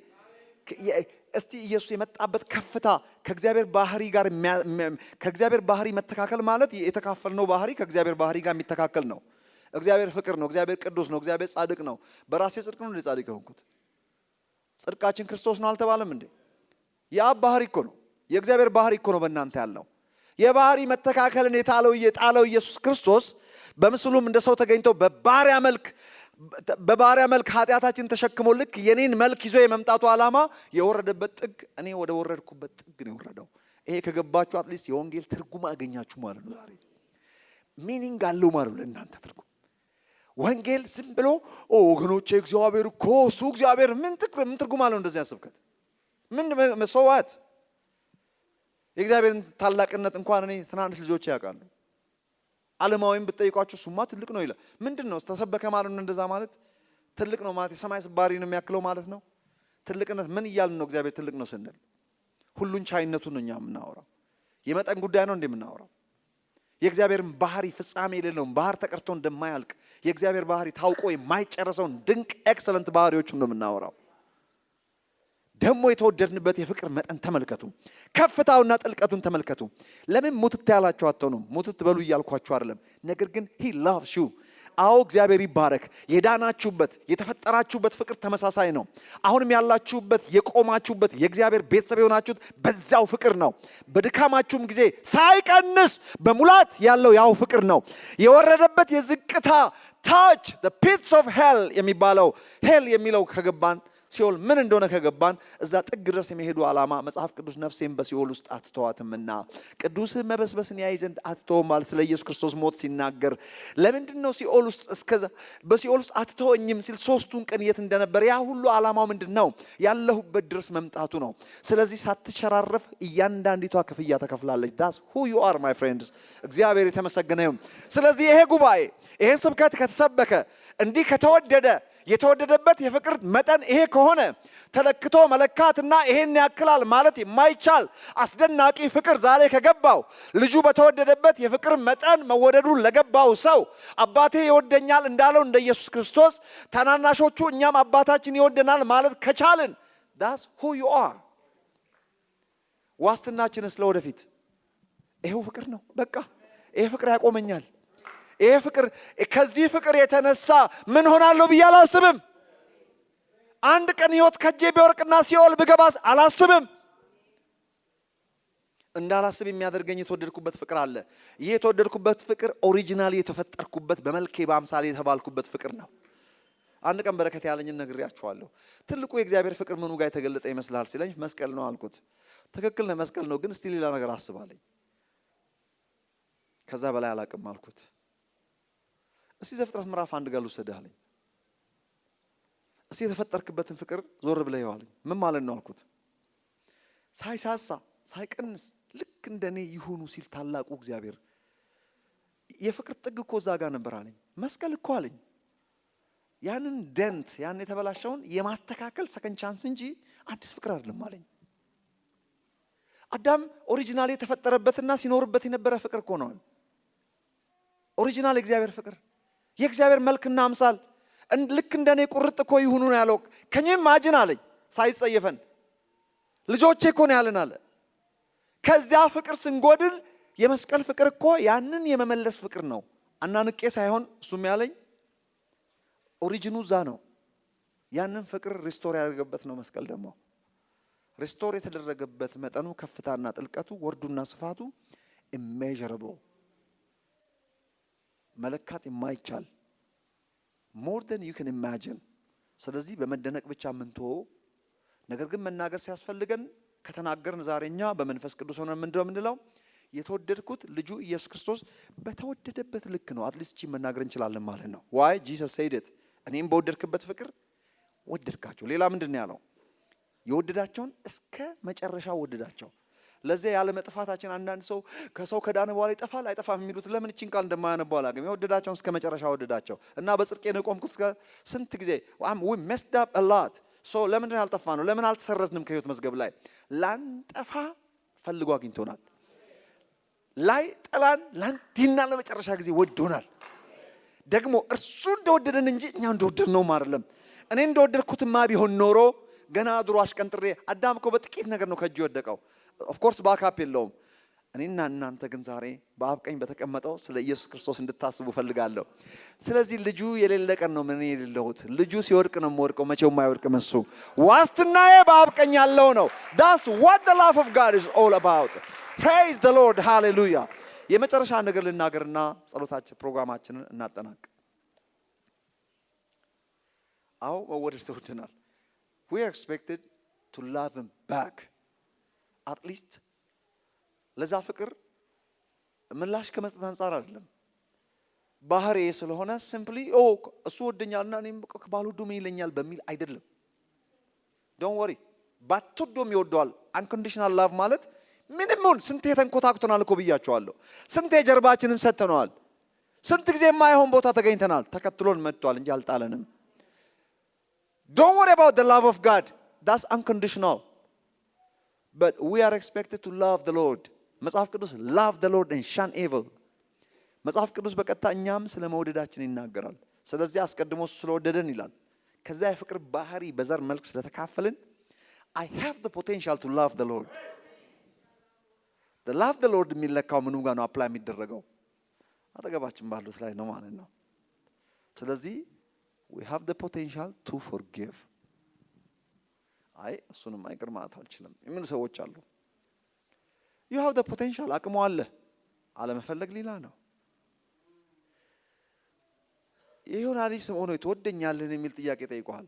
እስቲ ኢየሱስ የመጣበት ከፍታ ከእግዚአብሔር ባህሪ ጋር ከእግዚአብሔር ባህሪ መተካከል ማለት የተካፈልነው ባህሪ ከእግዚአብሔር ባህሪ ጋር የሚተካከል ነው። እግዚአብሔር ፍቅር ነው። እግዚአብሔር ቅዱስ ነው። እግዚአብሔር ጻድቅ ነው። በራሴ ጽድቅ ነው እንደ ጻድቅ የሆንኩት? ጽድቃችን ክርስቶስ ነው አልተባለም እንዴ? የአብ ባህሪ እኮ ነው። የእግዚአብሔር ባህሪ እኮ ነው በእናንተ ያለው። የባህሪ መተካከልን የጣለው ኢየሱስ ክርስቶስ በምስሉም እንደ ሰው ተገኝቶ በባሪያ መልክ ኃጢአታችን ተሸክሞ ልክ የኔን መልክ ይዞ የመምጣቱ ዓላማ የወረደበት ጥግ እኔ ወደ ወረድኩበት ጥግ ነው የወረደው። ይሄ ከገባችሁ አትሊስት የወንጌል ትርጉም አገኛችሁ ማለት ነው። ዛሬ ሚኒንግ አለው ማለት ነው ለእናንተ ትርጉም። ወንጌል ዝም ብሎ ወገኖቼ እግዚአብሔር እኮ እሱ እግዚአብሔር ምን ትርጉም አለው? እንደዚህ ስብከት ምን መስዋዕት የእግዚአብሔርን ታላቅነት እንኳን እኔ ትናንሽ ልጆች ያውቃሉ። ዓለማዊም ብትጠይቋቸው ሱማ ትልቅ ነው ይላል። ምንድነው ተሰበከ ማለት ነው? እንደዛ ማለት ትልቅ ነው ማለት የሰማይ ስባሪ ነው የሚያክለው ማለት ነው። ትልቅነት ምን እያልን ነው? እግዚአብሔር ትልቅ ነው ስንል ሁሉን ቻይነቱን ነው እኛ የምናወራው። የመጠን ጉዳይ ነው እንደምናወራው። የእግዚአብሔርን ባህሪ ፍጻሜ የሌለውን ባህር ተቀርቶ እንደማያልቅ የእግዚአብሔር ባህሪ ታውቆ የማይጨረሰውን ድንቅ ኤክሰለንት ባህሪዎቹን ነው የምናወራው። ደግሞ የተወደድንበት የፍቅር መጠን ተመልከቱ። ከፍታውና ጥልቀቱን ተመልከቱ። ለምን ሙትት ያላችሁ አትሆኑም? ሙትት በሉ እያልኳችሁ አይደለም። ነገር ግን he loves you። አዎ እግዚአብሔር ይባረክ። የዳናችሁበት የተፈጠራችሁበት ፍቅር ተመሳሳይ ነው። አሁንም ያላችሁበት የቆማችሁበት የእግዚአብሔር ቤተሰብ የሆናችሁት በዛው ፍቅር ነው። በድካማችሁም ጊዜ ሳይቀንስ በሙላት ያለው ያው ፍቅር ነው። የወረደበት የዝቅታ ታች the pits of hell የሚባለው ሄል የሚለው ከገባን ሲኦል ምን እንደሆነ ከገባን እዛ ጥግ ድረስ የሚሄዱ ዓላማ መጽሐፍ ቅዱስ ነፍሴን በሲኦል ውስጥ አትተዋትምና ቅዱስ መበስበስን ያይ ዘንድ አትተውም ማለት ስለ ኢየሱስ ክርስቶስ ሞት ሲናገር ለምንድን ነው ሲኦል ውስጥ እስከዛ በሲኦል ውስጥ አትተወኝም ሲል ሶስቱን ቀን የት እንደነበር ያ ሁሉ ዓላማው ምንድን ነው? ያለሁበት ድረስ መምጣቱ ነው። ስለዚህ ሳትሸራረፍ እያንዳንዲቷ ክፍያ ተከፍላለች። that's who you are my friends። እግዚአብሔር የተመሰገነ ይሁን። ስለዚህ ይሄ ጉባኤ ይሄ ስብከት ከተሰበከ እንዲህ ከተወደደ የተወደደበት የፍቅር መጠን ይሄ ከሆነ ተለክቶ መለካትና ይሄን ያክላል ማለት የማይቻል አስደናቂ ፍቅር ዛሬ ከገባው ልጁ በተወደደበት የፍቅር መጠን መወደዱን ለገባው ሰው አባቴ ይወደኛል እንዳለው እንደ ኢየሱስ ክርስቶስ ታናናሾቹ እኛም አባታችን ይወደናል ማለት ከቻልን that's who you are። ዋስትናችንስ ለወደፊት ይሄው ፍቅር ነው። በቃ ይሄ ፍቅር ያቆመኛል። ይሄ ፍቅር ከዚህ ፍቅር የተነሳ ምን ሆናለሁ ብዬ አላስብም። አንድ ቀን ህይወት ከጄ ቢወርቅና ሲኦል ብገባስ አላስብም። እንዳላስብ የሚያደርገኝ የተወደድኩበት ፍቅር አለ። ይሄ የተወደድኩበት ፍቅር ኦሪጂናሊ የተፈጠርኩበት በመልኬ በአምሳሌ የተባልኩበት ፍቅር ነው። አንድ ቀን በረከት ያለኝን ነግሬያችኋለሁ። ትልቁ የእግዚአብሔር ፍቅር ምኑ ጋር የተገለጠ ይመስላል ሲለኝ መስቀል ነው አልኩት። ትክክል ነው መስቀል ነው፣ ግን እስቲ ሌላ ነገር አስባለኝ። ከዛ በላይ አላቅም አልኩት። እስቲ ዘፍጥረት ምዕራፍ 1 ጋር ልውሰድህ አለኝ። እስቲ የተፈጠርክበትን ፍቅር ዞር ብለህ ይዋለኝ። ምን ማለት ነው አልኩት። ሳይሳሳ ሳይቀንስ ልክ እንደኔ ይሁኑ ሲል ታላቁ እግዚአብሔር የፍቅር ጥግ እኮ እዛ ጋር ነበር አለኝ። መስቀል እኮ አለኝ ያንን ደንት ያን የተበላሸውን የማስተካከል ሰከንድ ቻንስ እንጂ አዲስ ፍቅር አይደለም አለኝ። አዳም ኦሪጂናሊ የተፈጠረበትና ሲኖርበት የነበረ ፍቅር እኮ ነው። ኦሪጂናል የእግዚአብሔር ፍቅር የእግዚአብሔር መልክና አምሳል ልክ እንደኔ ቁርጥ እኮ ይሁኑ ነው ያለው። ከኔም ማጅን አለኝ ሳይጸየፈን ልጆቼ እኮ ነው ያለን አለ። ከዚያ ፍቅር ስንጎድል የመስቀል ፍቅር እኮ ያንን የመመለስ ፍቅር ነው። አናንቄ ሳይሆን እሱም ያለኝ ኦሪጂኑ እዛ ነው። ያንን ፍቅር ሪስቶር ያደረገበት ነው መስቀል ደግሞ ሪስቶር የተደረገበት መጠኑ ከፍታና ጥልቀቱ ወርዱና ስፋቱ immeasurable መለካት የማይቻል more than you can imagine። ስለዚህ በመደነቅ ብቻ ምንቶ ነገር ግን መናገር ሲያስፈልገን ከተናገርን ዛሬኛ በመንፈስ ቅዱስ ሆነን ምንድነው የምንለው? የተወደድኩት ልጁ ኢየሱስ ክርስቶስ በተወደደበት ልክ ነው። አትሊስት መናገር እንችላለን ማለት ነው። why Jesus said it እኔም በወደድክበት ፍቅር ወደድካቸው። ሌላ ምንድነው ያለው? የወደዳቸውን እስከ መጨረሻው ወደዳቸው። ለዚህ ያለ መጥፋታችን አንዳንድ ሰው ከሰው ከዳነ በኋላ ይጠፋል አይጠፋም የሚሉት ለምን እቺን ቃል እንደማያነባው አላውቅም። የወደዳቸውን እስከ መጨረሻው ወደዳቸው እና በጽድቄ ነው የቆምኩት ስንት ጊዜ we messed up a lot so ለምን ያልጠፋ ነው? ለምን አልተሰረዝንም ከህይወት መዝገብ ላይ? ላንጠፋ ፈልጎ አግኝቶናል። ላይ ጠላን ላንዲና ለመጨረሻ ጊዜ ወዶናል። ደግሞ እርሱ እንደወደደን እንጂ እኛ እንደወደድነው አይደለም። እኔ እንደወደድኩትማ ቢሆን ኖሮ ገና ድሮ አሽቀንጥሬ አዳም እኮ በጥቂት ነገር ነው ከእጅ ወደቀው። ኦፍ ኮርስ ባካፕ የለውም። እኔና እናንተ ግን ዛሬ በአብ ቀኝ በተቀመጠው ስለ ኢየሱስ ክርስቶስ እንድታስቡ ፈልጋለሁ። ስለዚህ ልጁ የሌለ ቀን ነው ምን የሌለሁት። ልጁ ሲወድቅ ነው የምወድቀው፣ መቼም አይወድቅም እሱ። ዋስትናዬ በአብ ቀኝ ያለው ነው። that's what the love of God is all about. praise the Lord, hallelujah። የመጨረሻ ነገር ልናገርና ጸሎታችን ፕሮግራማችንን እናጠናቅ። አዎ መወደድ ተወድናል። we are expected to love him back at least ለዛ ፍቅር ምላሽ ከመስጠት አንፃር አይደለም ባህሪ ስለሆነ ሲምፕሊ እሱ ወደኛልና እኔም ባልወደው ምን ይለኛል በሚል አይደለም። ዶንት ወሪ ባትወደውም ይወደዋል። አንኮንዲሽናል ላቭ ማለት ምንም ሆን ስንት የተንኮታክቶናል እኮ ብያቸዋለሁ። ስንት የጀርባችንን ሰጥተነዋል። ስንት ጊዜ የማይሆን ቦታ ተገኝተናል። ተከትሎን መጥቷል እንጂ አልጣለንም። Don't worry about the love of God. That's unconditional. But we are expected to love the Lord. መጽሐፍ ቅዱስ love the Lord and shun evil። መጽሐፍ ቅዱስ በቀጥታ እኛም ስለ መውደዳችን ይናገራል። ስለዚህ አስቀድሞ ስለወደደን ይላል። ከዛ የፍቅር ባህሪ በዘር መልክ ስለተካፈልን I have the potential to love the Lord. The love the Lord የሚለካው ምኑ ጋር ነው አፕላይ የሚደረገው? አጠገባችን ባሉት ላይ ነው ማለት ነው። ስለዚህ we have the potential to forgive። አይ እሱንም አይቅር ማለት አልችልም የሚሉ ሰዎች አሉ። you have the potential አቅሙ አለ፣ አለመፈለግ ሌላ ነው። ይሁን አዲስ ሆኖ ትወደኛለህ የሚል ጥያቄ ጠይቀዋል።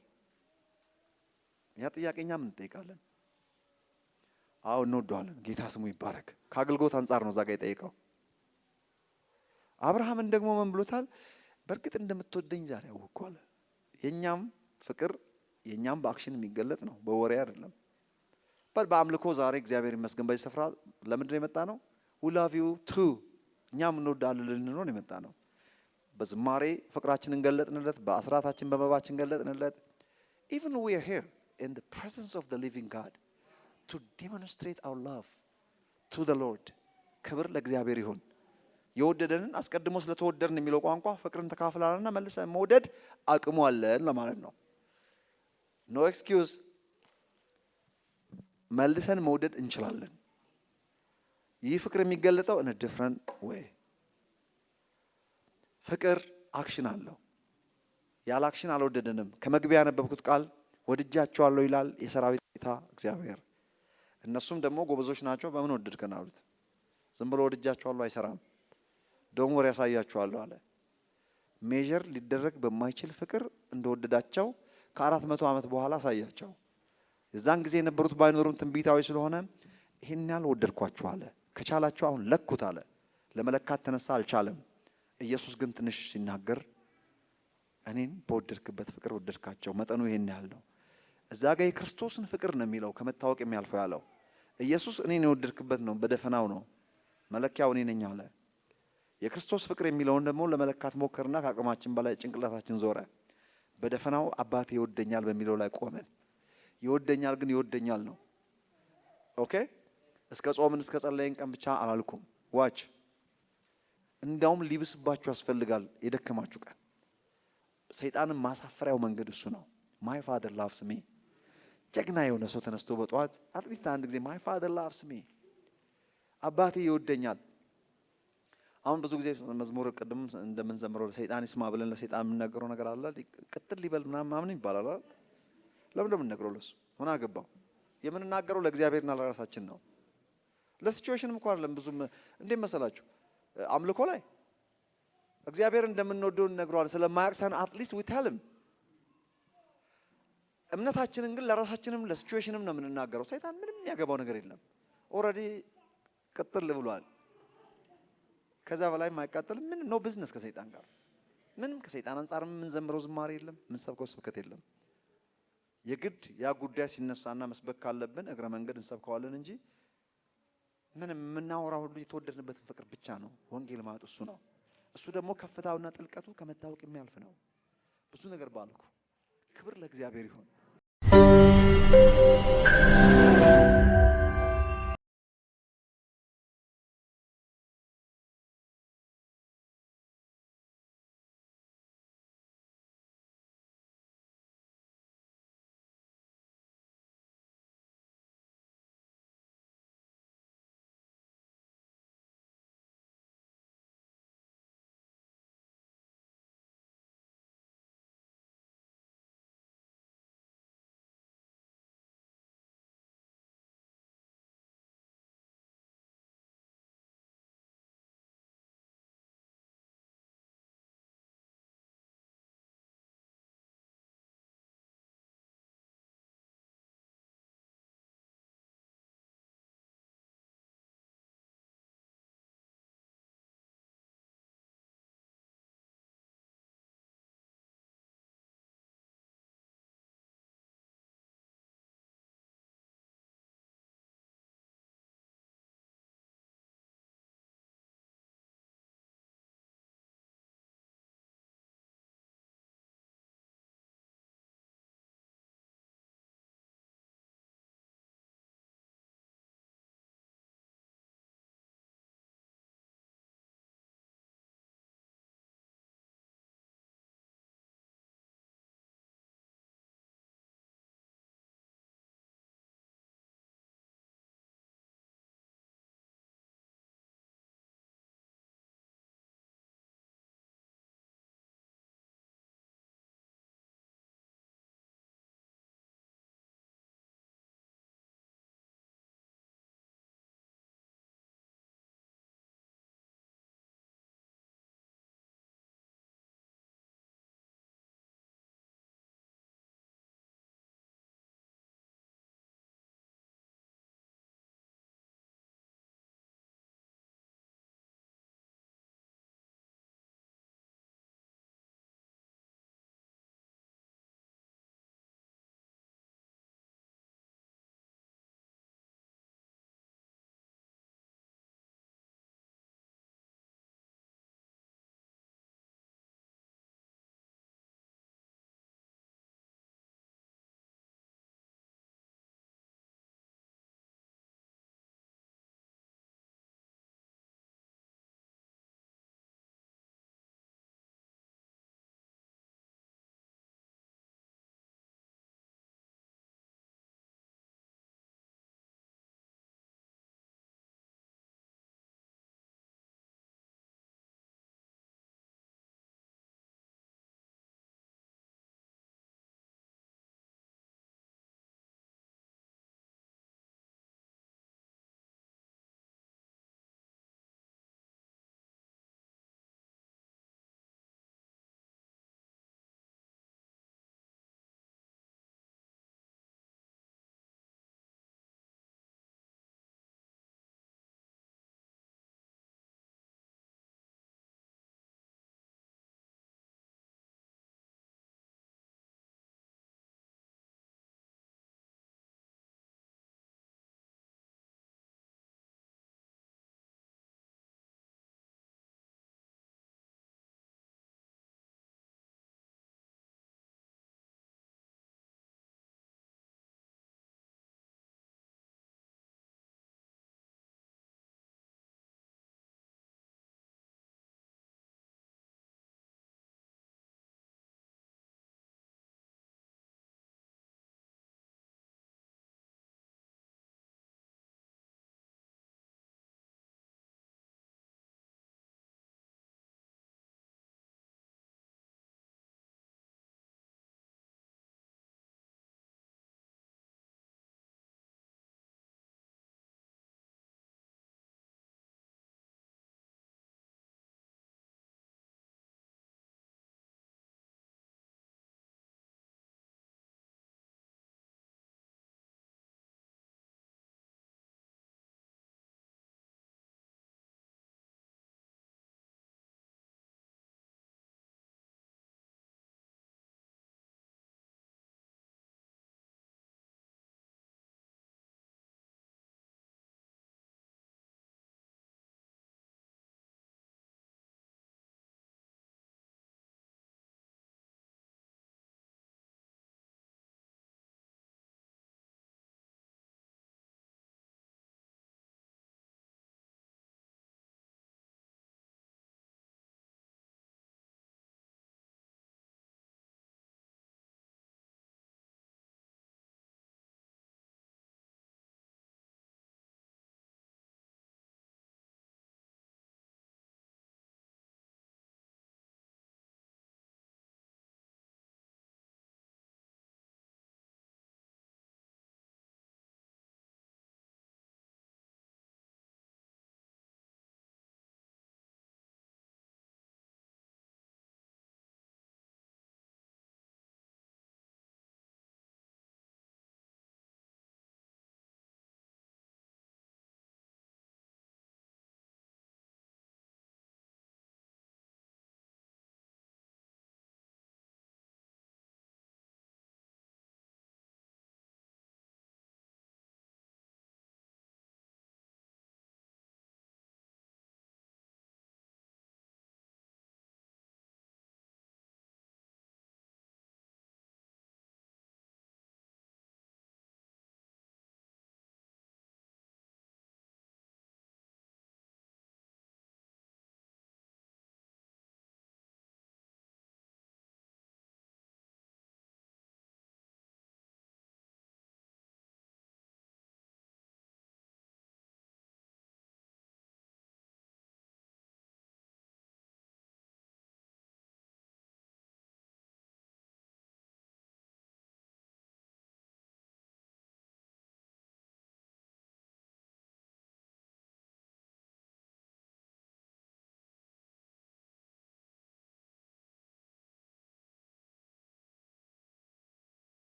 ያ ጥያቄኛ ምን ጠይቃለን? አዎ እንወደዋለን፣ ጌታ ስሙ ይባረክ። ከአገልግሎት አንፃር ነው እዛ ጋር የጠየቀው። አብርሃምን ደግሞ ምን ብሎታል? በእርግጥ እንደምትወደኝ ዛሬ አወቅኩ አለ። የኛም ፍቅር የኛም በአክሽን የሚገለጥ ነው፣ በወሬ አይደለም። በአምልኮ ዛሬ እግዚአብሔር ይመስገን በዚህ ስፍራ ለምንድን የመጣ ነው? we love you too እኛም እንወዳለን ልንኖር የመጣ ነው። በዝማሬ ፍቅራችንን ገለጥንለት፣ በአስራታችን በመባችን ገለጥንለት። even we are here in the presence of the living God to demonstrate our love to the Lord። ክብር ለእግዚአብሔር ይሁን። የወደደንን አስቀድሞ ስለተወደድን የሚለው ቋንቋ ፍቅርን ተካፍላለንና መልሰን መውደድ አቅሙ አለን ለማለት ነው። ኖ ኤክስኪውዝ፣ መልሰን መውደድ እንችላለን። ይህ ፍቅር የሚገለጠው in a different way። ፍቅር አክሽን አለው። ያለ አክሽን አልወደደንም። ከመግቢያ ያነበብኩት ቃል ወድጃቸዋለሁ ይላል የሰራዊት ጌታ እግዚአብሔር። እነሱም ደግሞ ጎበዞች ናቸው፣ በምን ወደድከን አሉት። ዝም ብሎ ወድጃቸዋለሁ አይሰራም፣ ደግሞ ወር ያሳያቸዋለሁ አለ። ሜጀር ሊደረግ በማይችል ፍቅር እንደወደዳቸው ከ400 ዓመት በኋላ አሳያቸው። የዛን ጊዜ የነበሩት ባይኖሩም ትንቢታዊ ስለሆነ ይሄን ያህል ወደድኳችሁ አለ። ከቻላችሁ አሁን ለኩት አለ። ለመለካት ተነሳ፣ አልቻለም። ኢየሱስ ግን ትንሽ ሲናገር እኔን በወደድክበት ፍቅር ወደድካቸው፣ መጠኑ ይሄን ያህል ነው። እዛ ጋር የክርስቶስን ፍቅር ነው የሚለው ከመታወቅ የሚያልፈው ያለው። ኢየሱስ እኔን የወደድክበት ነው፣ በደፈናው ነው፣ መለኪያው እኔ ነኝ አለ። የክርስቶስ ፍቅር የሚለውን ደግሞ ለመለካት ሞከርና ከአቅማችን በላይ ጭንቅላታችን ዞረ። በደፈናው አባቴ ይወደኛል በሚለው ላይ ቆመን፣ ይወደኛል ግን ይወደኛል ነው። ኦኬ፣ እስከ ጾምን እስከ ጸለይን ቀን ብቻ አላልኩም። ዋች እንዳውም ሊብስባችሁ ያስፈልጋል የደከማችሁ ቀን። ሰይጣንን ማሳፈሪያው መንገድ እሱ ነው። ማይ ፋደር ላቭስ ሚ። ጀግና የሆነ ሰው ተነስቶ በጠዋት አትሊስት አንድ ጊዜ ማይ ፋደር ላቭስ ሚ፣ አባቴ ይወደኛል። አሁን ብዙ ጊዜ መዝሙር ቅድም እንደምንዘምረው ለሰይጣን ይስማ ብለን ለሰይጣን የምንነግረው ነገር አለ። ቅጥል ሊበል ምናምን ይባላል አይደል? ለምን እንደምንነግረው ለሱ ምን አገባው? የምንናገረው ለእግዚአብሔርና ለራሳችን ነው። ለሲቹዌሽንም እንኳን አይደለም። ብዙም እንዴት መሰላችሁ አምልኮ ላይ እግዚአብሔር እንደምንወደው እንነግረዋለን ስለማያቅሰን አትሊስት ዊ ቴል ሂም። እምነታችንን ግን ለራሳችንም ለሲቹዌሽንም ነው የምንናገረው። ሰይጣን ምንም የሚያገባው ነገር የለም። ኦልሬዲ ቅጥል ብሏል። ከዛ በላይ የማይቃጠል ምን ኖ ቢዝነስ ከሰይጣን ጋር ምንም ከሰይጣን አንፃር የምንዘምረው ዝማሬ የለም፣ የምንሰብከው ስብከት የለም። የግድ ያ ጉዳይ ሲነሳና መስበክ ካለብን እግረ መንገድ እንሰብከዋለን እንጂ ምንም የምናወራው ሁሉ የተወደድንበትን ፍቅር ብቻ ነው። ወንጌል ማለት እሱ ነው። እሱ ደግሞ ከፍታውና ጥልቀቱ ከመታወቅ የሚያልፍ ነው። ብዙ ነገር ባልኩ። ክብር ለእግዚአብሔር ይሁን።